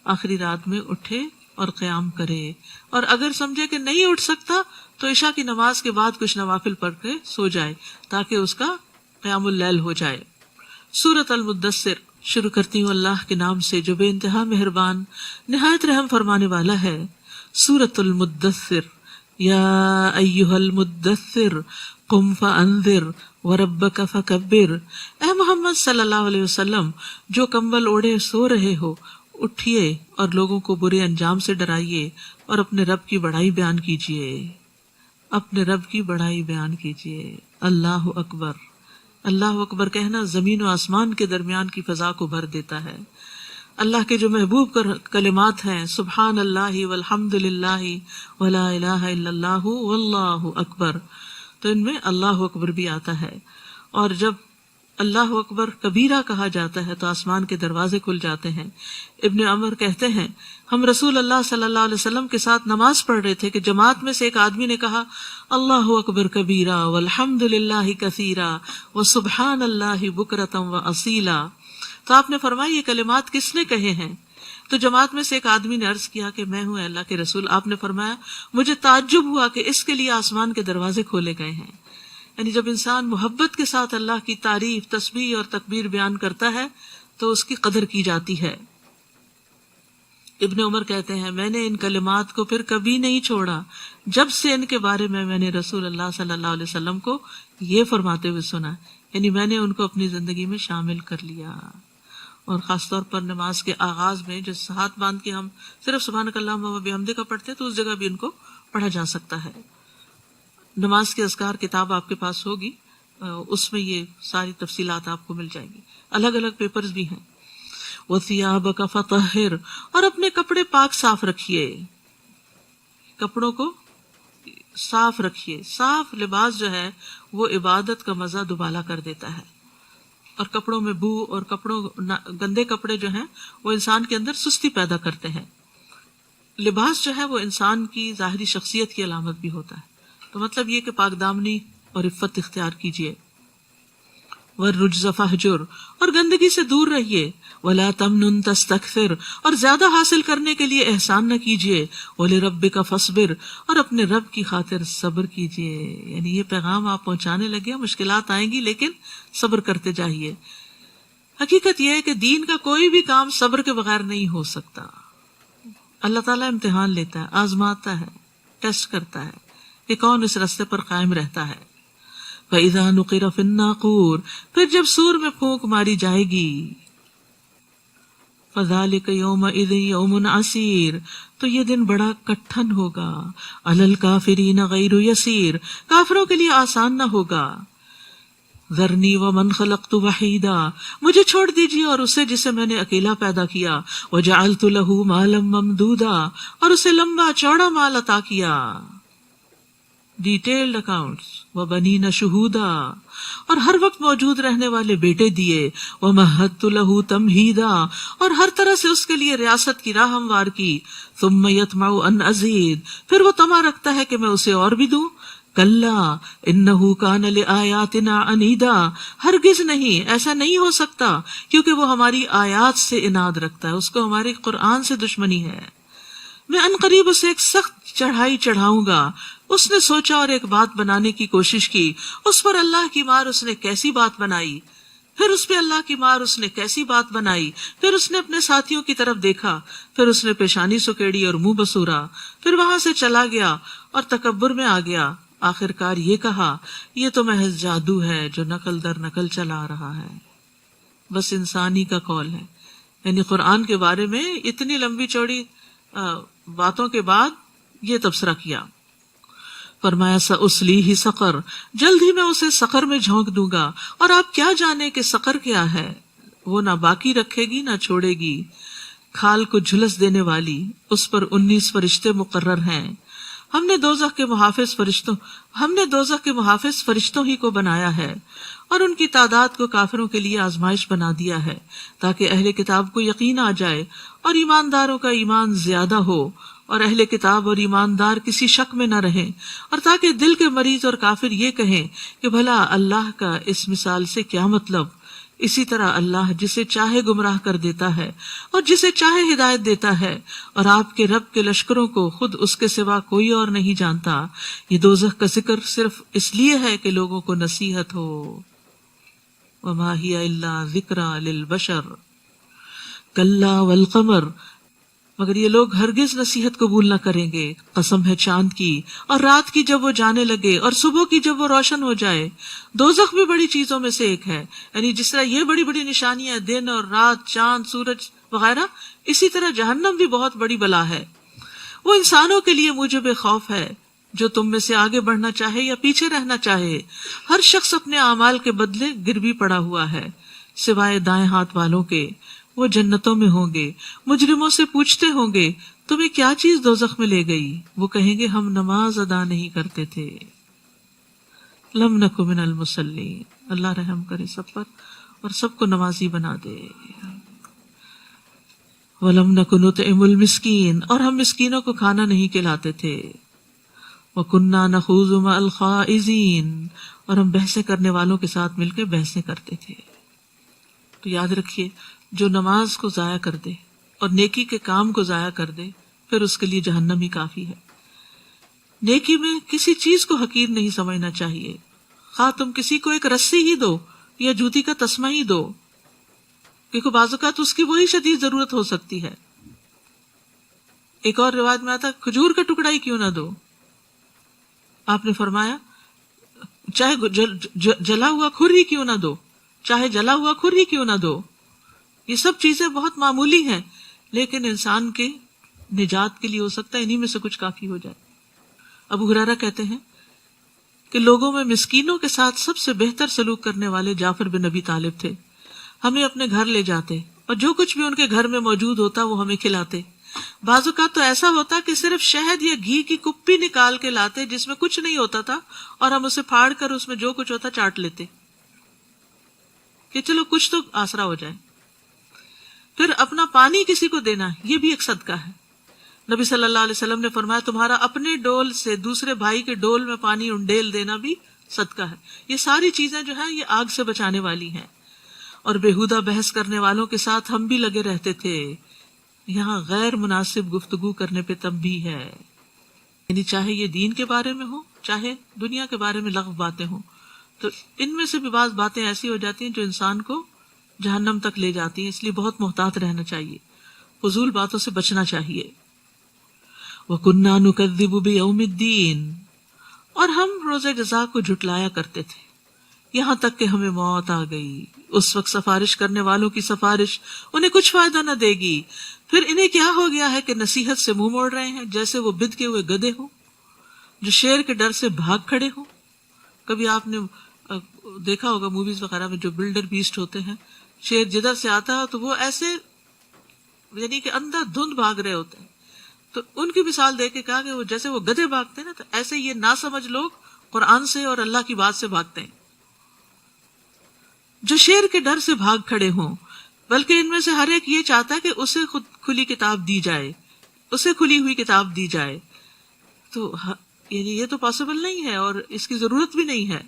آخری رات میں اٹھے اور قیام کرے، اور اگر سمجھے کہ نہیں اٹھ سکتا تو عشاء کی نماز کے بعد کچھ نوافل پڑھ کے سو جائے تاکہ اس کا قیام اللیل ہو جائے۔ سورۃ المدثر شروع کرتی ہوں اللہ کے نام سے جو بے انتہا مہربان نہایت رحم فرمانے والا ہے۔ سورۃ المدثر، یا ایھا المدثر قم فانذر وربک فکبر، اے محمد صلی اللہ علیہ وسلم جو کمبل اوڑھے سو رہے ہو، اٹھیے اور لوگوں کو برے انجام سے ڈرائیے اور اپنے رب کی بڑائی بیان کیجیے، اپنے رب کی بڑائی بیان کیجیے۔ اللہ اکبر، اللہ اکبر کہنا زمین و آسمان کے درمیان کی فضا کو بھر دیتا ہے۔ اللہ کے جو محبوب کلمات ہیں، سبحان اللہ والحمد للہ ولا الہ الا اللہ واللہ اکبر، تو ان میں اللہ اکبر بھی آتا ہے، اور جب اللہ اکبر کبیرہ کہا جاتا ہے تو آسمان کے دروازے کھل جاتے ہیں۔ ابن عمر کہتے ہیں ہم رسول اللہ صلی اللہ علیہ وسلم کے ساتھ نماز پڑھ رہے تھے کہ جماعت میں سے ایک آدمی نے کہا اللہ اکبر کبیرہ والحمد للہ کثیرہ وسبحان اللہ بکرۃ واصیلا، تو آپ نے فرمایا یہ کلمات کس نے کہے ہیں؟ تو جماعت میں سے ایک آدمی نے عرض کیا کہ میں ہوں اللہ کے رسول۔ آپ نے فرمایا مجھے تعجب ہوا کہ اس کے لیے آسمان کے دروازے کھولے گئے ہیں۔ یعنی جب انسان محبت کے ساتھ اللہ کی تعریف، تسبیح اور تکبیر بیان کرتا ہے تو اس کی قدر کی جاتی ہے۔ ابن عمر کہتے ہیں میں نے ان کلمات کو پھر کبھی نہیں چھوڑا جب سے ان کے بارے میں نے رسول اللہ صلی اللہ علیہ وسلم کو یہ فرماتے ہوئے سنا، یعنی میں نے ان کو اپنی زندگی میں شامل کر لیا۔ اور خاص طور پر نماز کے آغاز میں جس ہاتھ باندھ کے ہم صرف سبحانک اللہم و بحمدک کا پڑھتے تو اس جگہ بھی ان کو پڑھا جا سکتا ہے۔ نماز کے اذکار کتاب آپ کے پاس ہوگی، اس میں یہ ساری تفصیلات آپ کو مل جائیں گی، الگ الگ پیپرز بھی ہیں۔ وَثِيَابَكَ فَطَهِّرْ، اور اپنے کپڑے پاک صاف رکھیے، کپڑوں کو صاف رکھیے۔ صاف لباس جو ہے وہ عبادت کا مزہ دوبالا کر دیتا ہے، اور کپڑوں میں بو اور گندے کپڑے جو ہیں وہ انسان کے اندر سستی پیدا کرتے ہیں۔ لباس جو ہے وہ انسان کی ظاہری شخصیت کی علامت بھی ہوتا ہے، تو مطلب یہ کہ پاک دامنی اور عفت اختیار کیجیے۔ والرجز فاہجر، اور گندگی سے دور رہیے، ولا تمنن تستکثر، اور زیادہ حاصل کرنے کے لیے احسان نہ کیجیے، ولربک فاصبر، اور اپنے رب کی خاطر صبر کیجیے. یعنی یہ پیغام آپ پہنچانے لگے، مشکلات آئیں گی لیکن صبر کرتے جائیے. حقیقت یہ ہے کہ دین کا کوئی بھی کام صبر کے بغیر نہیں ہو سکتا. اللہ تعالیٰ امتحان لیتا ہے، آزماتا ہے، ٹیسٹ کرتا ہے کہ کون اس راستے پر قائم رہتا ہے. فَإِذَا نُقِرَ فِي النَّاقُورِ، پھر جب سور میں پھونک ماری جائے گی، فَذَلِكَ يَوْمَئِذٍ يَوْمٌ عَسِيرٌ، تو یہ دن بڑا کٹھن ہوگا. عَلَى الْكَافِرِينَ غَيْرُ يَسِيرٌ، کافروں کے لیے آسان نہ ہوگا. ذرنی ومن خلقت وحیدا، مجھے چھوڑ دیجیے اور اسے جسے میں نے اکیلا پیدا کیا. وجعلت له مالا ممدودا، اور اسے لمبا چوڑا مال عطا کیا. Detailed accounts. وبنین شہودا، اور ہر وقت موجود رہنے والے بیٹے دیے. ومہدت له تمہیدا، اور ہر طرح سے اس کے لیے ریاست کی راہ ہموار کی. ثم یطمع ان ازید، پھر وہ طمع رکھتا ہے کہ میں اسے اور بھی دوں. کلا انہ کان لآیاتنا عنیدا، ہرگز نہیں، ایسا نہیں ہو سکتا، کیونکہ وہ ہماری آیات سے اناد رکھتا ہے، اس کو ہمارے قرآن سے دشمنی ہے. میں ان قریب اسے ایک سخت چڑھائی چڑھاؤں گا. اس نے سوچا اور ایک بات بنانے کی کوشش کی، اس پر اللہ کی مار اس نے کیسی بات بنائی. پھر اس پہ اللہ کی مار اس نے کیسی بات بنائی. پھر اس نے اپنے ساتھیوں کی طرف دیکھا، پھر اس نے پیشانی سکیڑی اور منہ بسورا، پھر وہاں سے چلا گیا اور تکبر میں آ گیا. آخر کار یہ کہا، یہ تو محض جادو ہے جو نقل در نقل چلا آ رہا ہے. بس انسانی کا قول ہے. یعنی قرآن کے بارے میں اتنی لمبی چوڑی باتوں کے بعد یہ تبصرہ کیا. فرمایا سأصلیہ سقر، جلد ہی میں اسے سقر میں جھونک دوں گا. اور آپ کیا جانے کہ سقر کیا ہے، وہ نہ باقی رکھے گی نہ چھوڑے گی. کھال کو جھلس دینے والی، اس پر 19 فرشتے مقرر ہیں. ہم نے دوزخ کے محافظ فرشتوں ہی کو بنایا ہے، اور ان کی تعداد کو کافروں کے لیے آزمائش بنا دیا ہے، تاکہ اہل کتاب کو یقین آ جائے اور ایمانداروں کا ایمان زیادہ ہو، اور اہل کتاب اور ایماندار کسی شک میں نہ رہیں، اور تاکہ دل کے مریض اور کافر یہ کہیں کہ بھلا اللہ کا اس مثال سے کیا مطلب. اسی طرح اللہ جسے چاہے گمراہ کر دیتا ہے اور جسے چاہے ہدایت دیتا ہے، اور آپ کے رب کے لشکروں کو خود اس کے سوا کوئی اور نہیں جانتا. یہ دوزخ کا ذکر صرف اس لیے ہے کہ لوگوں کو نصیحت ہو. وما ہی الا ذکری للبشر کلا والقمر، مگر یہ لوگ ہرگز نصیحت قبول نہ کریں گے. قسم ہے چاند کی اور رات کی جب وہ جانے لگے اور صبح کی جب وہ روشن ہو جائے. دوزخ بھی بڑی چیزوں میں سے ایک ہے. یعنی جس طرح یہ بڑی بڑی نشانیاں دن اور رات، چاند، سورج وغیرہ، اسی طرح جہنم بھی بہت بڑی بلا ہے. وہ انسانوں کے لیے موجب خوف ہے، جو تم میں سے آگے بڑھنا چاہے یا پیچھے رہنا چاہے. ہر شخص اپنے اعمال کے بدلے گر بھی پڑا ہوا ہے، سوائے دائیں ہاتھ والوں کے. وہ جنتوں میں ہوں گے. مجرموں سے پوچھتے ہوں گے تمہیں کیا چیز دوزخ میں لے گئی. وہ کہیں گے ہم نماز ادا نہیں کرتے تھے. لم نکو من المصلین. اللہ رحم کرے سب پر اور سب کو نمازی بنا دے. ولم نکو نطعم المسکین، اور ہم مسکینوں کو کھانا نہیں کھلاتے تھے. وکنا نخوض مع الخائضین، اور ہم بحثیں کرنے والوں کے ساتھ مل کے بحثیں کرتے تھے. تو یاد رکھیے، جو نماز کو ضائع کر دے اور نیکی کے کام کو ضائع کر دے، پھر اس کے لیے جہنم ہی کافی ہے. نیکی میں کسی چیز کو حقیر نہیں سمجھنا چاہیے، خواہ تم کسی کو ایک رسی ہی دو یا جوتی کا تسمہ ہی دو، کیونکہ بعض اوقات اس کی وہی شدید ضرورت ہو سکتی ہے. ایک اور روایت میں آتا کھجور کا ٹکڑا ہی کیوں نہ دو. آپ نے فرمایا چاہے جلا ہوا کھر ہی کیوں نہ دو، چاہے جلا ہوا کھر ہی کیوں نہ دو. یہ سب چیزیں بہت معمولی ہیں، لیکن انسان کے نجات کے لیے ہو سکتا ہے انہی میں سے کچھ کافی ہو جائے. ابو ہریرہ کہتے ہیں کہ لوگوں میں مسکینوں کے ساتھ سب سے بہتر سلوک کرنے والے جعفر بن ابی طالب تھے. ہمیں اپنے گھر لے جاتے اور جو کچھ بھی ان کے گھر میں موجود ہوتا وہ ہمیں کھلاتے. بعض اوقات تو ایسا ہوتا کہ صرف شہد یا گھی کی کپی نکال کے لاتے جس میں کچھ نہیں ہوتا تھا، اور ہم اسے پھاڑ کر اس میں جو کچھ ہوتا چاٹ لیتے کہ چلو کچھ تو آسرا ہو جائے. پھر اپنا پانی کسی کو دینا، یہ بھی ایک صدقہ ہے. نبی صلی اللہ علیہ وسلم نے فرمایا تمہارا اپنے ڈول سے دوسرے بھائی کے ڈول میں پانی انڈیل دینا بھی صدقہ ہے. یہ ساری چیزیں جو ہیں یہ آگ سے بچانے والی ہیں. اور بیہودہ بحث کرنے والوں کے ساتھ ہم بھی لگے رہتے تھے. یہاں غیر مناسب گفتگو کرنے پہ تنبیہ ہے. یعنی چاہے یہ دین کے بارے میں ہو، چاہے دنیا کے بارے میں لغو باتیں ہوں، تو ان میں سے بھی بعض باتیں ایسی ہو جاتی ہیں جو انسان کو جہنم تک لے جاتی ہیں. اس لیے بہت محتاط رہنا چاہیے، فضول باتوں سے بچنا چاہیے. وَكُنَّا نُكَذِّبُ بِيَوْمِ الدِّينِ، اور ہم روز جزا کو جھٹلایا کرتے تھے یہاں تک کہ ہمیں موت آ گئی. اس وقت سفارش کرنے والوں کی سفارش انہیں کچھ فائدہ نہ دے گی. پھر انہیں کیا ہو گیا ہے کہ نصیحت سے منہ موڑ رہے ہیں، جیسے وہ بد کے ہوئے گدھے ہوں جو شیر کے ڈر سے بھاگ کھڑے ہوں. کبھی آپ نے دیکھا ہوگا موویز وغیرہ میں جو بلڈر بیسٹ ہوتے ہیں، شیر جدھر سے آتا ہے تو وہ ایسے یعنی کہ اندر دھند بھاگ رہے ہوتے ہیں. تو ان کی مثال دے کے کہا کہ وہ جیسے وہ گدھے بھاگتے ہیں نا، تو ایسے یہ ناسمجھ لوگ قرآن سے اور اللہ کی بات سے بھاگتے ہیں جو شیر کے ڈر سے بھاگ کھڑے ہوں. بلکہ ان میں سے ہر ایک یہ چاہتا ہے کہ اسے خود کھلی کتاب دی جائے، اسے کھلی ہوئی کتاب دی جائے. تو یعنی یہ تو پاسبل نہیں ہے اور اس کی ضرورت بھی نہیں ہے،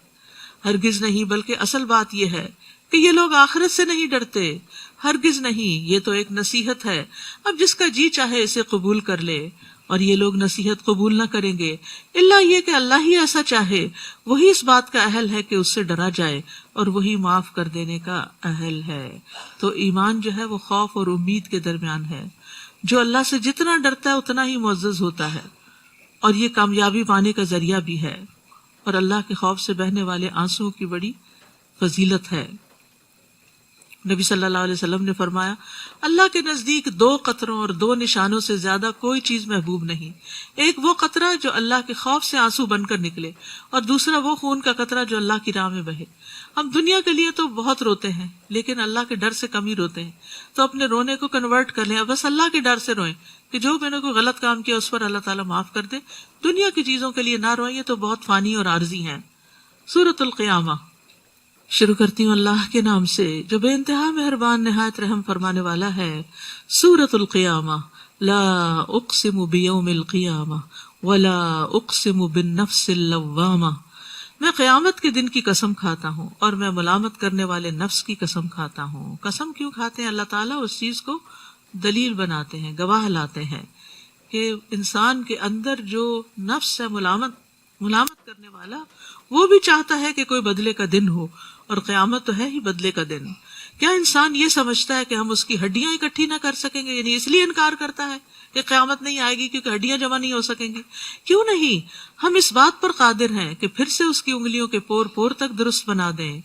ہرگز نہیں. بلکہ اصل بات یہ ہے کہ یہ لوگ آخرت سے نہیں ڈرتے، ہرگز نہیں. یہ تو ایک نصیحت ہے، اب جس کا جی چاہے اسے قبول کر لے. اور یہ لوگ نصیحت قبول نہ کریں گے الا یہ کہ اللہ ہی ایسا چاہے. وہی اس بات کا اہل ہے کہ اس سے ڈرا جائے اور وہی معاف کر دینے کا اہل ہے. تو ایمان جو ہے وہ خوف اور امید کے درمیان ہے. جو اللہ سے جتنا ڈرتا ہے اتنا ہی معزز ہوتا ہے، اور یہ کامیابی پانے کا ذریعہ بھی ہے. اور اللہ کے خوف سے بہنے والے آنسوؤں کی بڑی فضیلت ہے. نبی صلی اللہ علیہ وسلم نے فرمایا، اللہ کے نزدیک 2 قطروں اور 2 نشانوں سے زیادہ کوئی چیز محبوب نہیں. ایک وہ قطرہ جو اللہ کے خوف سے آنسو بن کر نکلے، اور دوسرا وہ خون کا قطرہ جو اللہ کی راہ میں بہے. ہم دنیا کے لیے تو بہت روتے ہیں لیکن اللہ کے ڈر سے کم ہی روتے ہیں. تو اپنے رونے کو کنورٹ کر لیں، بس اللہ کے ڈر سے روئیں کہ جو میں نے کوئی غلط کام کیا اس پر اللہ تعالیٰ معاف کر دے. دنیا کی چیزوں کے لیے نہ روئیں، یہ تو بہت فانی اور عارضی ہیں. سورۃ القیامہ. شروع کرتی ہوں اللہ کے نام سے جو بے انتہا مہربان نہایت رحم فرمانے والا ہے. سورۃ القیامہ. لا اقسم بیوم القیامہ ولا اقسم بالنفس اللوامہ. میں قیامت کے دن کی قسم کھاتا ہوں اور میں ملامت کرنے والے نفس کی قسم کھاتا ہوں. قسم کیوں کھاتے ہیں؟ اللہ تعالیٰ اس چیز کو دلیل بناتے ہیں، گواہ لاتے ہیں کہ انسان کے اندر جو نفس ہے ملامت کرنے والا، وہ بھی چاہتا ہے کہ کوئی بدلے کا دن ہو، اور قیامت تو ہے ہی بدلے کا دن. کیا انسان یہ سمجھتا ہے کہ ہم اس کی ہڈیاں اکٹھی نہ کر سکیں گے؟ یعنی اس لیے انکار کرتا ہے کہ قیامت نہیں آئے گی کیونکہ ہڈیاں جمع نہیں ہو سکیں گی. کیوں نہیں؟ ہم اس بات پر قادر ہیں کہ پھر سے اس کی انگلیوں کے پور پور تک درست بنا دیں.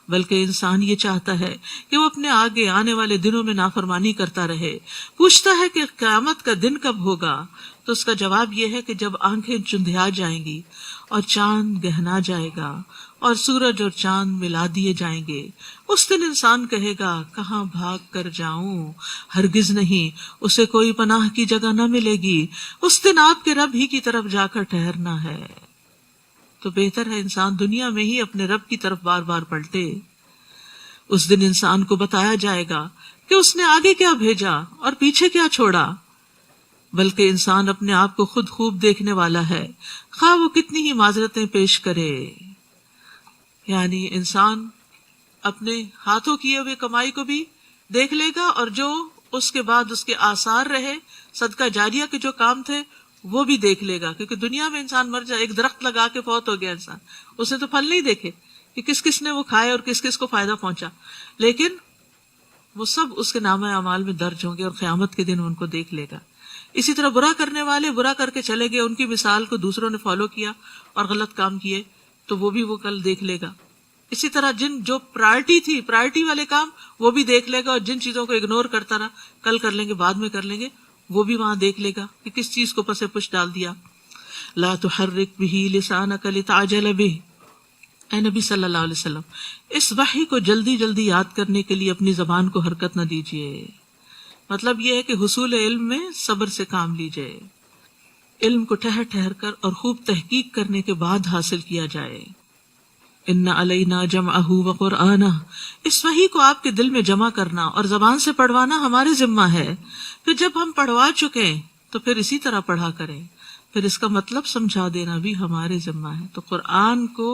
بلکہ انسان یہ چاہتا ہے کہ وہ اپنے آگے آنے والے دنوں میں نافرمانی کرتا رہے. پوچھتا ہے کہ قیامت کا دن کب ہوگا؟ تو اس کا جواب یہ ہے کہ جب آنکھیں چندھیا جائیں گی اور چاند گہنا جائے گا اور سورج اور چاند ملا دیے جائیں گے. اس دن انسان کہے گا کہاں بھاگ کر جاؤں؟ ہرگز نہیں، اسے کوئی پناہ کی جگہ نہ ملے گی. اس دن آپ کے رب ہی کی طرف جا کر ٹھہرنا ہے. تو بہتر ہے انسان دنیا میں ہی اپنے رب کی طرف بار بار پلٹے. اس دن انسان کو بتایا جائے گا کہ اس نے آگے کیا بھیجا اور پیچھے کیا چھوڑا. بلکہ انسان اپنے آپ کو خود خوب دیکھنے والا ہے، خواہ وہ کتنی ہی معذرتیں پیش کرے. یعنی انسان اپنے ہاتھوں کیے ہوئے کمائی کو بھی دیکھ لے گا، اور جو اس کے بعد اس کے آثار رہے صدقہ جاریہ کے جو کام تھے وہ بھی دیکھ لے گا. کیونکہ دنیا میں انسان مر جائے، ایک درخت لگا کے فوت ہو گیا انسان، اس نے تو پھل نہیں دیکھے کہ کس کس نے وہ کھائے اور کس کس کو فائدہ پہنچا، لیکن وہ سب اس کے نامہ اعمال میں درج ہوں گے اور قیامت کے دن ان کو دیکھ لے گا. اسی طرح برا کرنے والے برا کر کے چلے گئے، ان کی مثال کو دوسروں نے فالو کیا اور غلط کام کیے تو وہ بھی وہ کل دیکھ لے گا. اسی طرح جو پرائرٹی تھی، پرائرٹی والے کام وہ بھی دیکھ لے گا، اور جن چیزوں کو اگنور کرتا رہا کل کر لیں گے بعد میں کر لیں گے، وہ بھی وہاں دیکھ لے گا کہ کس چیز کو پس پش ڈال دیا. لا تحرک به لسانک لتعجل به. اے نبی صلی اللہ علیہ وسلم، اس وحی کو جلدی جلدی یاد کرنے کے لیے اپنی زبان کو حرکت نہ دیجیے. مطلب یہ ہے کہ حصول علم میں صبر سے کام لیجیے. علم کو ٹھہر ٹھہر کر اور خوب تحقیق کرنے کے بعد حاصل کیا جائے. ان علینا جمعہ وقرآنہ. اس وحی کو آپ کے دل میں جمع کرنا اور زبان سے پڑھوانا ہمارے ذمہ ہے. پھر جب ہم پڑھوا چکے تو پھر اسی طرح پڑھا کریں. پھر اس کا مطلب سمجھا دینا بھی ہمارے ذمہ ہے. تو قرآن کو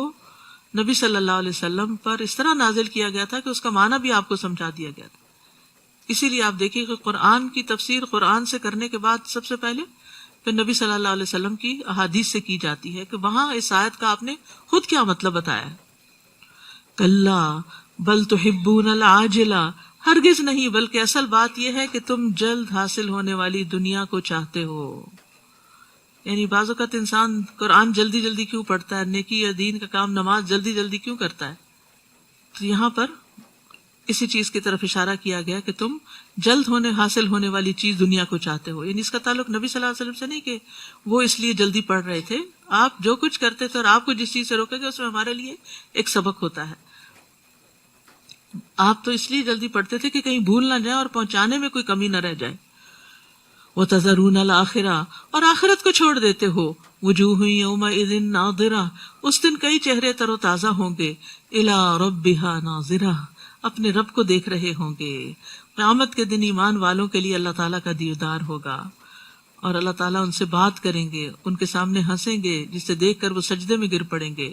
نبی صلی اللہ علیہ وسلم پر اس طرح نازل کیا گیا تھا کہ اس کا معنی بھی آپ کو سمجھا دیا گیا تھا. اسی لیے آپ دیکھیں کہ قرآن کی تفسیر قرآن سے کرنے کے بعد سب سے پہلے پھر نبی صلی اللہ علیہ وسلم کی احادیث سے کی جاتی ہے کہ وہاں اس آیت کا آپ نے خود کیا مطلب بتایا ہے. کلا بل تحبون العاجلہ، ہرگز نہیں، بلکہ اصل بات یہ ہے کہ تم جلد حاصل ہونے والی دنیا کو چاہتے ہو. یعنی بعض اوقات انسان قرآن جلدی جلدی کیوں پڑھتا ہے، نیکی یا دین کا کام نماز جلدی جلدی کیوں کرتا ہے؟ تو یہاں پر اسی چیز کی طرف اشارہ کیا گیا کہ تم جلد حاصل ہونے والی چیز دنیا کو چاہتے ہو. یعنی اس کا تعلق نبی صلی اللہ علیہ وسلم سے نہیں کہ وہ اس لیے جلدی پڑھ رہے تھے. آپ جو کچھ کرتے تھے اور آپ کو جس چیز سے روکے گے اس میں ہمارے لیے ایک سبق ہوتا ہے. آپ تو اس لیے جلدی پڑھتے تھے کہ کہیں بھول نہ جائیں اور پہنچانے میں کوئی کمی نہ رہ جائے. وَتَذَرُونَ الْآخِرَةَ، اور آخرت کو چھوڑ دیتے ہو. وُجُوهٌ يَوْمَئِذٍ نَاظِرَةٌ، اس دن کئی چہرے تر و تازہ ہوں گے. إِلَىٰ رَبِّهَا نَاظِرَةٌ، اپنے رب کو دیکھ رہے ہوں گے. قیامت کے دن ایمان والوں کے لیے اللہ تعالیٰ کا دیدار ہوگا اور اللہ تعالیٰ ان سے بات کریں گے، ان کے سامنے ہنسیں گے جسے دیکھ کر وہ سجدے میں گر پڑیں گے.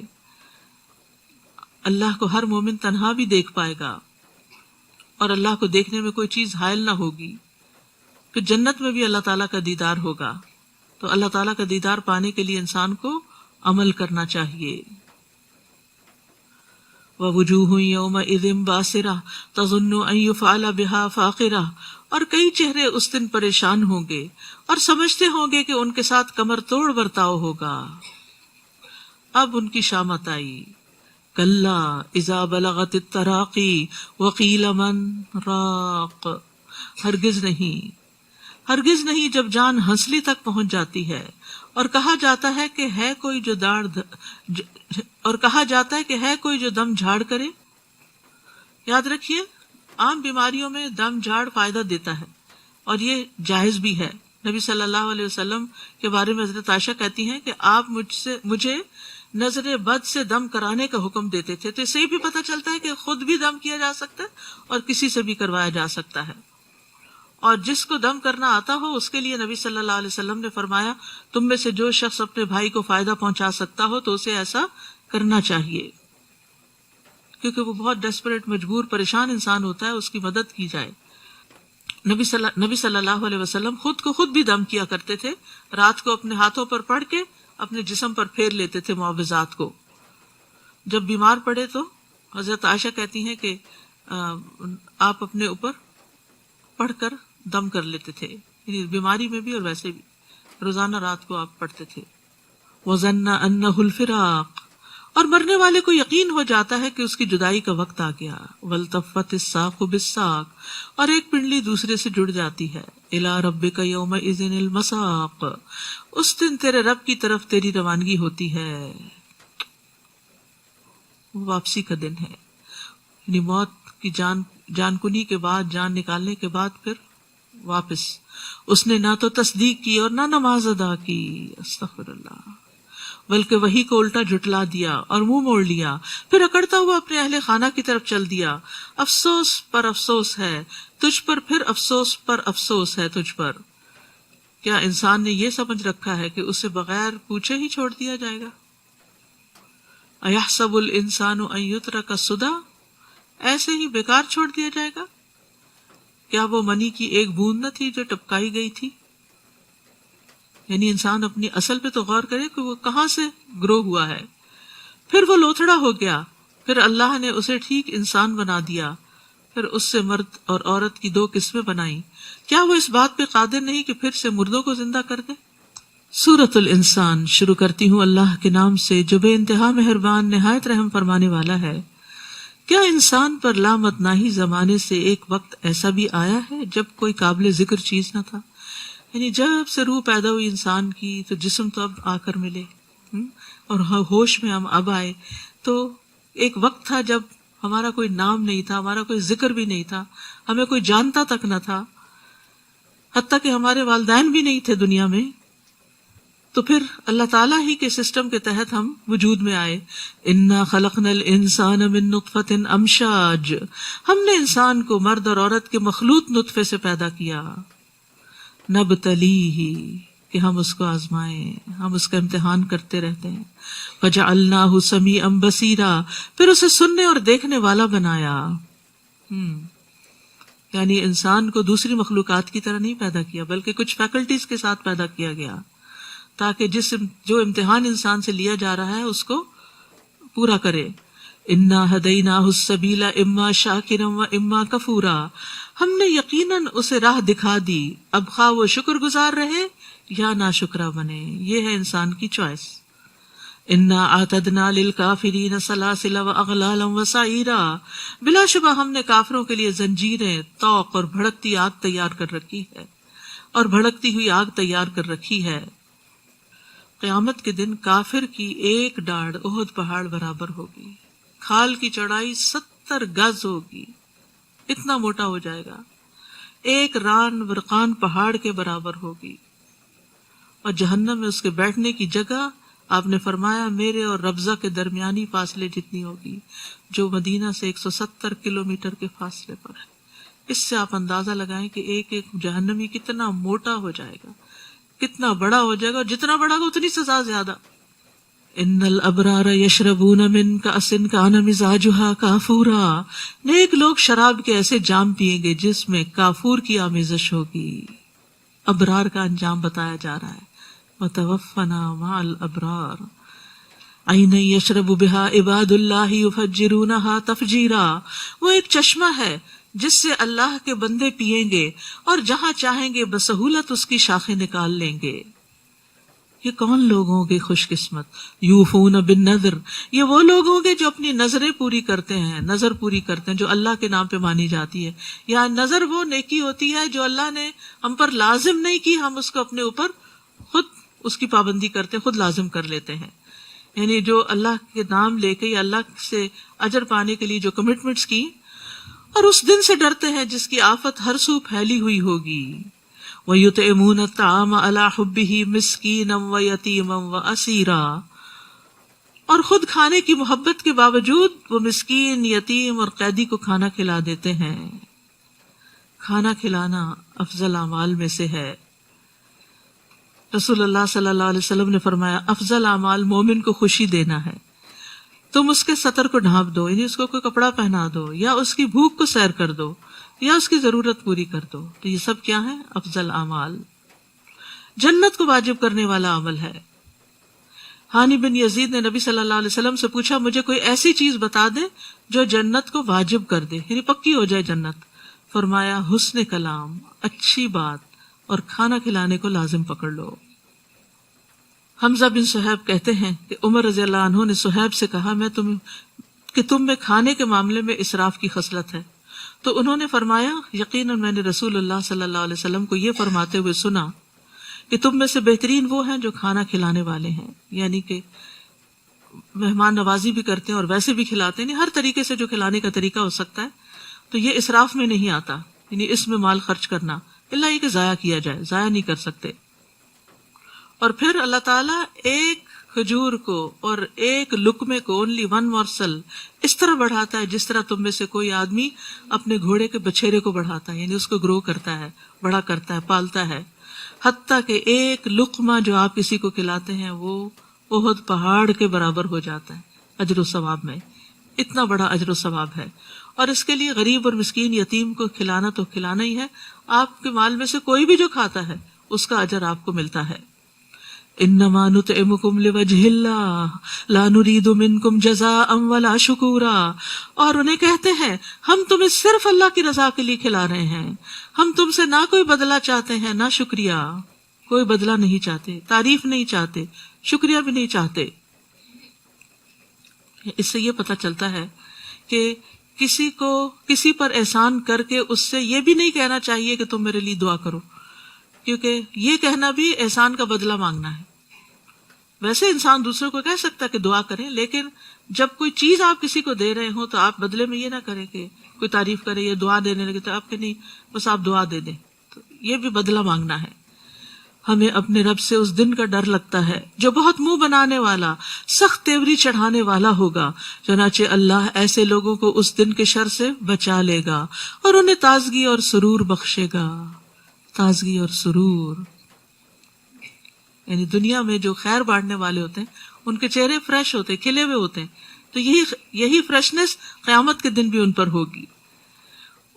اللہ کو ہر مومن تنہا بھی دیکھ پائے گا اور اللہ کو دیکھنے میں کوئی چیز حائل نہ ہوگی. پھر جنت میں بھی اللہ تعالیٰ کا دیدار ہوگا. تو اللہ تعالیٰ کا دیدار پانے کے لیے انسان کو عمل کرنا چاہیے. وَوُجُوهٌ يَوْمَئِذٍ بَاسِرَةٌ تَظُنُّ أَن يُفْعَلَ بِهَا فَاقِرَةٌ، اور کئی چہرے اس دن پریشان ہوں گے اور سمجھتے ہوں گے کہ ان کے ساتھ کمر توڑ برتاؤ ہوگا. اب ان کی شامت آئی. كَلَّا إِذَا بَلَغَتِ التَّرَاقِي وَقِيلَ مَنْ رَاقٍ، ہرگز نہیں جب جان ہنسلی تک پہنچ جاتی ہے اور کہا جاتا ہے کہ ہے کوئی جو دم جھاڑ کرے. یاد رکھیے عام بیماریوں میں دم جھاڑ فائدہ دیتا ہے اور یہ جائز بھی ہے. نبی صلی اللہ علیہ وسلم کے بارے میں حضرت عائشہ کہتی ہیں کہ آپ مجھے نظر بد سے دم کرانے کا حکم دیتے تھے. تو اس سے بھی پتہ چلتا ہے کہ خود بھی دم کیا جا سکتا ہے اور کسی سے بھی کروایا جا سکتا ہے. اور جس کو دم کرنا آتا ہو اس کے لیے نبی صلی اللہ علیہ وسلم نے فرمایا تم میں سے جو شخص اپنے بھائی کو فائدہ پہنچا سکتا ہو تو اسے ایسا کرنا چاہیے، کیونکہ وہ بہت ڈیسپریٹ، مجبور، پریشان انسان ہوتا ہے، اس کی مدد کی جائے. نبی صلی اللہ علیہ وسلم خود کو خود بھی دم کیا کرتے تھے. رات کو اپنے ہاتھوں پر پڑھ کے اپنے جسم پر پھیر لیتے تھے معوذات کو. جب بیمار پڑے تو حضرت عائشہ کہتی ہیں کہ آپ اپنے اوپر پڑھ کر دم کر لیتے تھے، یعنی بیماری میں بھی اور ویسے بھی روزانہ رات کو آپ پڑھتے تھے. وَظَنَّ أَنَّهُ الْفِرَاقُ، اور مرنے والے کو یقین ہو جاتا ہے کہ اس کی جدائی کا وقت آ گیا. وَالْتَفَّتِ السَّاقُ بِالسَّاقِ، اور ایک پنڈلی دوسرے سے جڑ جاتی ہے. إِلَىٰ رَبِّكَ يَوْمَئِذٍ الْمَسَاقُ، اس دن تیرے رب کی طرف تیری روانگی ہوتی ہے. واپسی کا دن ہے، یعنی موت کی جان کنی کے بعد، جان نکالنے کے بعد پھر واپس. اس نے نہ تو تصدیق کی اور نہ نماز ادا کی، استغفر اللہ، بلکہ وحی کو الٹا جھٹلا دیا اور منہ موڑ لیا. پھر اکڑتا ہوا اپنے اہل خانہ کی طرف چل دیا. افسوس پر افسوس ہے تجھ پر، پھر افسوس پر افسوس ہے تجھ پر. کیا انسان نے یہ سمجھ رکھا ہے کہ اسے بغیر پوچھے ہی چھوڑ دیا جائے گا؟ اَيَحْسَبُ الْإِنسَانُ أَن يُتْرَكَ سُدًى، ایسے ہی بیکار چھوڑ دیا جائے گا؟ کیا وہ منی کی ایک بوند نہ تھی جو ٹپکائی گئی تھی؟ یعنی انسان اپنی اصل پہ تو غور کرے کہ وہ کہاں سے گرو ہوا ہے. پھر وہ لوتھڑا ہو گیا، پھر اللہ نے اسے ٹھیک انسان بنا دیا، پھر اس سے مرد اور عورت کی 2 قسمیں بنائیں. کیا وہ اس بات پہ قادر نہیں کہ پھر سے مردوں کو زندہ کر دے؟ سورۃ الانسان شروع کرتی ہوں اللہ کے نام سے جو بے انتہا مہربان نہایت رحم فرمانے والا ہے. کیا انسان پر لامتناہی زمانے سے ایک وقت ایسا بھی آیا ہے جب کوئی قابل ذکر چیز نہ تھا؟ یعنی جب سے روح پیدا ہوئی انسان کی تو جسم تو اب آ کر ملے اور ہوش میں ہم اب آئے. تو ایک وقت تھا جب ہمارا کوئی نام نہیں تھا، ہمارا کوئی ذکر بھی نہیں تھا، ہمیں کوئی جانتا تک نہ تھا، حتیٰ کہ ہمارے والدین بھی نہیں تھے دنیا میں. تو پھر اللہ تعالیٰ ہی کے سسٹم کے تحت ہم وجود میں آئے. انا خلقنا الانسان من نطفۃ امشاج، ہم نے انسان کو مرد اور عورت کے مخلوط نطفے سے پیدا کیا. نبتلیہ، کہ ہم اس کو آزمائیں، ہم اس کا امتحان کرتے رہتے ہیں. فَجَعَلْنَاهُ سَمِيعًا بَصِيرًا، پھر اسے سننے اور دیکھنے والا بنایا. یعنی انسان کو دوسری مخلوقات کی طرح نہیں پیدا کیا، بلکہ کچھ فیکلٹیز کے ساتھ پیدا کیا گیا تاکہ جو امتحان انسان سے لیا جا رہا ہے اس کو پورا کرے. اِنَّا هَدَيْنَاهُ السَّبِيلَ إِمَّا شَاكِرًا وَإِمَّا كَفُورًا، ہم نے یقیناً اسے راہ دکھا دی، اب خواہ وہ شکر گزار رہے یا ناشکرا بنے. یہ ہے انسان کی چوائس. اِنَّا أَعْتَدْنَا لِلْكَافِرِينَ سَلَاسِلَ وَأَغْلَالًا وَسَعِيرًا، بلا شبہ ہم نے کافروں کے لیے زنجیریں، طوق اور بھڑکتی آگ تیار کر رکھی ہے، اور بھڑکتی ہوئی آگ تیار کر رکھی ہے. قیامت کے دن کافر کی ایک ڈاڑھ احد پہاڑ برابر ہوگی، کھال کی چوڑائی 70 گز ہوگی، اتنا موٹا ہو جائے گا. ایک ران برقان پہاڑ کے برابر ہوگی، اور جہنم میں اس کے بیٹھنے کی جگہ آپ نے فرمایا میرے اور ربضہ کے درمیانی فاصلے جتنی ہوگی، جو مدینہ سے 170 کلومیٹر کے فاصلے پر ہے. اس سے آپ اندازہ لگائیں کہ ایک ایک جہنمی کتنا موٹا ہو جائے گا، کتنا بڑا ہو جائے گا، اور جتنا بڑا ہوگا اتنی سزا زیادہ. ان الابرار یشربون من کأس کان مزاجها کافورا، نیک لوگ شراب کے ایسے جام پیئیں گے جس میں کافور کی آمیزش ہوگی. ابرار کا انجام بتایا جا رہا ہے. وتوفنا مع الابرار عین یشرب بها عباد اللہ یفجرونها تفجیرا، وہ ایک چشمہ ہے جس سے اللہ کے بندے پیئیں گے اور جہاں چاہیں گے بسہولت اس کی شاخیں نکال لیں گے. یہ کون لوگ ہوں گے خوش قسمت؟ یوفون بالنذر، یہ وہ لوگ ہوں گے جو اپنی نظریں پوری کرتے ہیں، نظر پوری کرتے ہیں جو اللہ کے نام پہ مانی جاتی ہے. یا نظر وہ نیکی ہوتی ہے جو اللہ نے ہم پر لازم نہیں کی، ہم اس کو اپنے اوپر خود اس کی پابندی کرتے خود لازم کر لیتے ہیں. یعنی جو اللہ کے نام لے کے یا اللہ سے اجر پانے کے لیے جو کمٹمنٹس کی، اور اس دن سے ڈرتے ہیں جس کی آفت ہر سو پھیلی ہوئی ہوگی. وَيُطْعِمُونَ الطَّعَامَ عَلَىٰ حُبِّهِ مِسْكِينًا وَيَتِيمًا وَأَسِيرًا، اور خود کھانے کی محبت کے باوجود وہ مسکین، یتیم اور قیدی کو کھانا کھلا دیتے ہیں. کھانا کھلانا افضل اعمال میں سے ہے. رسول اللہ صلی اللہ علیہ وسلم نے فرمایا افضل اعمال مومن کو خوشی دینا ہے. تم اس کے سطر کو ڈھانپ دو، یعنی اس کو کوئی کپڑا پہنا دو، یا اس کی بھوک کو سیر کر دو، یا اس کی ضرورت پوری کر دو. تو یہ سب کیا ہے؟ افضل اعمال. جنت کو واجب کرنے والا عمل ہے. ہانی بن یزید نے نبی صلی اللہ علیہ وسلم سے پوچھا مجھے کوئی ایسی چیز بتا دے جو جنت کو واجب کر دے، یعنی پکی ہو جائے جنت. فرمایا حسن کلام، اچھی بات، اور کھانا کھلانے کو لازم پکڑ لو. حمزہ بن صہیب کہتے ہیں کہ عمر رضی اللہ عنہ نے صہیب سے کہا تم میں کھانے کے معاملے میں اسراف کی خصلت ہے. تو انہوں نے فرمایا یقیناً میں نے رسول اللہ صلی اللہ علیہ وسلم کو یہ فرماتے ہوئے سنا کہ تم میں سے بہترین وہ ہیں جو کھانا کھلانے والے ہیں، یعنی کہ مہمان نوازی بھی کرتے ہیں اور ویسے بھی کھلاتے ہیں، ہر طریقے سے جو کھلانے کا طریقہ ہو سکتا ہے. تو یہ اسراف میں نہیں آتا، یعنی اس میں مال خرچ کرنا، اللہ یہ کہ ضائع کیا جائے، ضائع نہیں کر سکتے. اور پھر اللہ تعالیٰ ایک کھجور کو اور ایک لقمے کو only one morsel اس طرح بڑھاتا ہے جس طرح تم میں سے کوئی آدمی اپنے گھوڑے کے بچھیرے کو بڑھاتا ہے، یعنی اس کو گرو کرتا ہے، بڑا کرتا ہے، پالتا ہے. حتیٰ کہ ایک لقمہ جو آپ کسی کو کھلاتے ہیں وہ احد پہاڑ کے برابر ہو جاتا ہے اجر و ثواب میں. اتنا بڑا اجر و ثواب ہے. اور اس کے لیے غریب اور مسکین یتیم کو کھلانا تو کھلانا ہی ہے. آپ کے مال میں سے کوئی بھی جو کھاتا ہے اس کا اجر آپ کو ملتا ہے. انما نطعمکم لوجہ اللہ لا نرید منکم جزاء ولا شکورا، اور انہیں کہتے ہیں ہم تمہیں صرف اللہ کی رضا کے لیے کھلا رہے ہیں، ہم تم سے نہ کوئی بدلہ چاہتے ہیں نہ شکریہ. کوئی بدلہ نہیں چاہتے، تعریف نہیں چاہتے، شکریہ بھی نہیں چاہتے. اس سے یہ پتہ چلتا ہے کہ کسی کو کسی پر احسان کر کے اس سے یہ بھی نہیں کہنا چاہیے کہ تم میرے لیے دعا کرو، کیونکہ یہ کہنا بھی احسان کا بدلہ مانگنا ہے. ویسے انسان دوسروں کو کہہ سکتا ہے کہ دعا کریں، لیکن جب کوئی چیز آپ کسی کو دے رہے ہوں تو آپ بدلے میں یہ نہ کریں کہ کوئی تعریف کرے یا دعا دینے لگے تو آپ کہ نہیں بس آپ دعا دے دیں، تو یہ بھی بدلہ مانگنا ہے. ہمیں اپنے رب سے اس دن کا ڈر لگتا ہے جو بہت منہ بنانے والا، سخت تیوری چڑھانے والا ہوگا. چنانچہ اللہ ایسے لوگوں کو اس دن کے شر سے بچا لے گا اور انہیں تازگی اور سرور بخشے گا. تازگی اور سرور. یعنی دنیا میں جو خیر بانٹنے والے ہوتے ہیں ان کے چہرے فریش ہوتے ہیں، کھلے ہوئے ہوتے ہیں، تو یہی فریشنس قیامت کے دن بھی ان پر ہوگی.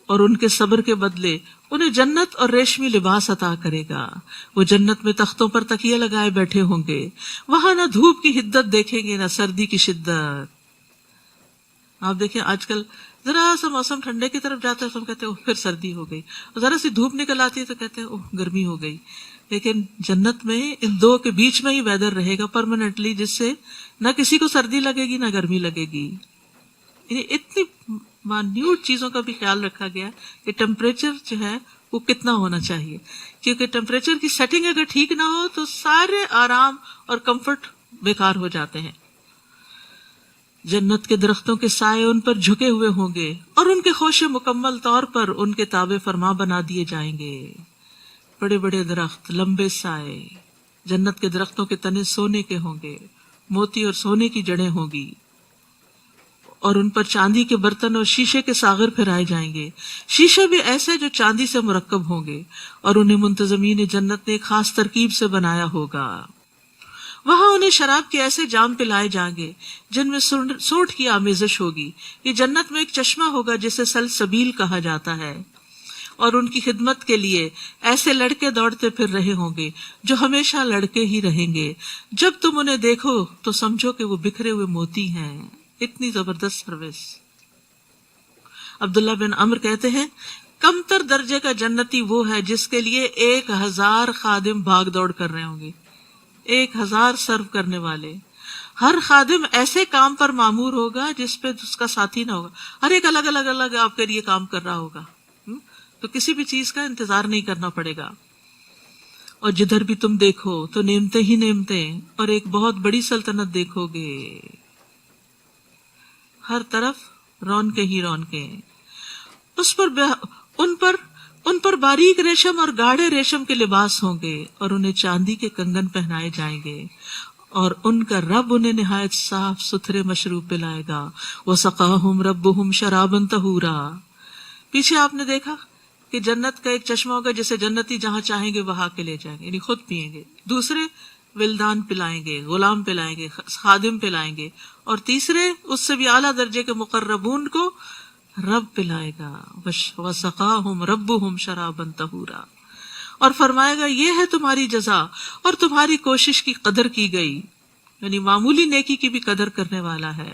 اور ان کے صبر کے بدلے انہیں جنت اور ریشمی لباس عطا کرے گا. وہ جنت میں تختوں پر تکیے لگائے بیٹھے ہوں گے. وہاں نہ دھوپ کی حدت دیکھیں گے نہ سردی کی شدت. آپ دیکھیں آج کل ذرا سا موسم ٹھنڈے کی طرف جاتا ہے تو ہم کہتے ہیں پھر سردی ہو گئی، ذرا سی دھوپ نکل آتی ہے تو کہتے ہیں گرمی ہو گئی. لیکن جنت میں ان دو کے بیچ میں ہی ویدر رہے گا پرماننٹلی، جس سے نہ کسی کو سردی لگے گی نہ گرمی لگے گی. یعنی اتنی مائنیوٹ چیزوں کا بھی خیال رکھا گیا کہ ٹیمپریچر جو ہے وہ کتنا ہونا چاہیے، کیونکہ ٹیمپریچر کی سیٹنگ اگر ٹھیک نہ ہو تو سارے آرام اور کمفرٹ بیکار ہو جاتے ہیں. جنت کے درختوں کے سائے ان پر جھکے ہوئے ہوں گے اور ان کے خوشے مکمل طور پر ان کے تابع فرما بنا دیے جائیں گے. بڑے بڑے درخت، لمبے سائے. جنت کے درختوں کے تنے سونے کے ہوں گے، موتی اور سونے کی جڑیں ہوں گی، اور ان پر چاندی کے برتن اور شیشے کے ساغر پھرائے جائیں گے. شیشے بھی ایسے جو چاندی سے مرکب ہوں گے، اور انہیں منتظمین جنت نے ایک خاص ترکیب سے بنایا ہوگا. وہاں انہیں شراب کے ایسے جام پلائے جائیں گے جن میں سونٹ کی آمیزش ہوگی. یہ جنت میں ایک چشمہ ہوگا جسے سلسبیل کہا جاتا ہے، اور ان کی خدمت کے لیے ایسے لڑکے دوڑتے پھر رہے ہوں گے جو ہمیشہ لڑکے ہی رہیں گے. جب تم انہیں دیکھو تو سمجھو کہ وہ بکھرے ہوئے موتی ہیں. اتنی زبردست سروس. عبداللہ بن عمر کہتے ہیں کم تر درجے کا جنتی وہ ہے جس کے لیے 1000 خادم بھاگ دوڑ کر رہے ہوں گے. 1000 سرو کرنے والے. ہر خادم ایسے کام پر مامور ہوگا جس پہ اس کا ساتھی نہ ہوگا. ہر ایک الگ الگ آپ کے لیے کام کر رہا ہوگا، تو کسی بھی چیز کا انتظار نہیں کرنا پڑے گا. اور جدھر بھی تم دیکھو تو نعمتیں ہی نعمتیں اور ایک بہت بڑی سلطنت دیکھو گے. ہر طرف رونقیں ہی رونقیں. ان پر باریک ریشم اور گاڑھے ریشم کے لباس ہوں گے، اور انہیں چاندی کے کنگن پہنائے جائیں گے، اور ان کا رب انہیں نہایت صاف ستھرے مشروب پلائے گا. وَسَقَاهُمْ رَبُّهُمْ شَرَابًا طَهُورًا. پیچھے آپ نے دیکھا کہ جنت کا ایک چشمہ ہوگا جسے جنتی جہاں چاہیں گے وہاں کے لے جائیں گے، یعنی خود پیئیں گے. دوسرے ولدان پلائیں گے، غلام پلائیں گے، خادم پلائیں گے، اور تیسرے اس سے بھی اعلیٰ درجے کے مقربون کو رب پلائے گا. وَسَقَاهُمْ رَبُّهُمْ شَرَابًا طَهُورًا. اور فرمائے گا یہ ہے تمہاری جزا، اور تمہاری کوشش کی قدر کی گئی. یعنی معمولی نیکی کی بھی قدر کرنے والا ہے.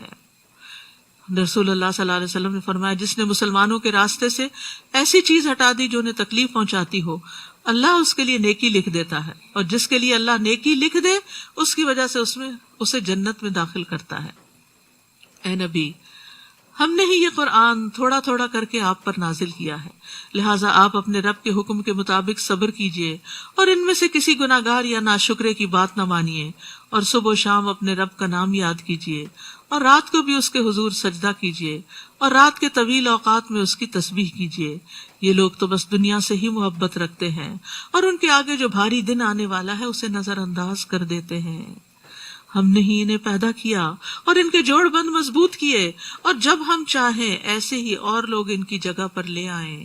رسول اللہ صلی اللہ علیہ وسلم نے فرمایا جس نے مسلمانوں کے راستے سے ایسی چیز ہٹا دی جو انہیں تکلیف پہنچاتی ہو، اللہ اس کے لیے نیکی لکھ دیتا ہے، اور جس کے لیے اللہ نیکی لکھ دے اس کی وجہ سے اسے جنت میں داخل کرتا ہے. اے نبی، ہم نے ہی یہ قرآن تھوڑا تھوڑا کر کے آپ پر نازل کیا ہے، لہٰذا آپ اپنے رب کے حکم کے مطابق صبر کیجئے، اور ان میں سے کسی گناہگار یا ناشکرے کی بات نہ مانیے، اور صبح و شام اپنے رب کا نام یاد کیجئے، اور رات کو بھی اس کے حضور سجدہ کیجئے، اور رات کے طویل اوقات میں اس کی تسبیح کیجئے. یہ لوگ تو بس دنیا سے ہی محبت رکھتے ہیں، اور ان کے آگے جو بھاری دن آنے والا ہے اسے نظر انداز کر دیتے ہیں. ہم نے ہی انہیں پیدا کیا اور ان کے جوڑ بند مضبوط کیے، اور جب ہم چاہیں ایسے ہی اور لوگ ان کی جگہ پر لے آئیں.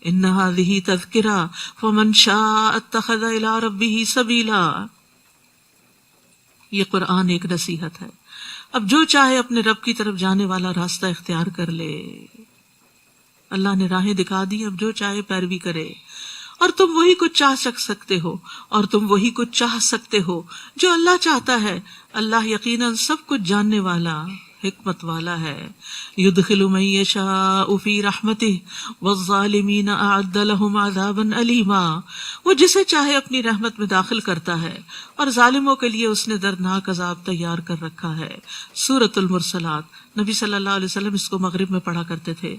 ان هذه تذکرہ فمن شاء اتخذ الی ربہ سبیلا. یہ قرآن ایک نصیحت ہے، اب جو چاہے اپنے رب کی طرف جانے والا راستہ اختیار کر لے. اللہ نے راہیں دکھا دی، اب جو چاہے پیروی کرے. اور تم وہی کچھ چاہ سکتے ہو، اور تم وہی کچھ چاہ سکتے ہو جو اللہ چاہتا ہے. اللہ یقیناً سب کچھ جاننے والا، حکمت والا ہے. يدخل من يشاء في رحمته والظالمين اعد لهم عذابا الیما. وہ جسے چاہے اپنی رحمت میں داخل کرتا ہے، اور ظالموں کے لیے اس نے دردناک عذاب تیار کر رکھا ہے. سورۃ المرسلات. نبی صلی اللہ علیہ وسلم اس کو مغرب میں پڑھا کرتے تھے.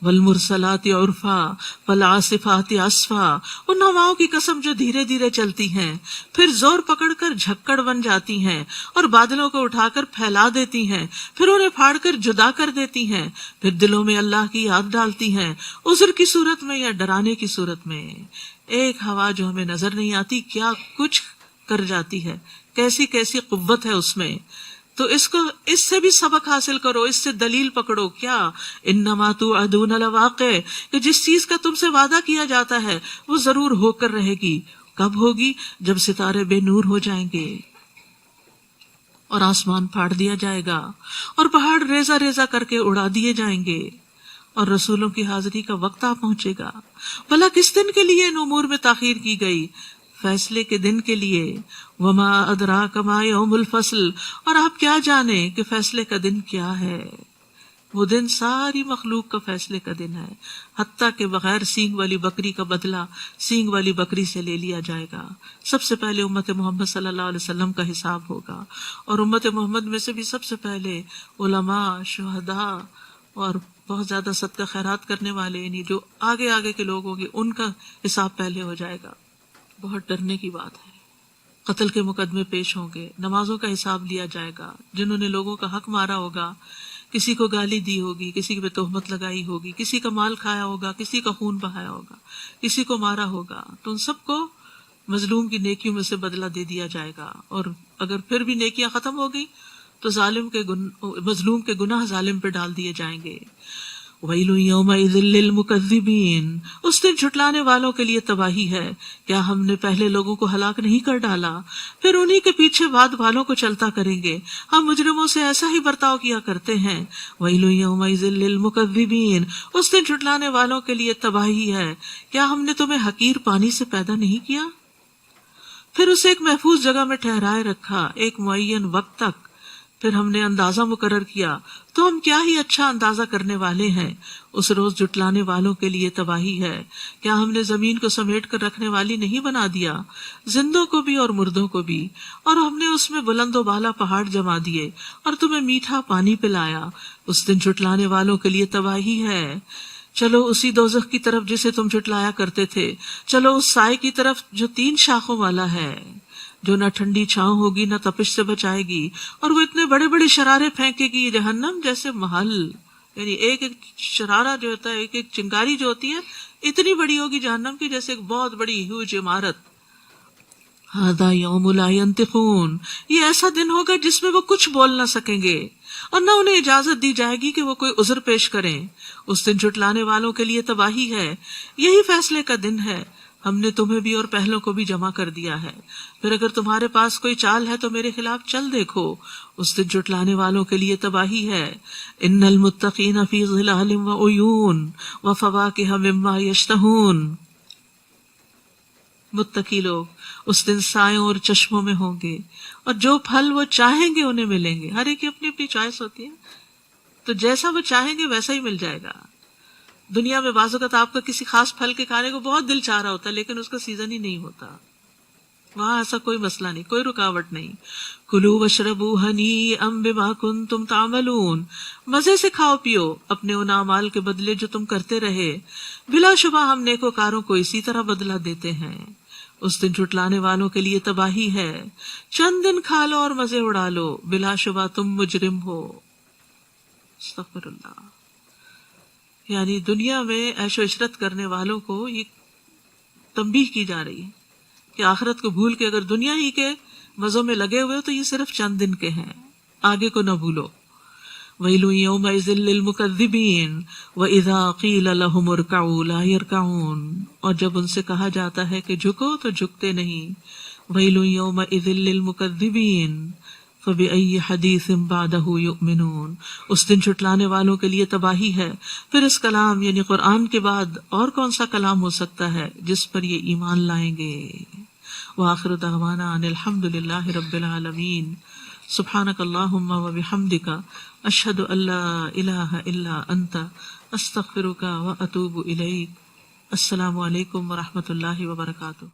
والمرسلات عرفا فالعاصفات عصفا. ان ہواؤں کی قسم جو دھیرے دھیرے چلتی ہیں، پھر زور پکڑ کر جھکڑ بن جاتی ہیں، اور بادلوں کو اٹھا کر پھیلا دیتی ہیں، پھر انہیں پھاڑ کر جدا کر دیتی ہیں، پھر دلوں میں اللہ کی یاد ڈالتی ہیں، عذر کی صورت میں یا ڈرانے کی صورت میں. ایک ہوا جو ہمیں نظر نہیں آتی کیا کچھ کر جاتی ہے، کیسی کیسی قوت ہے اس میں. تو اس سے بھی سبق حاصل کرو، اس سے دلیل پکڑو. کیا انما توعدون لواقع، کہ جس چیز کا تم سے وعدہ کیا جاتا ہے وہ ضرور ہو کر رہے گی. کب ہوگی؟ جب ستارے بے نور ہو جائیں گے اور آسمان پھاڑ دیا جائے گا اور پہاڑ ریزہ ریزہ کر کے اڑا دیے جائیں گے اور رسولوں کی حاضری کا وقت آ پہنچے گا۔ بھلا کس دن کے لیے ان امور میں تاخیر کی گئی؟ فیصلے کے دن کے لیے۔ وما ادراک ما یوم الفصل، اور آپ کیا جانیں کہ فیصلے کا دن کیا ہے؟ وہ دن ساری مخلوق کا فیصلے کا دن ہے، حتیٰ کہ بغیر سینگ والی بکری کا بدلہ سینگ والی بکری سے لے لیا جائے گا۔ سب سے پہلے امت محمد صلی اللہ علیہ وسلم کا حساب ہوگا، اور امت محمد میں سے بھی سب سے پہلے علماء، شہداء اور بہت زیادہ صدقہ خیرات کرنے والے، یعنی جو آگے آگے کے لوگ ہوں گے ان کا حساب پہلے ہو جائے گا۔ بہت ڈرنے کی بات ہے۔ قتل کے مقدمے پیش ہوں گے، نمازوں کا حساب لیا جائے گا، جنہوں نے لوگوں کا حق مارا ہوگا، کسی کو گالی دی ہوگی، کسی پہ تہمت لگائی ہوگی، کسی کا مال کھایا ہوگا، کسی کا خون بہایا ہوگا، کسی کو مارا ہوگا، تو ان سب کو مظلوم کی نیکیوں میں سے بدلہ دے دیا جائے گا۔ اور اگر پھر بھی نیکیاں ختم ہو گئی تو مظلوم کے گناہ ظالم پہ ڈال دیے جائیں گے۔ وَيْلٌ يَوْمَئِذٍ لِّلْمُكَذِّبِينَ، اس دن جھٹلانے والوں کے لیے تباہی ہے۔ کیا ہم نے پہلے لوگوں کو ہلاک نہیں کر ڈالا؟ پھر انہی کے پیچھے بعد والوں کو چلتا کریں گے۔ ہم مجرموں سے ایسا ہی برتاؤ کیا کرتے ہیں۔ وَيْلٌ يَوْمَئِذٍ لِّلْمُكَذِّبِينَ، اس دن جھٹلانے والوں کے لیے تباہی ہے۔ کیا ہم نے تمہیں حقیر پانی سے پیدا نہیں کیا؟ پھر اسے ایک محفوظ جگہ میں ٹھہرائے رکھا، ایک معین وقت تک۔ پھر ہم نے اندازہ مقرر کیا، تو ہم کیا ہی اچھا اندازہ کرنے والے ہیں۔ اس روز جھٹلانے والوں کے لیے تباہی ہے۔ کیا ہم نے زمین کو سمیٹ کر رکھنے والی نہیں بنا دیا، زندوں کو بھی اور مردوں کو بھی، اور ہم نے اس میں بلند و بالا پہاڑ جما دیے اور تمہیں میٹھا پانی پلایا۔ اس دن جھٹلانے والوں کے لیے تباہی ہے۔ چلو اسی دوزخ کی طرف جسے تم جھٹلایا کرتے تھے، چلو اس سائے کی طرف جو 3 شاخوں والا ہے، جو نہ ٹھنڈی چھاؤں ہوگی نہ تپش سے بچائے گی، اور وہ اتنے بڑے بڑے شرارے پھینکے گی، جہنم جیسے محل، یعنی ایک ایک شرارہ جو ہوتا ہے، ایک ایک چنگاری جو ہوتی ہے اتنی بڑی ہوگی جہنم کی جیسے ایک بہت بڑی ہیوج عمارت۔ ھذا یوم لا ینطقون، یہ ایسا دن ہوگا جس میں وہ کچھ بول نہ سکیں گے اور نہ انہیں اجازت دی جائے گی کہ وہ کوئی عذر پیش کریں۔ اس دن جھٹلانے والوں کے لیے تباہی ہے۔ یہی فیصلے کا دن ہے۔ ہم نے تمہیں بھی اور پہلوں کو بھی جمع کر دیا ہے۔ پھر اگر تمہارے پاس کوئی چال ہے تو میرے خلاف چل دیکھو۔ اس دن جھٹلانے والوں کے لیے تباہی ہے۔ ان المتقین فی ظلال وعیون وفواکہ مما یشتہون، متقی لوگ اس دن سایوں اور چشموں میں ہوں گے، اور جو پھل وہ چاہیں گے انہیں ملیں گے۔ ہر ایک کی اپنی اپنی چوائس ہوتی ہے، تو جیسا وہ چاہیں گے ویسا ہی مل جائے گا۔ دنیا میں بعض اوقات آپ کا کسی خاص پھل کے کھانے کو بہت دل چاہ رہا ہوتا ہے، لیکن اس کا سیزن ہی نہیں ہوتا۔ وہاں ایسا کوئی مسئلہ نہیں، کوئی رکاوٹ نہیں۔ کلوا واشربوا ہنیئا بما کنتم تعملون، مزے سے کھاؤ پیو اپنے ان اعمال کے بدلے جو تم کرتے رہے، بلا شبہ ہم نیکوکاروں کو اسی طرح بدلہ دیتے ہیں۔ اس دن جھٹلانے والوں کے لیے تباہی ہے۔ چند دن کھا لو اور مزے اڑا لو، بلا شبہ تم مجرم ہو۔ استغفر اللہ۔ یعنی دنیا میں عیش و عشرت کرنے والوں کو یہ تنبیہ کی جا رہی ہے کہ آخرت کو بھول کے اگر دنیا ہی کے مزوں میں لگے ہوئے ہو تو یہ صرف چند دن کے ہیں، آگے کو نہ بھولو۔ وَيْلٌ يَوْمَئِذٍ لِّلْمُكَذِّبِينَ وَإِذَا قِيلَ لَهُمُ ارْكَعُوا لَا يَرْكَعُونَ، اور جب ان سے کہا جاتا ہے کہ جھکو تو جھکتے نہیں۔ وَيْلٌ يَوْمَئِذٍ لِّلْمُكَذِّبِينَ فَبِأَيِّ حَدِيثٍ بَعْدَهُ يُؤْمِنُونَ، اس دن جھٹلانے والوں کے لیے تباہی ہے۔ پھر اس کلام یعنی قرآن کے بعد اور کون سا کلام ہو سکتا ہے جس پر یہ ایمان لائیں گے۔ وآخر دعوانا ان الحمد للہ رب العالمین۔ سبحانک اللہم وبحمدک، اشہد ان لا الہ الا انت، استغفرک واتوب الیک۔ السلام علیکم ورحمۃ اللہ وبرکاتہ۔